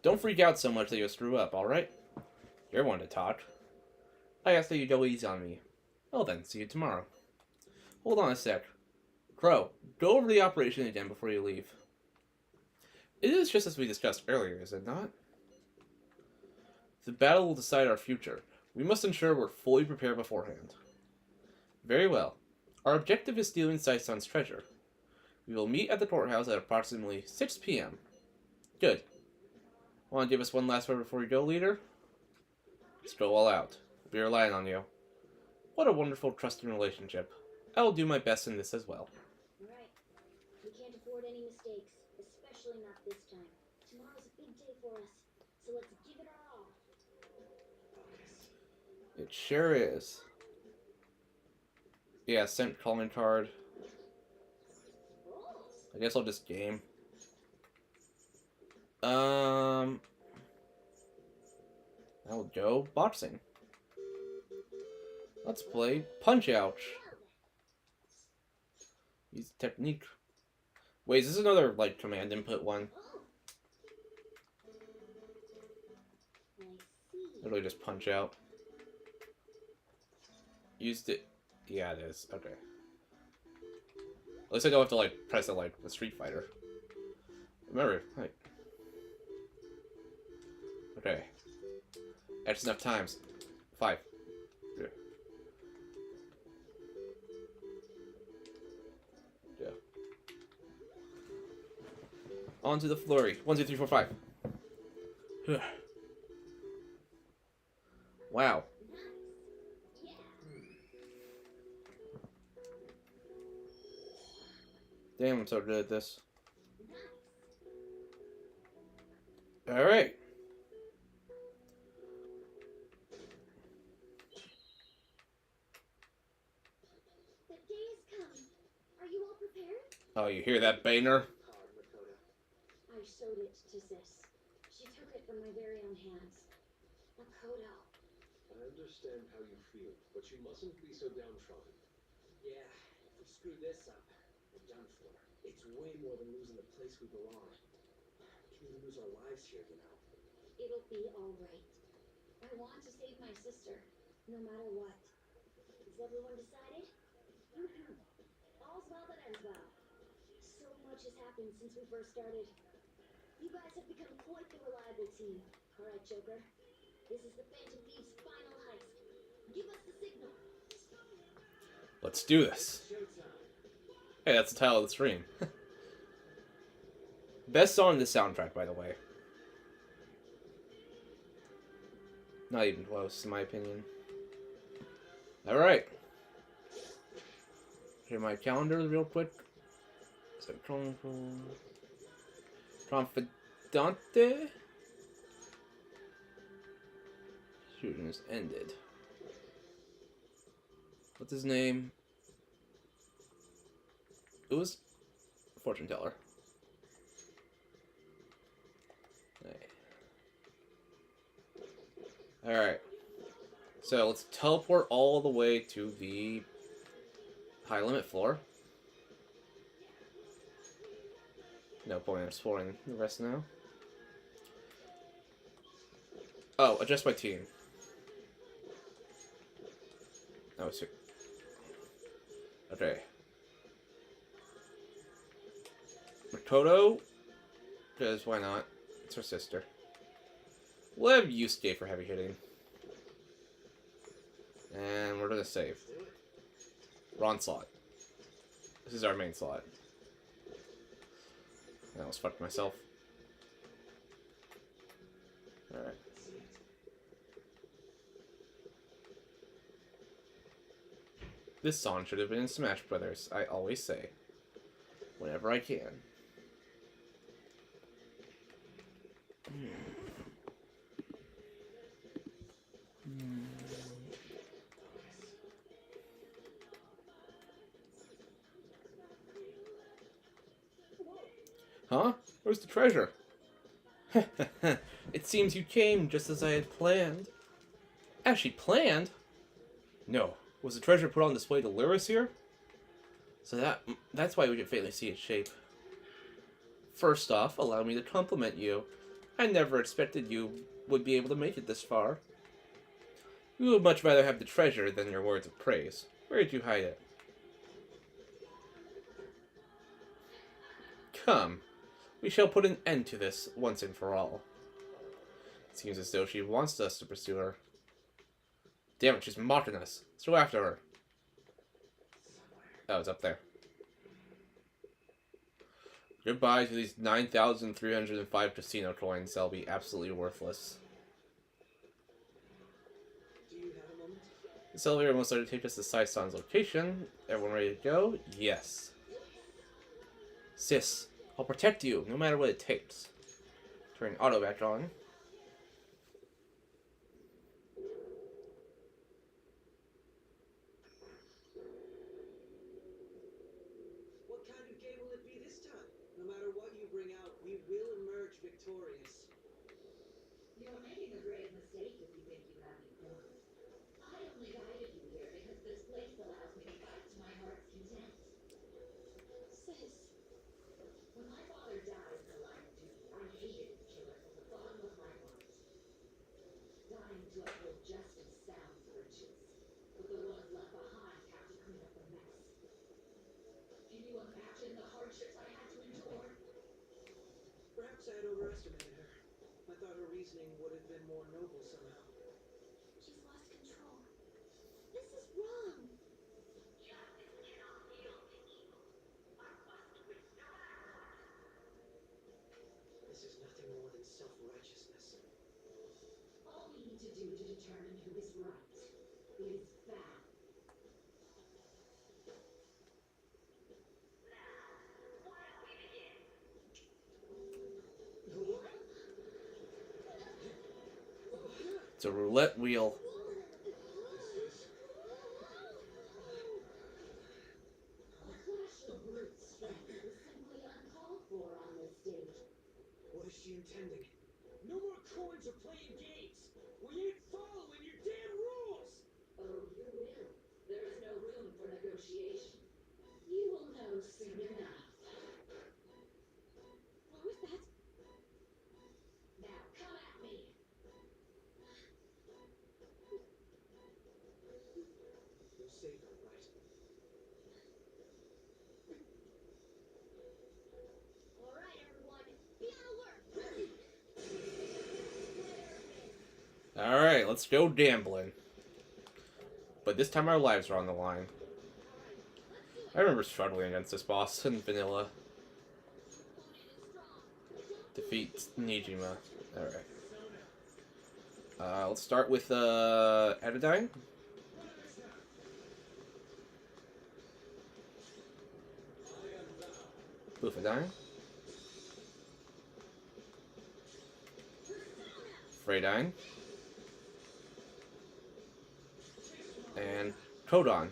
Don't freak out so much that you'll screw up, alright? You're one to talk. I asked that you go easy on me. Well then, see you tomorrow. Hold on a sec. Crow, go over the operation again before you leave. It is just as we discussed earlier, is it not? The battle will decide our future. We must ensure we're fully prepared beforehand. Very well. Our objective is stealing Saison's treasure. We will meet at the courthouse at approximately 6 p.m. Good. Want to give us one last word before you go, leader? Let's go all out. We'll be relying on you. What a wonderful, trusting relationship. I will do my best in this as well. Right. We can't afford any mistakes, especially not this time. Tomorrow's a big day for us, so let's give it our all. It sure is. Yeah, sent calling card. I guess I'll just game. I'll go boxing. Let's play Punch Out. Use technique. Wait, is this another, like, command input one? I see. Literally just punch out. Used it. Yeah, it is. Okay. At least I don't have to, like, press it like the Street Fighter. Remember, like... Okay. X enough times. 5. Yeah. Yeah. On to the flurry. 1, 2, 3, 4, 5. Wow. Yeah. Damn, I'm so good at this. Alright. The day is coming. Are you all prepared? Oh, you hear that, Boehner? Card, Makoto. I showed it to Sis. She took it from my very own hands. Makoto, understand how you feel, but you mustn't be so downtrodden. Yeah, if we screw this up, we're done for. It's way more than losing the place we belong. We can even lose our lives here, you know. It'll be alright. I want to save my sister, no matter what. Is everyone decided? All's well that ends well. So much has happened since we first started. You guys have become quite the reliable team. Alright, Joker. This is the Phantom Thieves' final heist. Give us the signal. Let's do this. Showtime. Hey, that's the title of the stream. Best song in the soundtrack, by the way. Not even close, in my opinion. Alright. Here my calendar real quick. So, Confidante? Shooting has ended. What's his name? It was Fortune Teller. Alright. So let's teleport all the way to the high limit floor. No point in exploring the rest now. Oh, adjust my team. Oh, it's okay. Makoto, because why not? It's her sister. We'll have Yusuke for heavy hitting. And we're gonna save. Wrong slot. This is our main slot. I almost fucked myself. Alright. This song should have been in Smash Brothers, I always say. Whenever I can. Huh? Where's the treasure? It seems you came just as I had planned. Actually planned? No. Was the treasure put on display to lure us here? So that's why we could faintly see its shape. First off, allow me to compliment you. I never expected you would be able to make it this far. We would much rather have the treasure than your words of praise. Where did you hide it? Come. We shall put an end to this once and for all. It seems as though she wants us to pursue her. Damn it, she's mocking us. Let's go after her. Oh, it's up there. Goodbye to these 9,305 casino coins. They'll be absolutely worthless. Do you have a moment? This elevator most likely take us to Saisan's location. Everyone ready to go? Yes. Sis, I'll protect you, no matter what it takes. Turn auto back on. What kind of game will it be this time? No matter what you bring out, we will emerge victorious. You're making a grave mistake if you think you have me cornered. I only guided you here because this place allows me to fight to my heart's content. Sis. When my father died in the line of duty, I hated the killer from the bottom of my heart. Dying to uphold justice sounds virtuous, but the ones left behind have to clean up the mess. Can you imagine the hardships I had to endure? Perhaps I had overestimated her. I thought her reasoning would have been more noble somehow. She's lost control. This is wrong. Justice cannot heal the evil. I must win no matter what. This is nothing more than self-righteousness. All we need to do to determine who is right is battle. Why don't we begin? It's a roulette wheel. A clash of brute strength is simply uncalled for on this stage. What is she intending? No more coins or playing games. We ain't following your damn rules. Alright, let's go gambling. But this time our lives are on the line. I remember struggling against this boss in vanilla. Defeat Nijima. Alright. Let's start with Anodyne. Bufadine. Freydine. And Codon.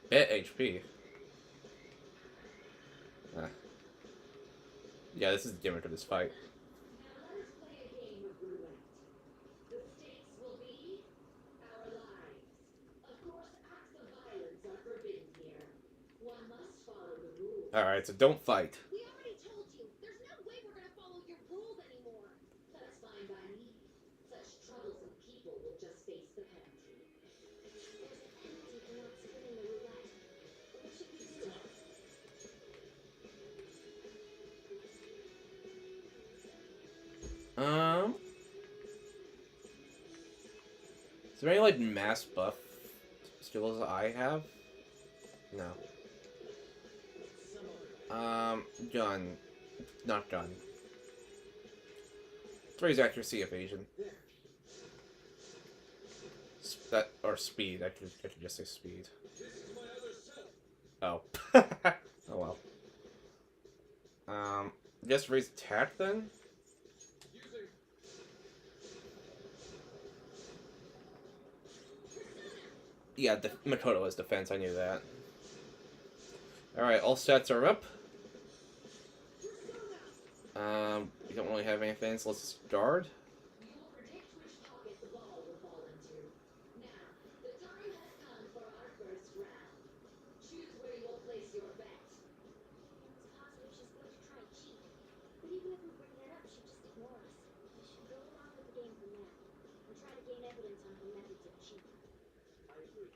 Bet HP. Yeah, this is the gimmick of this fight. Now let us play a game of roulette. The stakes will be our lives. Of course, acts of violence are forbidden here. One must follow the rules. Alright, so don't fight. We already told you. There's no way we're gonna follow your rules anymore. That's fine by me. Such troublesome people will just face the penalty. There's a penalty for not spinning the roulette. What should we do? Is there any like mass buff skills I have? No. Gun. Not gun. 3's accuracy, evasion. That or speed. I could just say speed. Oh. Oh well. Just raise attack then? Yeah, Makoto has defense, I knew that. Alright, all stats are up. We don't really have anything, so let's just guard. You will predict which pocket the ball will fall into. Now, the time has come for our first round. Choose where you will place your bet. It's possible she's going to try to cheat. But even if we bring that up, she'll just ignore us. We should go along with the game for now, and try to gain evidence on her methods of cheating. I agree.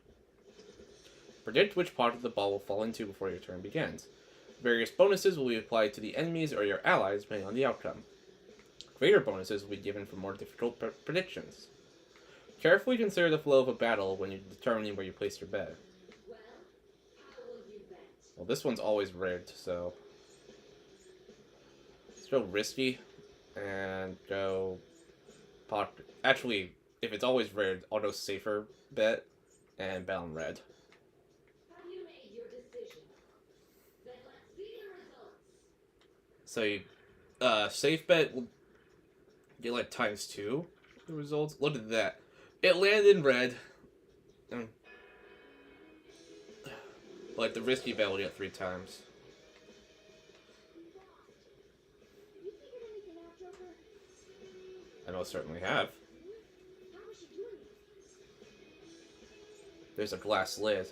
Predict which pocket the ball will fall into before your turn begins. Various bonuses will be applied to the enemies or your allies depending on the outcome. Greater bonuses will be given for more difficult predictions. Carefully consider the flow of a battle when you're determining where you place your bet. Well, how will you bet? Well, this one's always rigged, so... Let's go risky, and go... Actually, if it's always rigged, I'll go safer bet, and bet on red. Have you made your decision? Then let's see the results. So you, safe bet will get like ×2 the results. Look at that. It landed in red. Like the risky bet will get 3 times. Have you figured anything out, Joker? I most certainly have. How was she doing it? There's a glass lid.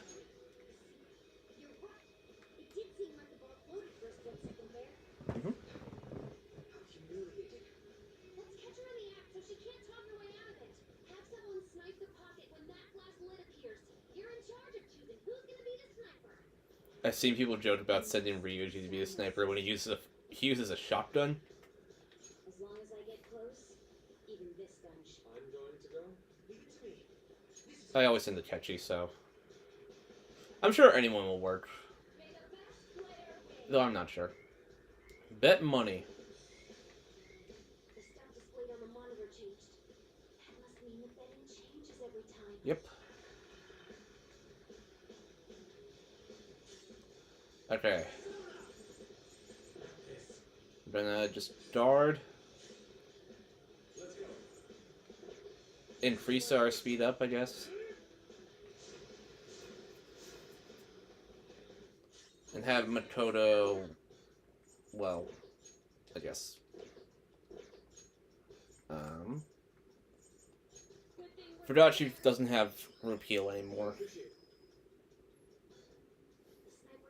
You're right. It did seem like the ball floated for a split second there. Mm-hmm. How humiliating. Let's catch her in the act so she can't talk her way out of it. Have someone snipe the pocket when that glass lid appears. You're in charge of choosing who's gonna be the sniper. I've seen people joke about sending Ryuji to be the sniper when he uses a shotgun. As long as I get close, even this gun should. I'm going to go. Leave it to me. I always send the catchy, so I'm sure anyone will work. May the best player win. Though I'm not sure. Bet money. The stuff displayed on the monitor changed. That must mean the betting changes every time. Yep. Okay. I'm gonna just guard. Increase our speed up, I guess. And have Makoto, well, I guess. Forgot she doesn't have repeal anymore. The sniper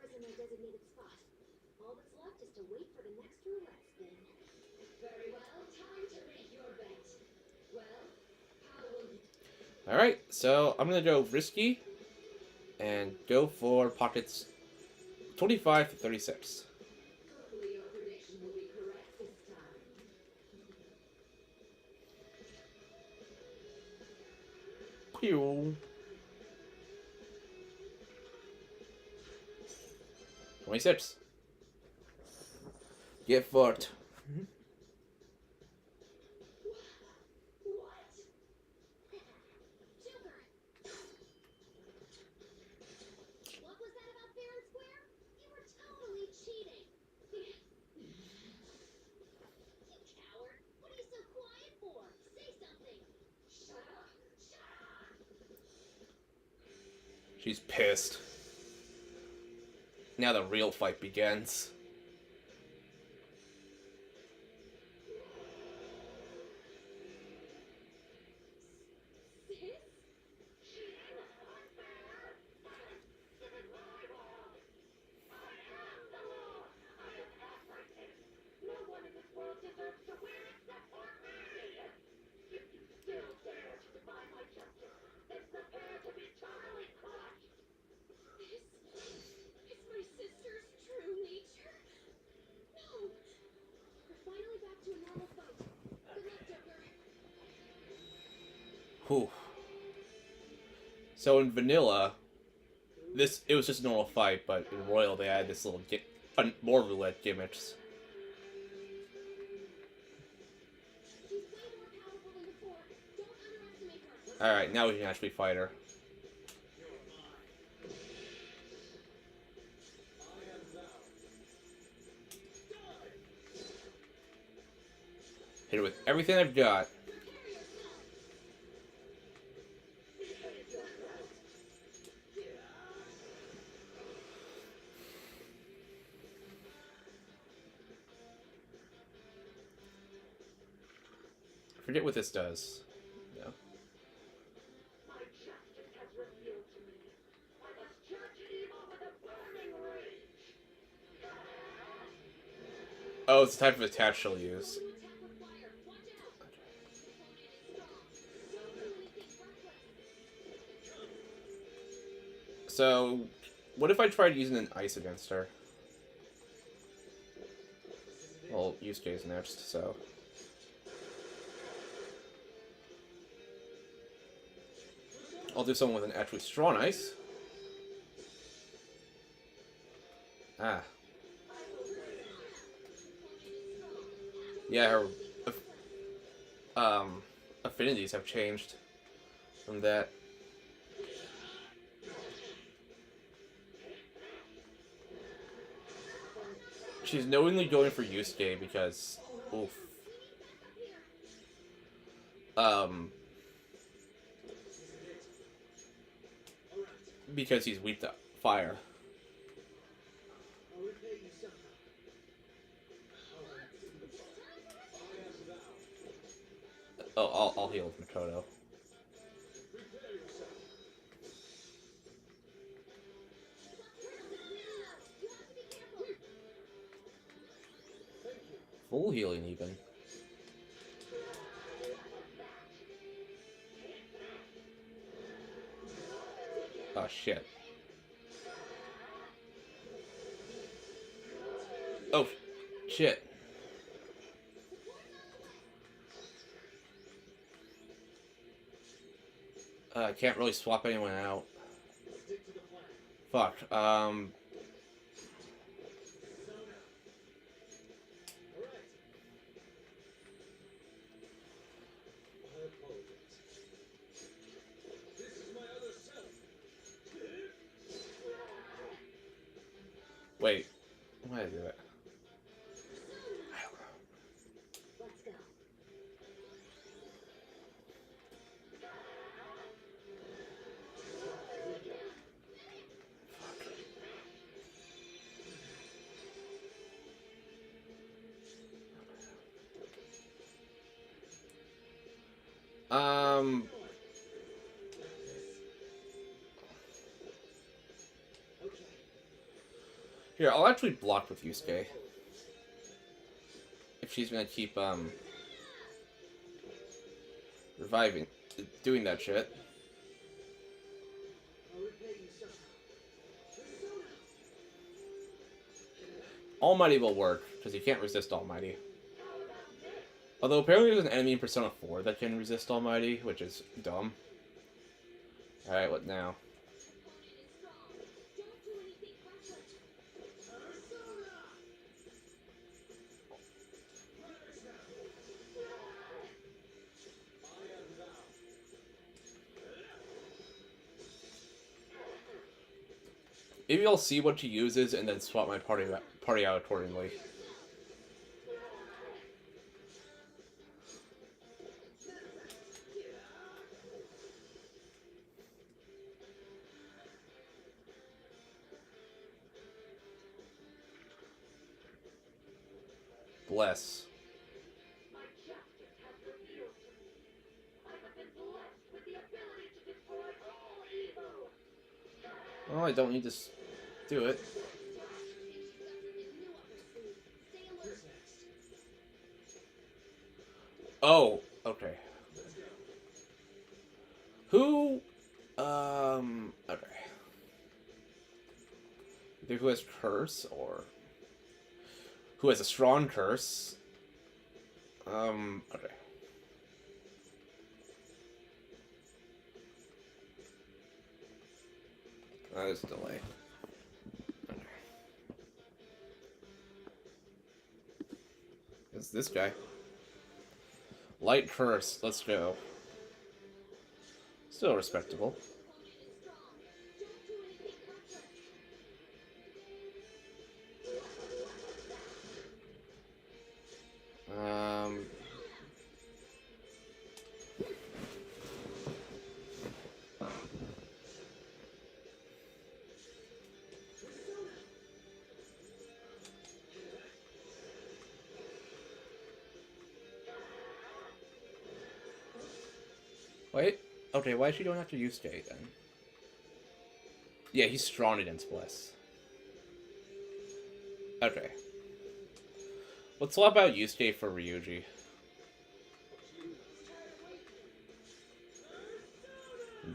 is in their designated spot. All that's left is to wait for the next roulette spin. Very well, time to make your bet. Well, how will you? Alright, so I'm gonna go risky and go for pockets 25 to 36. Pew. 26. Get fucked. What? Joker! What was that about fair and square? You were totally cheating. You coward. What are you so quiet for? Say something. Shut up. Shut up. She's pissed. Now the real fight begins. Sis? This is my sister's true nature? No! We're finally back to a normal fight. Good luck, Joker. Whew. So in vanilla, it was just a normal fight, but in Royal they had this little more roulette gimmicks. She's way more powerful than before. Don't underestimate her. Alright, now we can actually fight her. Hit her with everything I've got. Prepare yourself. Forget what this does. No. My justice has revealed to me. I must judge evil with a burning rage. Oh, it's the type of attack she'll use. Attack with fire. Watch out. Opponent is strong. Don't do anything reckless. So, what if I tried using an ice against her? Well, Yusuke's next, so... I'll do something with an actually strong ice. Ah. Yeah, her affinities have changed from that. She's knowingly going for Yusuke because, oof. Because he's weak to fire. I'll repay you somehow. Oh, I'll heal with Makoto. Prepare yourself. Full healing even. Oh shit. Oh shit. I can't really swap anyone out. Stick to the plan. Fuck. All right. I apologize. This is my other self. Wait. Why did I do it? Let's go. Okay. Here, I'll actually block with Yusuke. If she's gonna keep, reviving, doing that shit. I'll repay you somehow. Almighty will work, because you can't resist Almighty. Although apparently there's an enemy in Persona 4 that can resist Almighty, which is dumb. Alright, what now? Don't do anything reckless. Maybe I'll see what she uses and then swap my party out accordingly. Bless. Well, I don't need to do it. Oh, okay. Who? Okay. Either who has curse or who has a strong curse. Okay. There's a delay. Okay. It's this guy. Light curse. Let's go. Still respectable. Wait. Okay, why is she going after Yusuke then? Yeah, he's strong against Bless. Okay. Let's swap out Yusuke for Ryuji.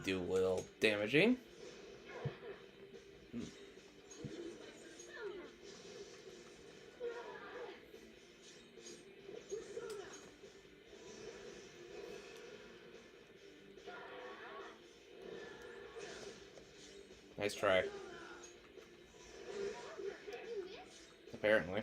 Do a little damaging. Nice try. Apparently.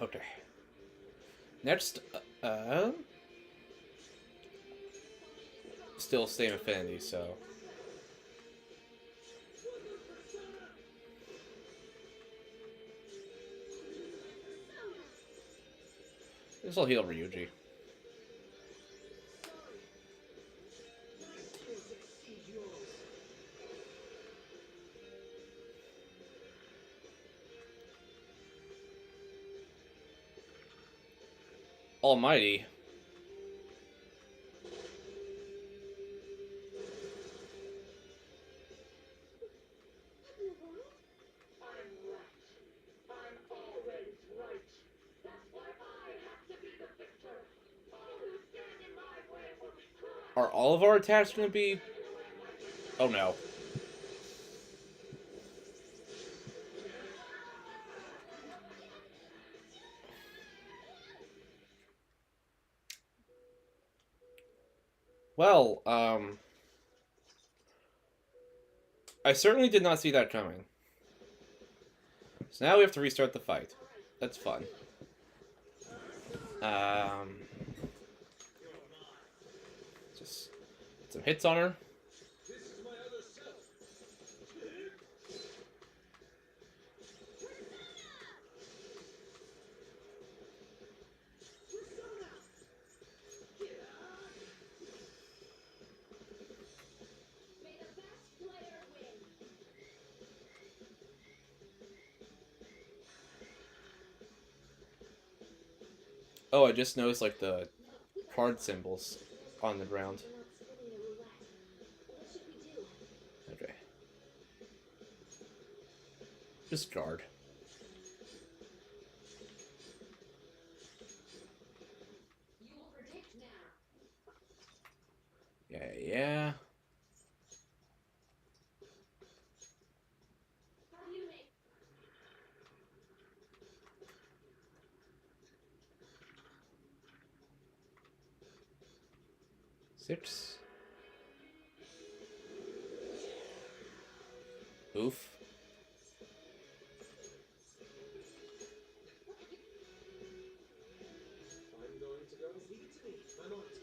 Okay. Next, still same affinity, so. This will heal Ryuji. Almighty. Are all of our attacks going to be... Oh no. Well, I certainly did not see that coming. So now we have to restart the fight. That's fun. Um, just get some hits on her. This is my other self. May the best player win. Oh, I just noticed like the card symbols on the ground. We're not spinning the roulette. What should we do? Okay. Just guard. You will predict now. Yeah. How do you make? 6. Oof. I'm going to go. Leave it to me. I'm on it.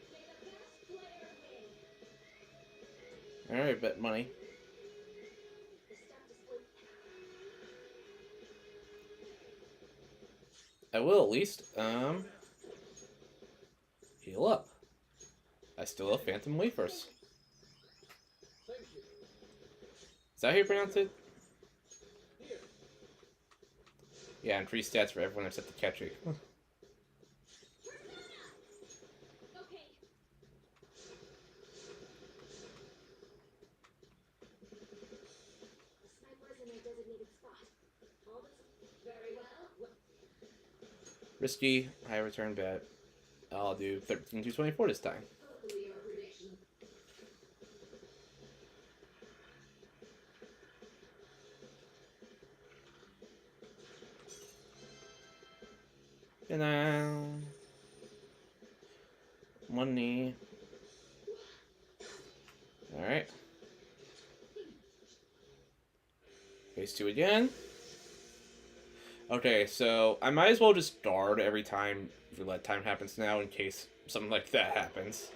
May the best player win. Alright, bet money. The stuff to split. I will at least. Heal up. I still have Phantom Wafers. Thank you. Is that how you pronounce it? Here. Yeah, increased stats for everyone except the catchy. Okay. The sniper is in their designated spot. All that's Very well. Risky, high return bet. I'll do 13 to 24 this time. Hopefully your prediction. And money. Alright. Phase 2 again. Okay, so I might as well just guard every time roulette time happens now in case something like that happens.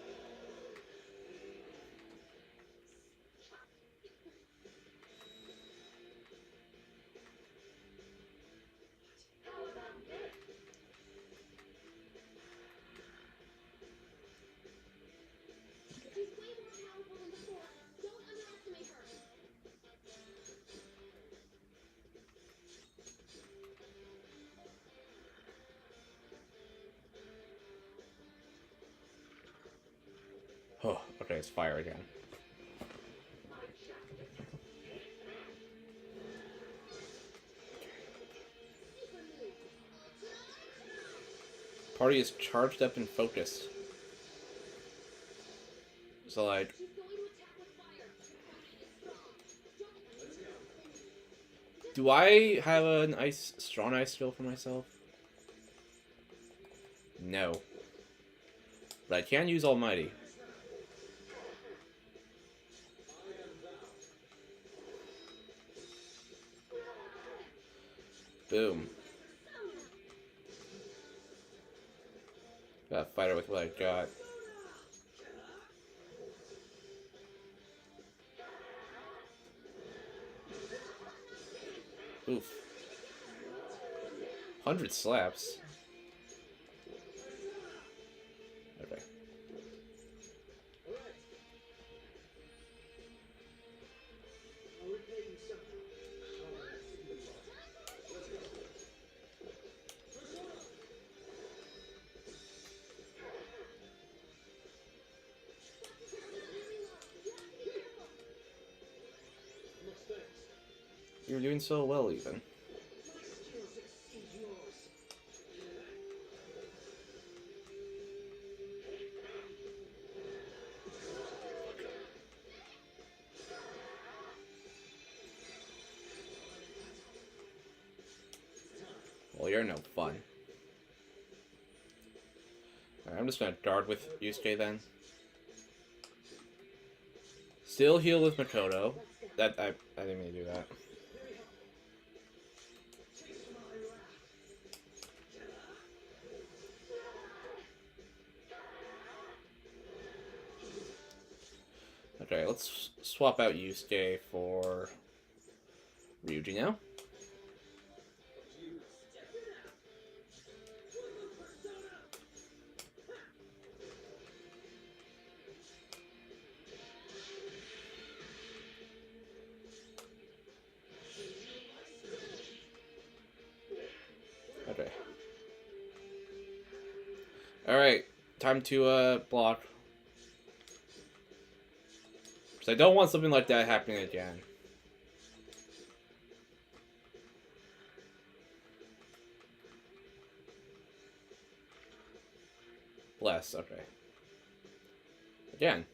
how about this? She's way more powerful than before. Don't underestimate her. Oh, okay, it's fire again. Party is charged up and focused. So like, She's going to attack with fire. Your fighting is strong. do I have an strong ice skill for myself? No. But I can use Almighty. Boom. Gotta fight her with what I got. Oof. 100 slaps. Okay. All right. I'll repay you somehow. Let's go. Much thanks. You're doing so well, even. My skills exceed yours. Well, you're no fun. Alright, I'm just gonna guard with Yusuke then. Still heal with Makoto. I didn't mean to do that. Chase let's swap out Yusuke for Ryuji now. Okay. Alright, time to block. Because I don't want something like that happening again. Bless, okay. Again.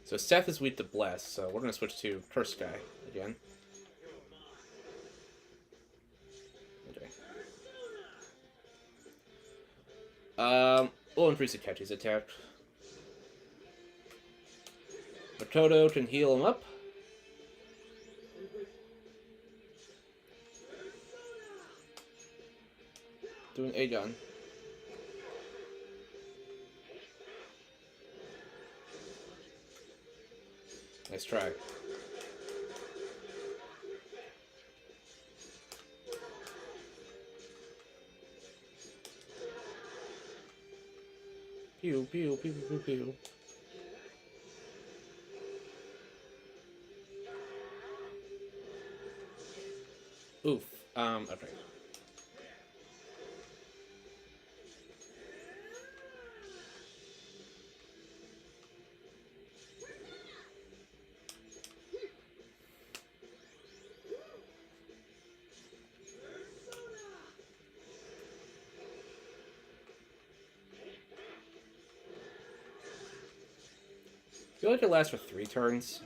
So Seth is weak to Bless, so we're gonna switch to Curse Guy again. Okay. We'll increase Akechi's attack. Makoto can heal him up. Doing A-gun. Nice try. Pew, pew, pew, pew, pew. Oof. Okay. I feel like it lasts for 3 turns.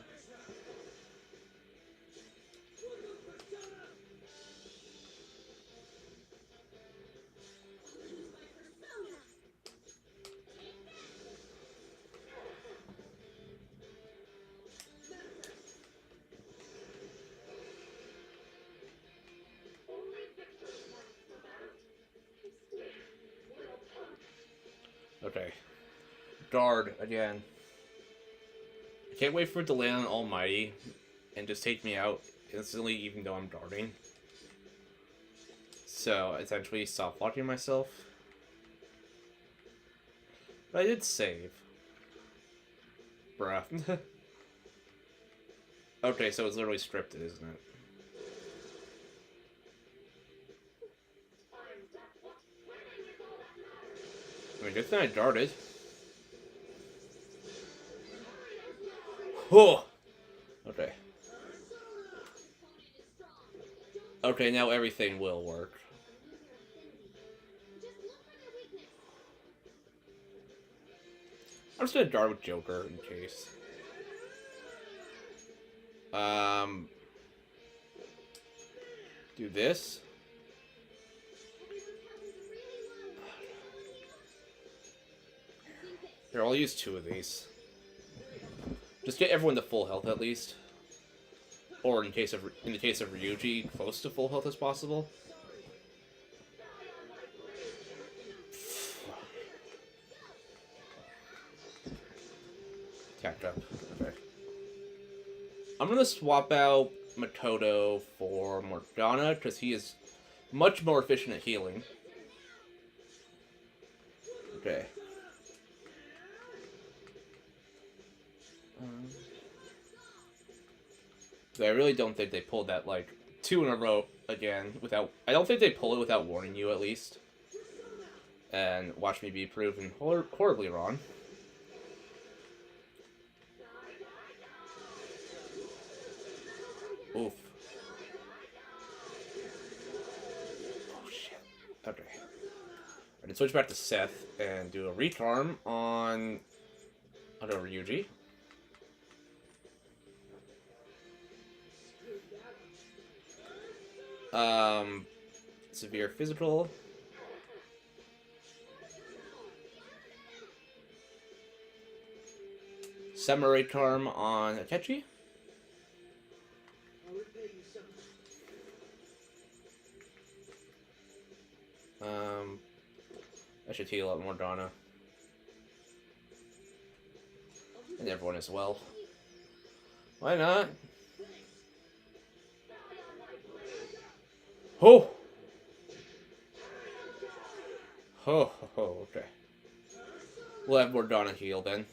Okay. Guard again. I can't wait for it to land on Almighty and just take me out instantly, even though I'm guarding. So, essentially, stop blocking myself. But I did save. Bruh. Okay, so it's literally scripted, isn't it? I mean, good thing I guarded. Oh! Okay. Okay, now everything will work. I'm just gonna guard with Joker in case. Do this. Here, I'll use 2 of these. Just get everyone to full health at least. Or in the case of Ryuji, close to full health as possible. Catch up. Okay. I'm gonna swap out Makoto for Morgana, because he is much more efficient at healing. Okay. So I really don't think they pulled that, like, 2 in a row again without... I don't think they pull it without warning you, at least. And watch me be proven horribly wrong. Oof. Oh, shit. Okay. I can switch back to Seth and do a recharm on... I'll go Ryuji. Severe physical. Samurai charm on Akechi. I'll repay you somehow. I should heal up more Donna. And everyone as well. Why not? Oh! Oh, okay. We'll have more Donna heal then.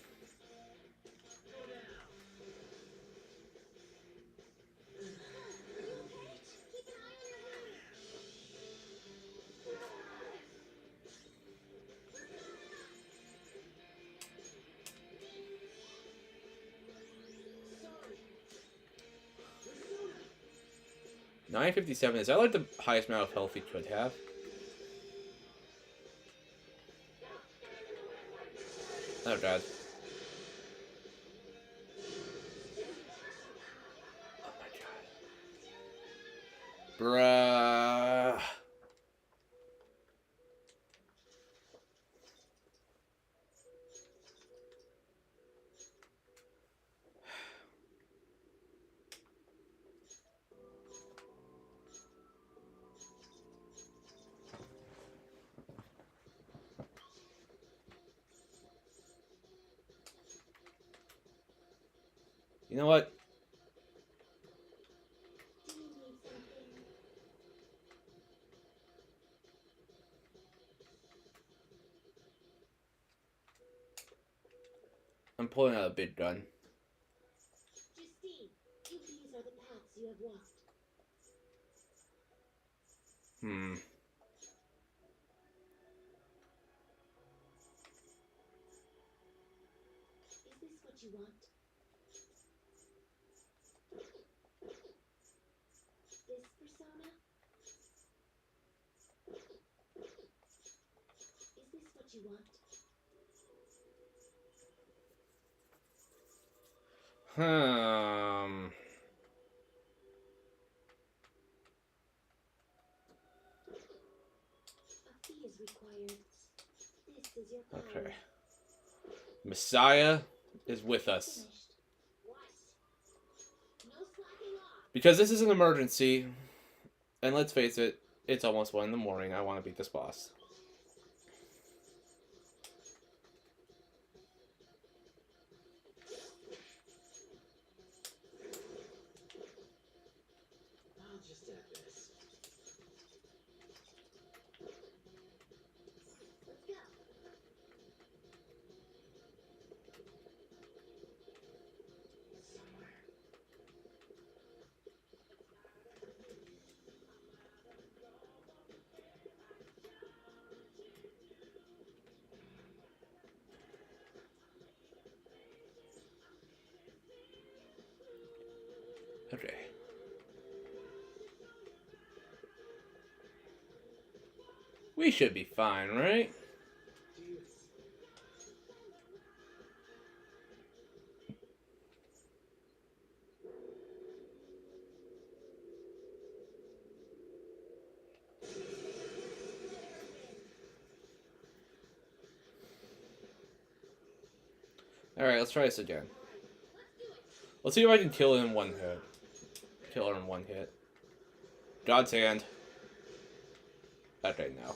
$957. Is that like the highest amount of health he could have? Oh, God. Oh, my God. Bruh. You know what? Do you need something? I'm pulling out a big gun. Justine, if these are the paths you have walked, Hmm. is this what you want? This persona? Is this what you want? A fee is required. This is your power. Okay. Messiah is with us. Finished. What? No slacking off. Because this is an emergency. And let's face it, it's almost 1 in the morning. I want to beat this boss. I'll just add this. Let's go. Somewhere. Okay. We should be fine, right? Dude. Alright, let's try this again. Let's see if I can kill him in 1 hit. Kill her in 1 hit. God's hand. Okay, no.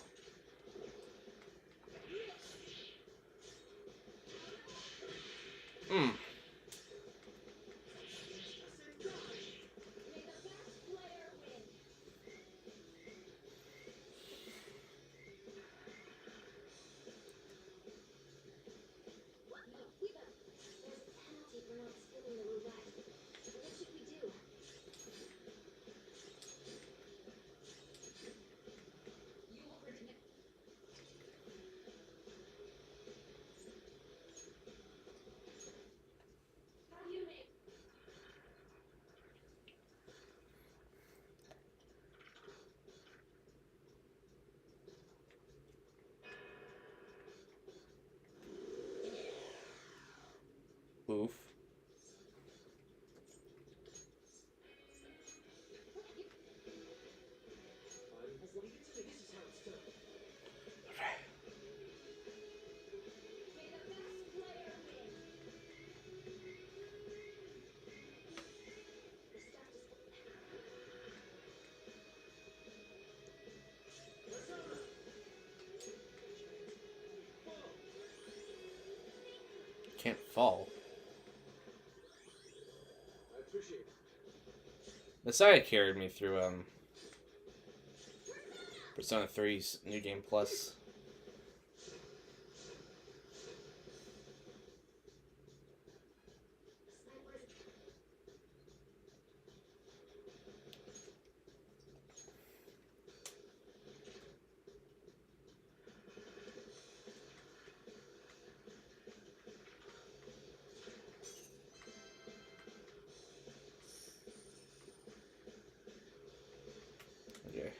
Hmm. May the best player win. No, keep up. There's a penalty for not spinning the roulette. What should we do? You will reconnect. can't fall. I appreciate it. Messiah carried me through Persona 3's New Game Plus. Okay.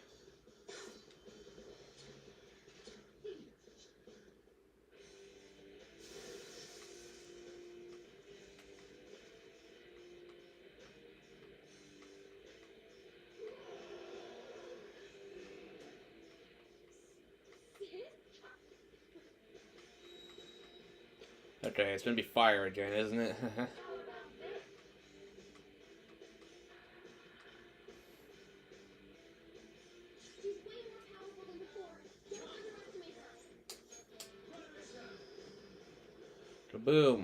Okay, it's gonna be fire again, isn't it? She's way more powerful than before. Don't underestimate her. Kaboom.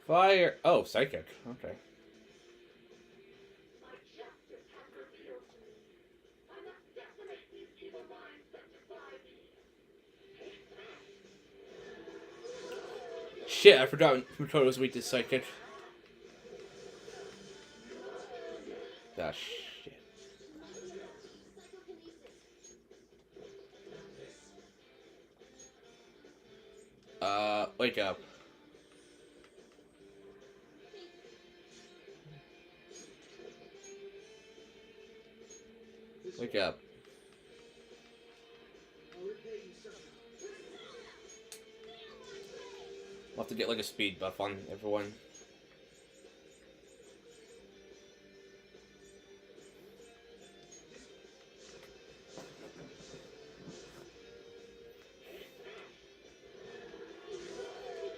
Fire. Oh, psychic. Okay. My justice has revealed to me. I must decimate these evil minds that defy me. Shit, I forgot Mutoto was weak to psychic. Ah, shit. Wake up. Wake up. I'll repay you somehow. We'll have to get like a speed buff on everyone.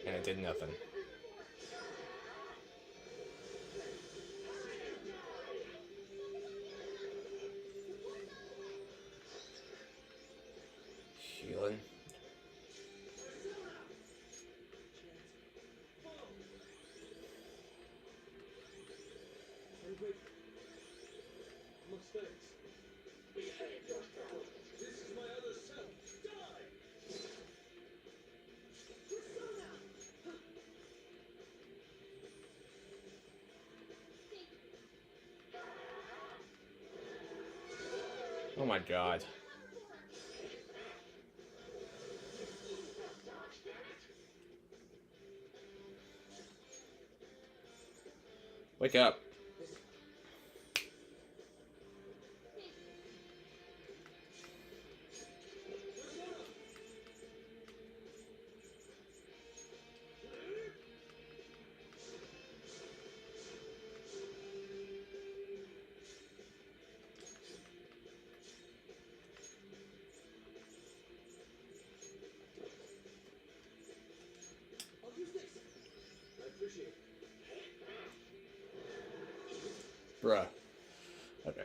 And it did nothing. Healing. I'm grateful. Much thanks. This is my other self. Die! Oh my god. Wake up. I'll use this. I appreciate it. Bruh. Okay.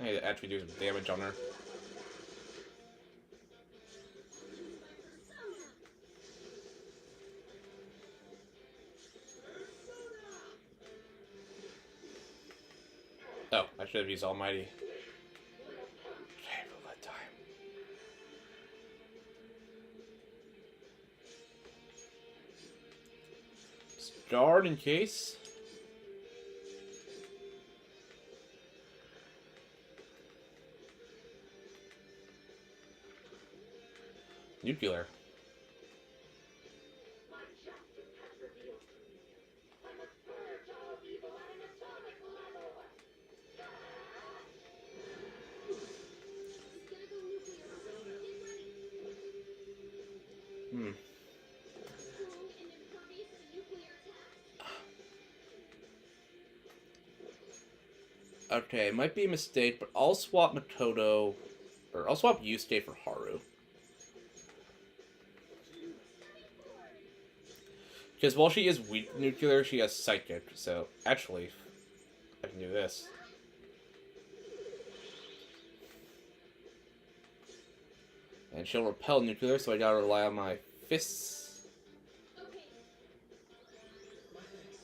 I need to actually do some damage on her. Oh, I should have used Almighty. Okay, bullet time. Guard in case. Nuclear. My justice has revealed to me. I must purge all evil at an atomic level. Hmm. Strong and impervious to nuclear attacks. Okay, it might be a mistake, but I'll swap Makoto, or I'll swap Yusuke for Haru. Because while she is weak to nuclear, she has psychic, so actually, I can do this. And she'll repel nuclear, so I gotta rely on my fists. Okay. My thanks.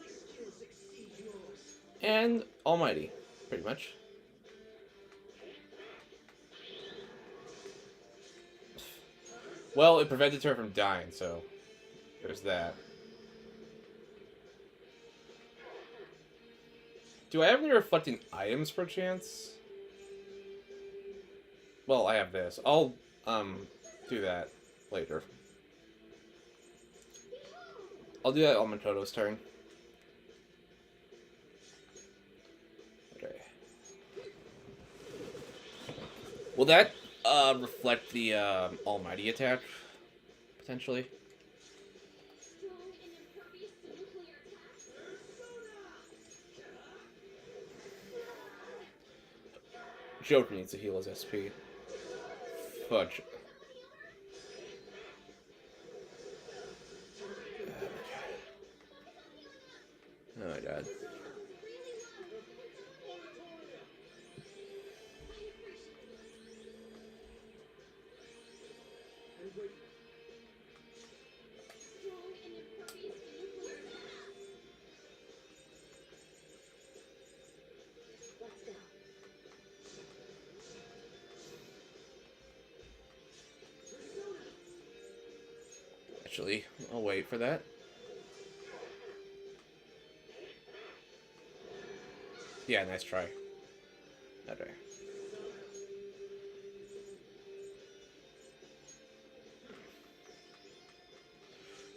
My skills exceed yours. And Almighty, pretty much. Well, it prevented her from dying, so there's that. Do I have any reflecting items per chance? Well, I have this. I'll, do that later. I'll do that on Makoto's turn. Okay. Will that, reflect the, Almighty attack? Potentially? Strong and impervious to nuclear attacks. Joker needs to heal his SP. Fudge. Oh my god. I'm grateful. Strong and impervious to nuclear attacks. Let's go. Actually, I'll wait for that. Yeah, nice try. Okay.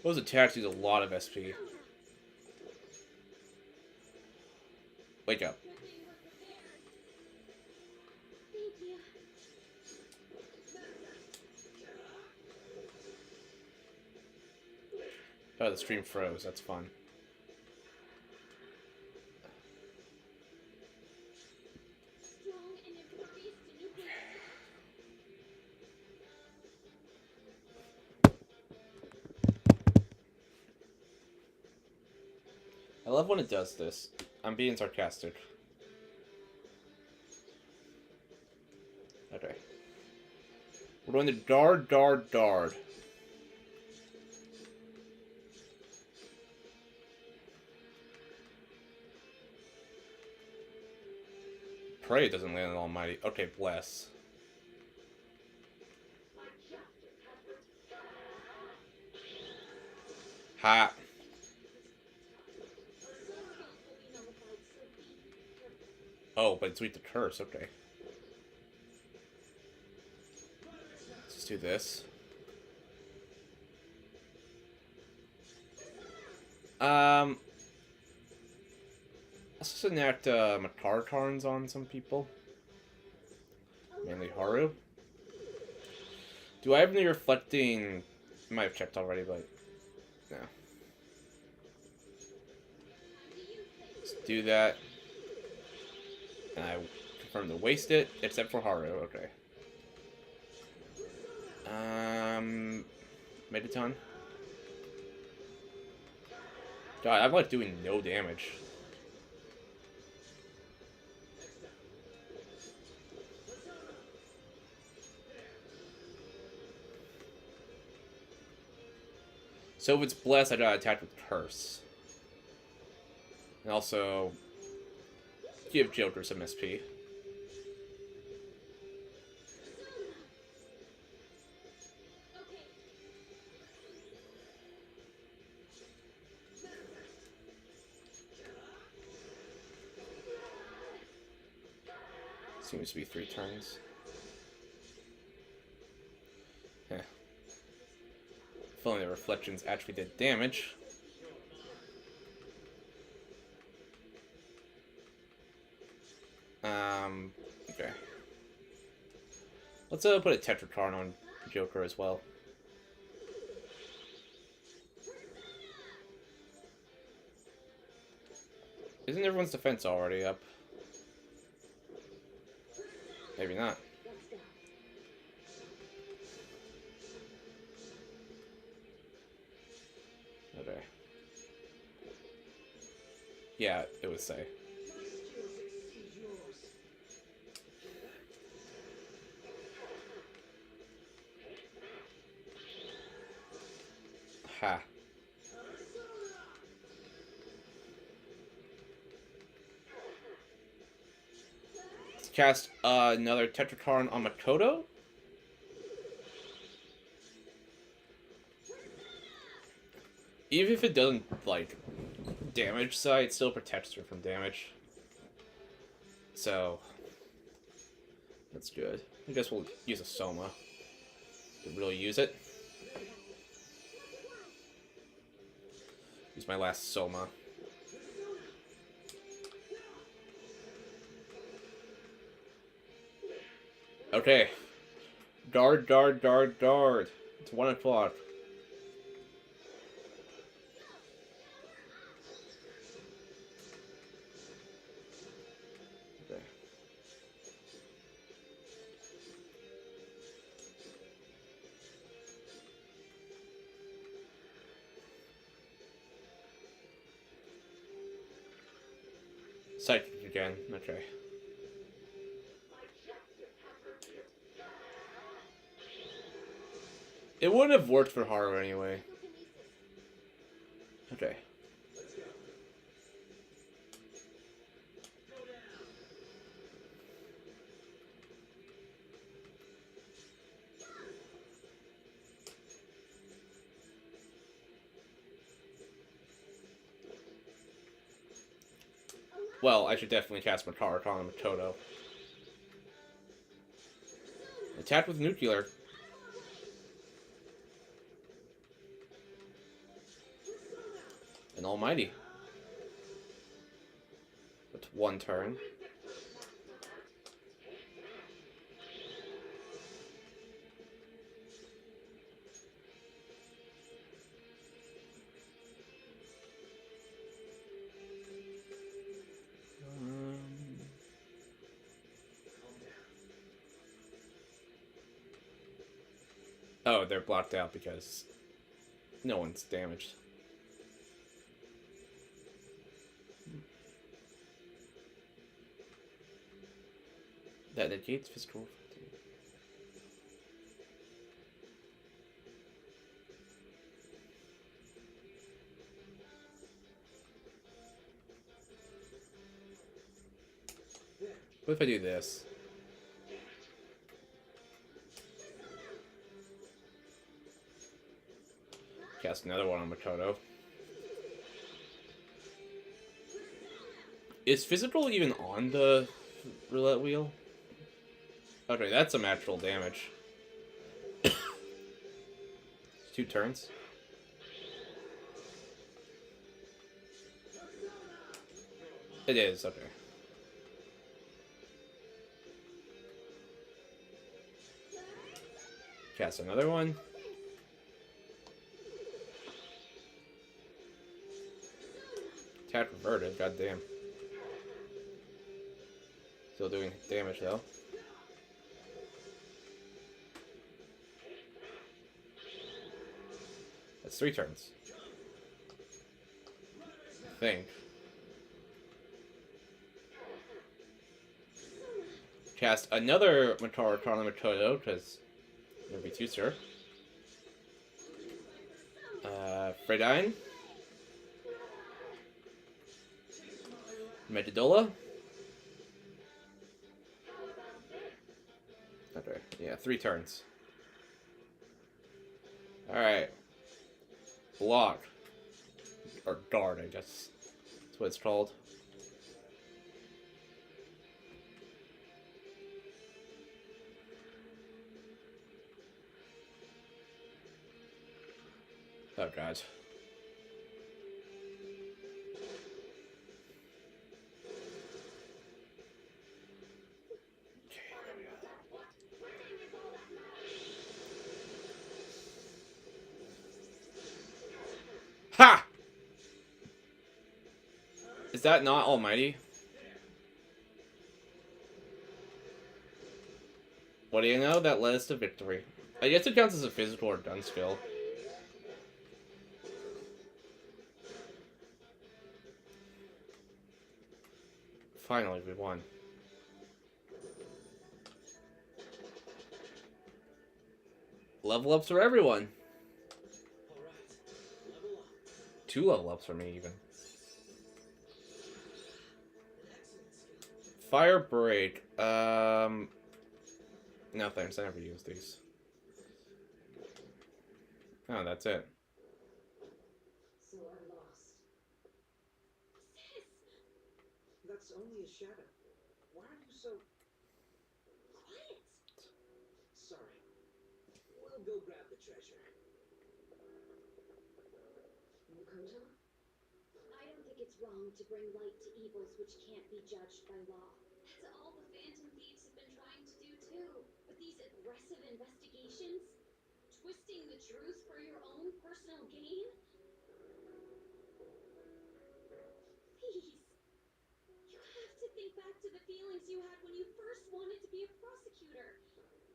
Those attacks use a lot of SP. Wake up. Good thing we're prepared. Thank you. Oh, the stream froze. That's fun. Strong and impervious to nuclear I love when it does this. I'm being sarcastic. Okay. We're going to Dard. Pray it doesn't land on Almighty. Okay, bless. Ha. Oh, but it's weak to curse. Okay. Let's just do this. Let's just enact Matar on some people. Mainly Haru. Do I have any reflecting? I might have checked already, but no. Let's do that. And I confirm to waste it, except for Haru. Okay. Megaton. God, I'm like doing no damage. So if it's blessed, I gotta attack with curse. And also give Joker some SP. Seems to be 3 turns. Yeah. If only the reflections actually did damage. Okay. Let's put a Tetrakarn on Joker as well. Isn't everyone's defense already up? Maybe not. Let's go. Okay. Yeah, it would say. Ha. Let's cast another Tetrakarn on Makoto. Even if it doesn't, like, damage side, it still protects her from damage. So, that's good. I guess we'll use a Soma to really use it. Use my last Soma. Okay. Guard, guard, guard, guard. It's 1 o'clock. Okay. Psychic again. Okay. It wouldn't have worked for Haru anyway. Okay. Well, I should definitely cast Makara on Makoto. Attack with nuclear. An almighty. That's 1 turn. Oh, they're blocked out because no one's damaged. That negates physical. What if I do this? Cast another one on Makoto. Is physical even on the roulette wheel? Okay, that's some actual damage. 2 turns. It is, okay. Cast another one. Attack reverted, goddamn. Still doing damage though. That's 3 turns. I think. Cast another Makara on Makoto, because there'll be 2, sir. Fredine. Metadola. Okay, yeah, 3 turns. Alright. Block. Or guard, I guess. That's what it's called. Oh god. Ha! Is that not almighty? What do you know? That led us to victory. I guess it counts as a physical or gun skill. Finally, we won. Level ups for everyone. Alright, level up. 2 level ups for me, even. An excellent skill. Fire break. No thanks, I never use these. Oh, that's it. So I lost. Sis! That's only a shadow. Why are you so... Quiet! Sorry. We'll go grab the treasure. Makoto? I don't think it's wrong to bring light to evils which can't be judged by law. That's all the Phantom Thieves have been trying to do too. But these aggressive investigations? Twisting the truth for your own personal gain? Please. You have to think back to the feelings you had when you first wanted to be a prosecutor.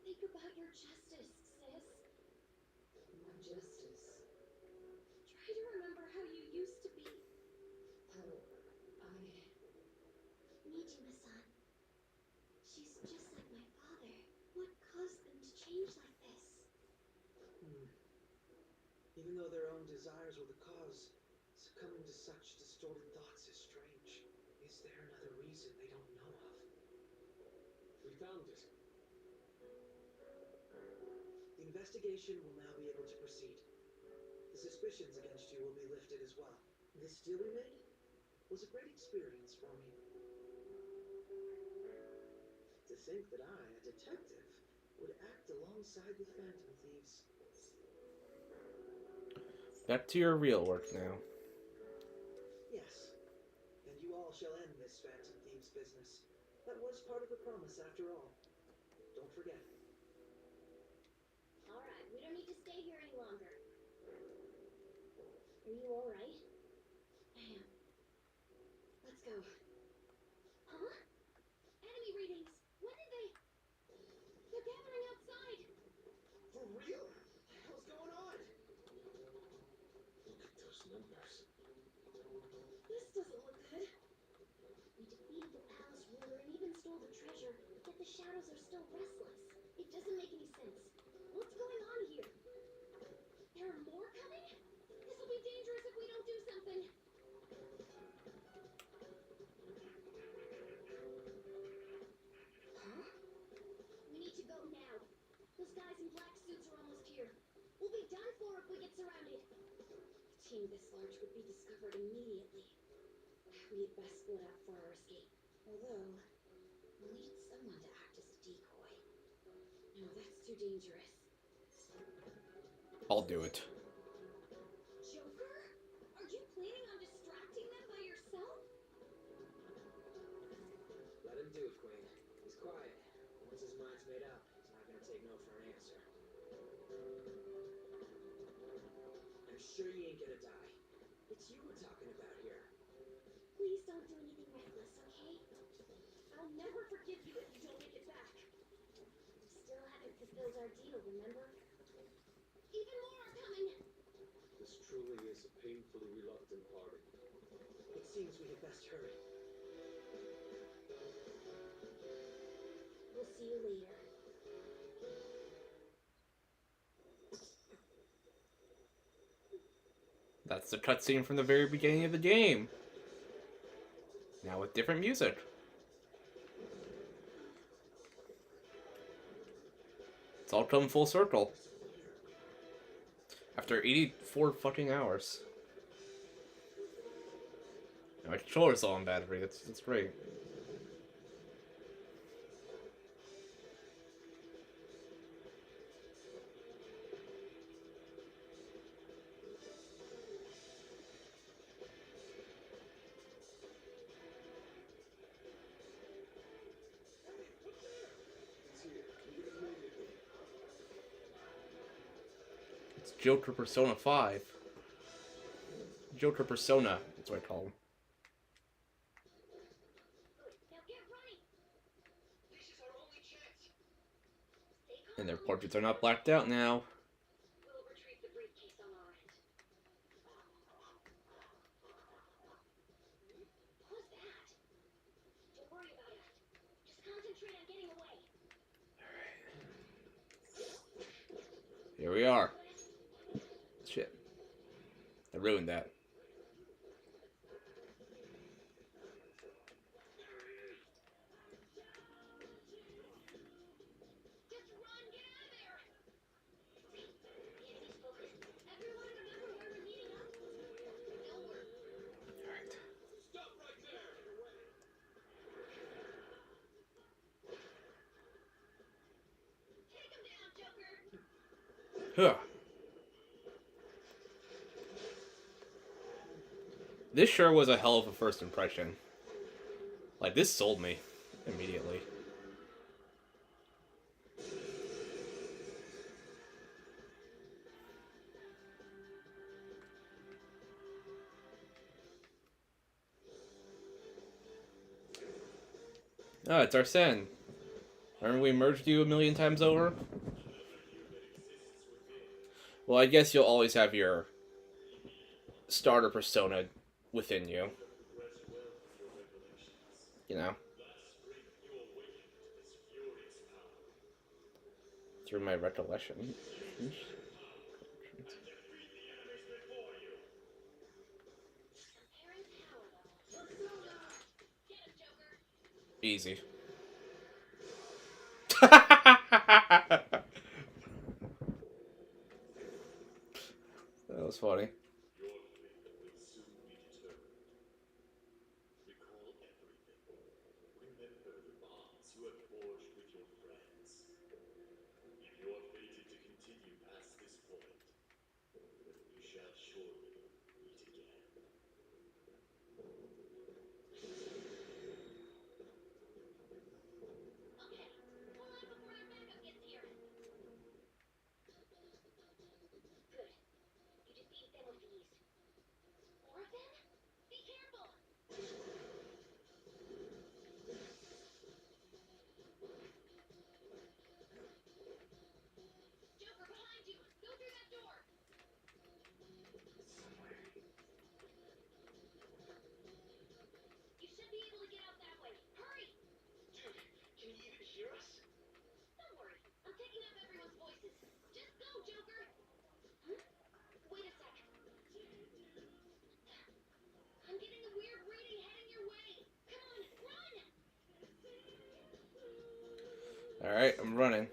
Think about your justice, sis. My justice. Try to remember how you used to be. How I... Nijima-san. She's just like my father. What caused them to change like this? Even though their own desires were the cause, succumbing to such distorted thoughts is strange. Is there another reason they don't know of? We found it. The investigation will now be able to proceed. The suspicions against you will be lifted as well. This deal we made was a great experience for me. To think that I, a detective, would act alongside the Phantom Thieves. Back to your real work now. Yes. And you all shall end this Phantom Thieves business. That was part of the promise after all. Don't forget. Alright, we don't need to stay here any longer. Are you alright? I am. Let's go. Huh? Enemy readings! When did they... They're gathering outside! For real? What the hell's going on? Look at those numbers. This doesn't look good. We defeated the palace ruler and even stole the treasure, yet the shadows are still restless. It doesn't make any sense. What's going on here? There are more coming? This will be dangerous if we don't do something. Huh? We need to go now. Those guys in black suits are almost here. We'll be done for if we get surrounded. A team this large would be discovered immediately. We had best split up for our escape. Although, we'll need someone to act as a decoy. No, that's too dangerous. I'll do it. Joker? Are you planning on distracting them by yourself? Let him do it, Queen. He's quiet. Once his mind's made up, he's not gonna take no for an answer. I'm sure you ain't gonna die. It's you we're talking about here. Please don't do anything reckless, okay? I'll never forgive you if you don't make it back. We still haven't fulfilled our deal, remember? Even more are coming! This truly is a painfully reluctant party. It seems we had best hurry. We'll see you later. That's the cutscene from the very beginning of the game. Now with different music. It's all come full circle. After 84 fucking hours. And my controller's all on battery. That's great. He's here. Move it immediately. It's Joker Persona 5. Joker persona. That's what I call them. Now get running. This is our only chance. Stay calm. And their portraits are not blacked out now. We'll retrieve the briefcase on our end. What was that? Don't worry about it. Just concentrate on getting away. Here we are. Shit. I ruined that. Just run, get out of there. The enemy's focused. Everyone remember where we're meeting up? Nowhere. Alright. Stop right there! Take him down, Joker. Huh. This sure was a hell of a first impression. Like, this sold me immediately. Oh, it's Arsene. Remember we merged you a million times over? Well, I guess you'll always have your starter persona within you. You know? Through my recollection. Comparing power levels. Get him, Joker. Easy. That was funny. Your fate will soon be determined. Recall everything. Remember the bonds you have forged with your friends. If you are fated to continue past this point, then we shall surely meet again. Okay, pull out before our backup gets here. Good. You defeated them with ease. More of them? Be careful! Joker, behind you! Go through that door! You should be able to get out that way. Hurry! Dude, can you even hear us? Don't worry. I'm picking up everyone's voices. Just go, Joker! Huh? Wait a sec. I'm getting a weird reading heading your way. Come on, run! Alright, I'm running.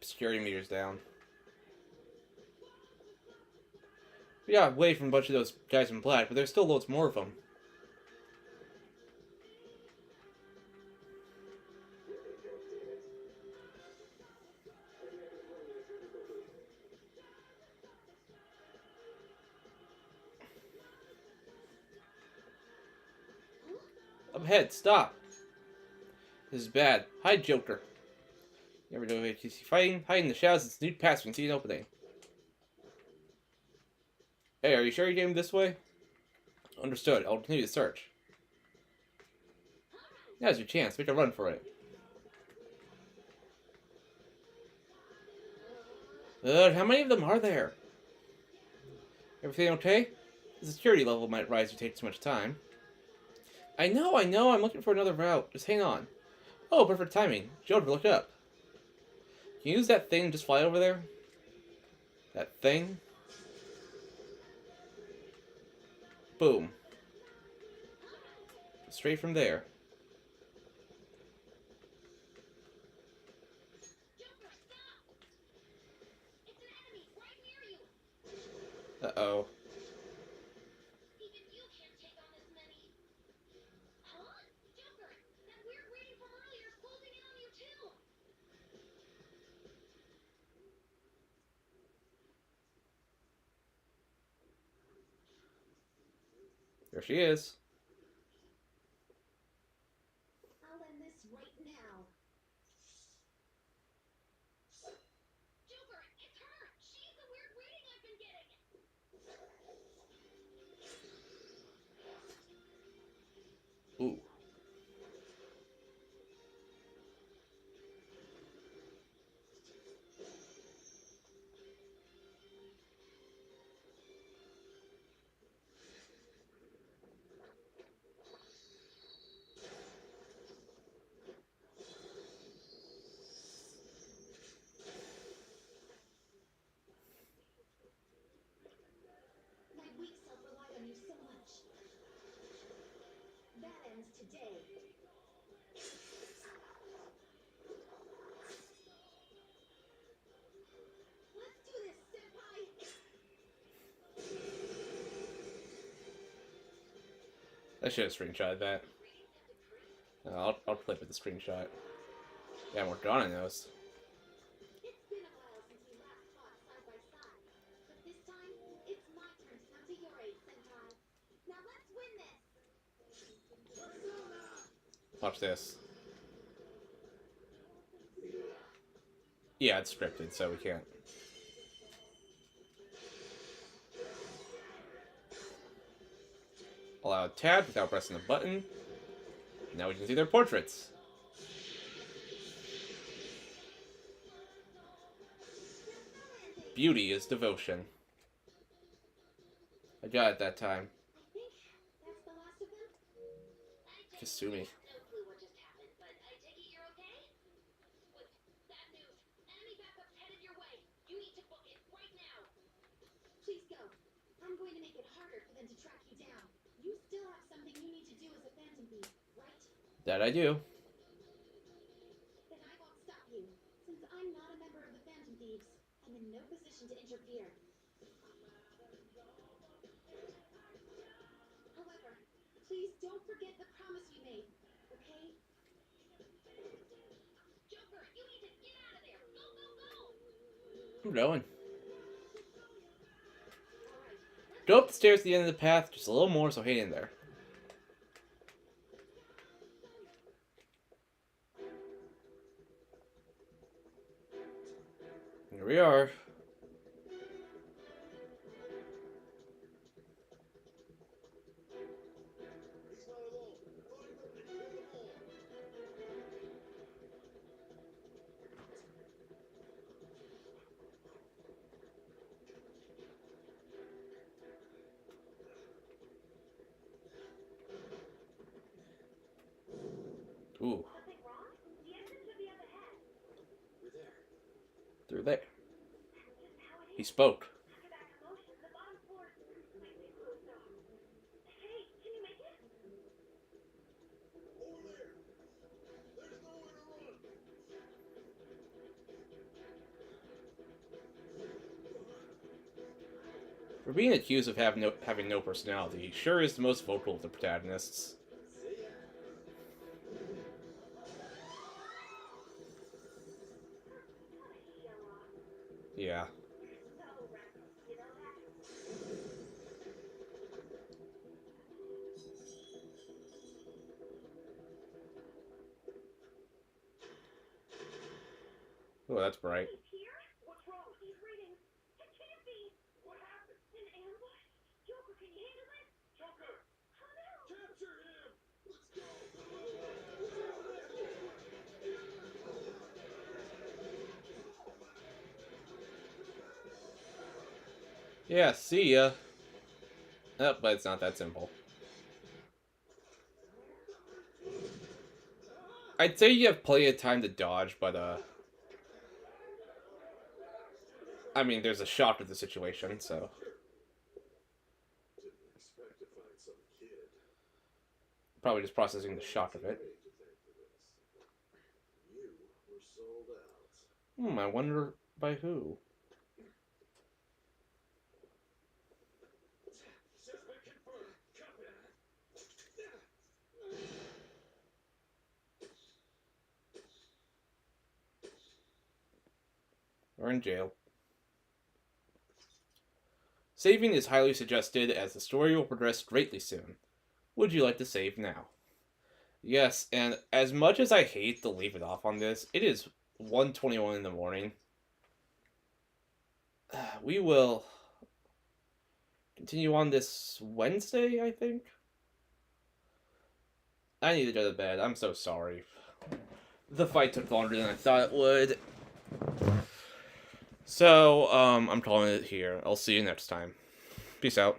Security meter's down. Yeah, away from a bunch of those guys in black, but there's still loads more of them. Up ahead, stop! This is bad. Hide, Joker. You ever know if you see fighting? Hide in the shadows and sneak past when you see an opening. Hey, are you sure you're getting this way? Understood. I'll continue to search. Now's your chance. Make a run for it. How many of them are there? Everything okay? The security level might rise if you take too much time. I know. I'm looking for another route. Just hang on. Oh, perfect timing. Joker, look up. Can you use that thing and just fly over there? That thing? Boom. Straight from there. Joker, stop! It's an enemy right near you! Uh-oh. Even you can't take on this many. Huh? Joker, that weird reading from earlier is closing in on you too! There she is. I'll end this right now. Joker, it's her! She's the weird reading I've been getting! ends today. Let's do this, Senpai! I should have screenshotted that. I'll play with the screenshot. Yeah, we're done on those. It's been a while since we last fought side by side. But this time, it's my turn to come to your aid, Senpai. Now let's win this! Watch this. Yeah, it's scripted, so we can't. Allow tab without pressing the button. Now we can see their portraits. Beauty is devotion. I got it that time. I think that's the last of them. Just sue me. No clue what just happened, but I take it you're okay? With bad news, enemy backup's headed your way. You need to book it right now. Please go. I'm going to make it harder for them to track you down. You still have something you need to do as a phantom thief, right? That I do. Then I won't stop you. Since I'm not a member of the Phantom Thieves, I'm in no position to interfere. However, please don't forget the promise we made, okay? Joker, you need to get out of there! Go, go, go! I'm going. Alright, Go up the stairs at the end of the path, just a little more, so hang in there. Here we are. He's not alone. Find them and kill them all. Ooh, something wrong? The exit should be up ahead. We're there. through there. Just how it He is. spoke. After that commotion, the bottom floor is completely closed off. Hey, can you make it? Over there. There's nowhere to run. For being accused of having no personality, he sure is the most vocal of the protagonists. See ya. Yeah. So reckless, you know that? Oh, that's bright. He's here? What's wrong? He's reading. It can't be. What happened? An ambush? Joker, can you handle it? Joker! Oh no! Capture him! Let's go! Yeah, see ya. Oh, but it's not that simple. I'd say you have plenty of time to dodge, but, I mean, there's a shock to the situation, so. Didn't expect to find some kid. Probably just processing the shock of it. To thank for this. You were sold out. I wonder by who. Just been confirmed. Cut that. Or in jail. Saving is highly suggested as the story will progress greatly soon. Would you like to save now? Yes, and as much as I hate to leave it off on this, it is 1:21 in the morning. We will continue on this Wednesday, I think. I need to go to bed. I'm so sorry. The fight took longer than I thought it would. So, I'm calling it here. I'll see you next time. Peace out.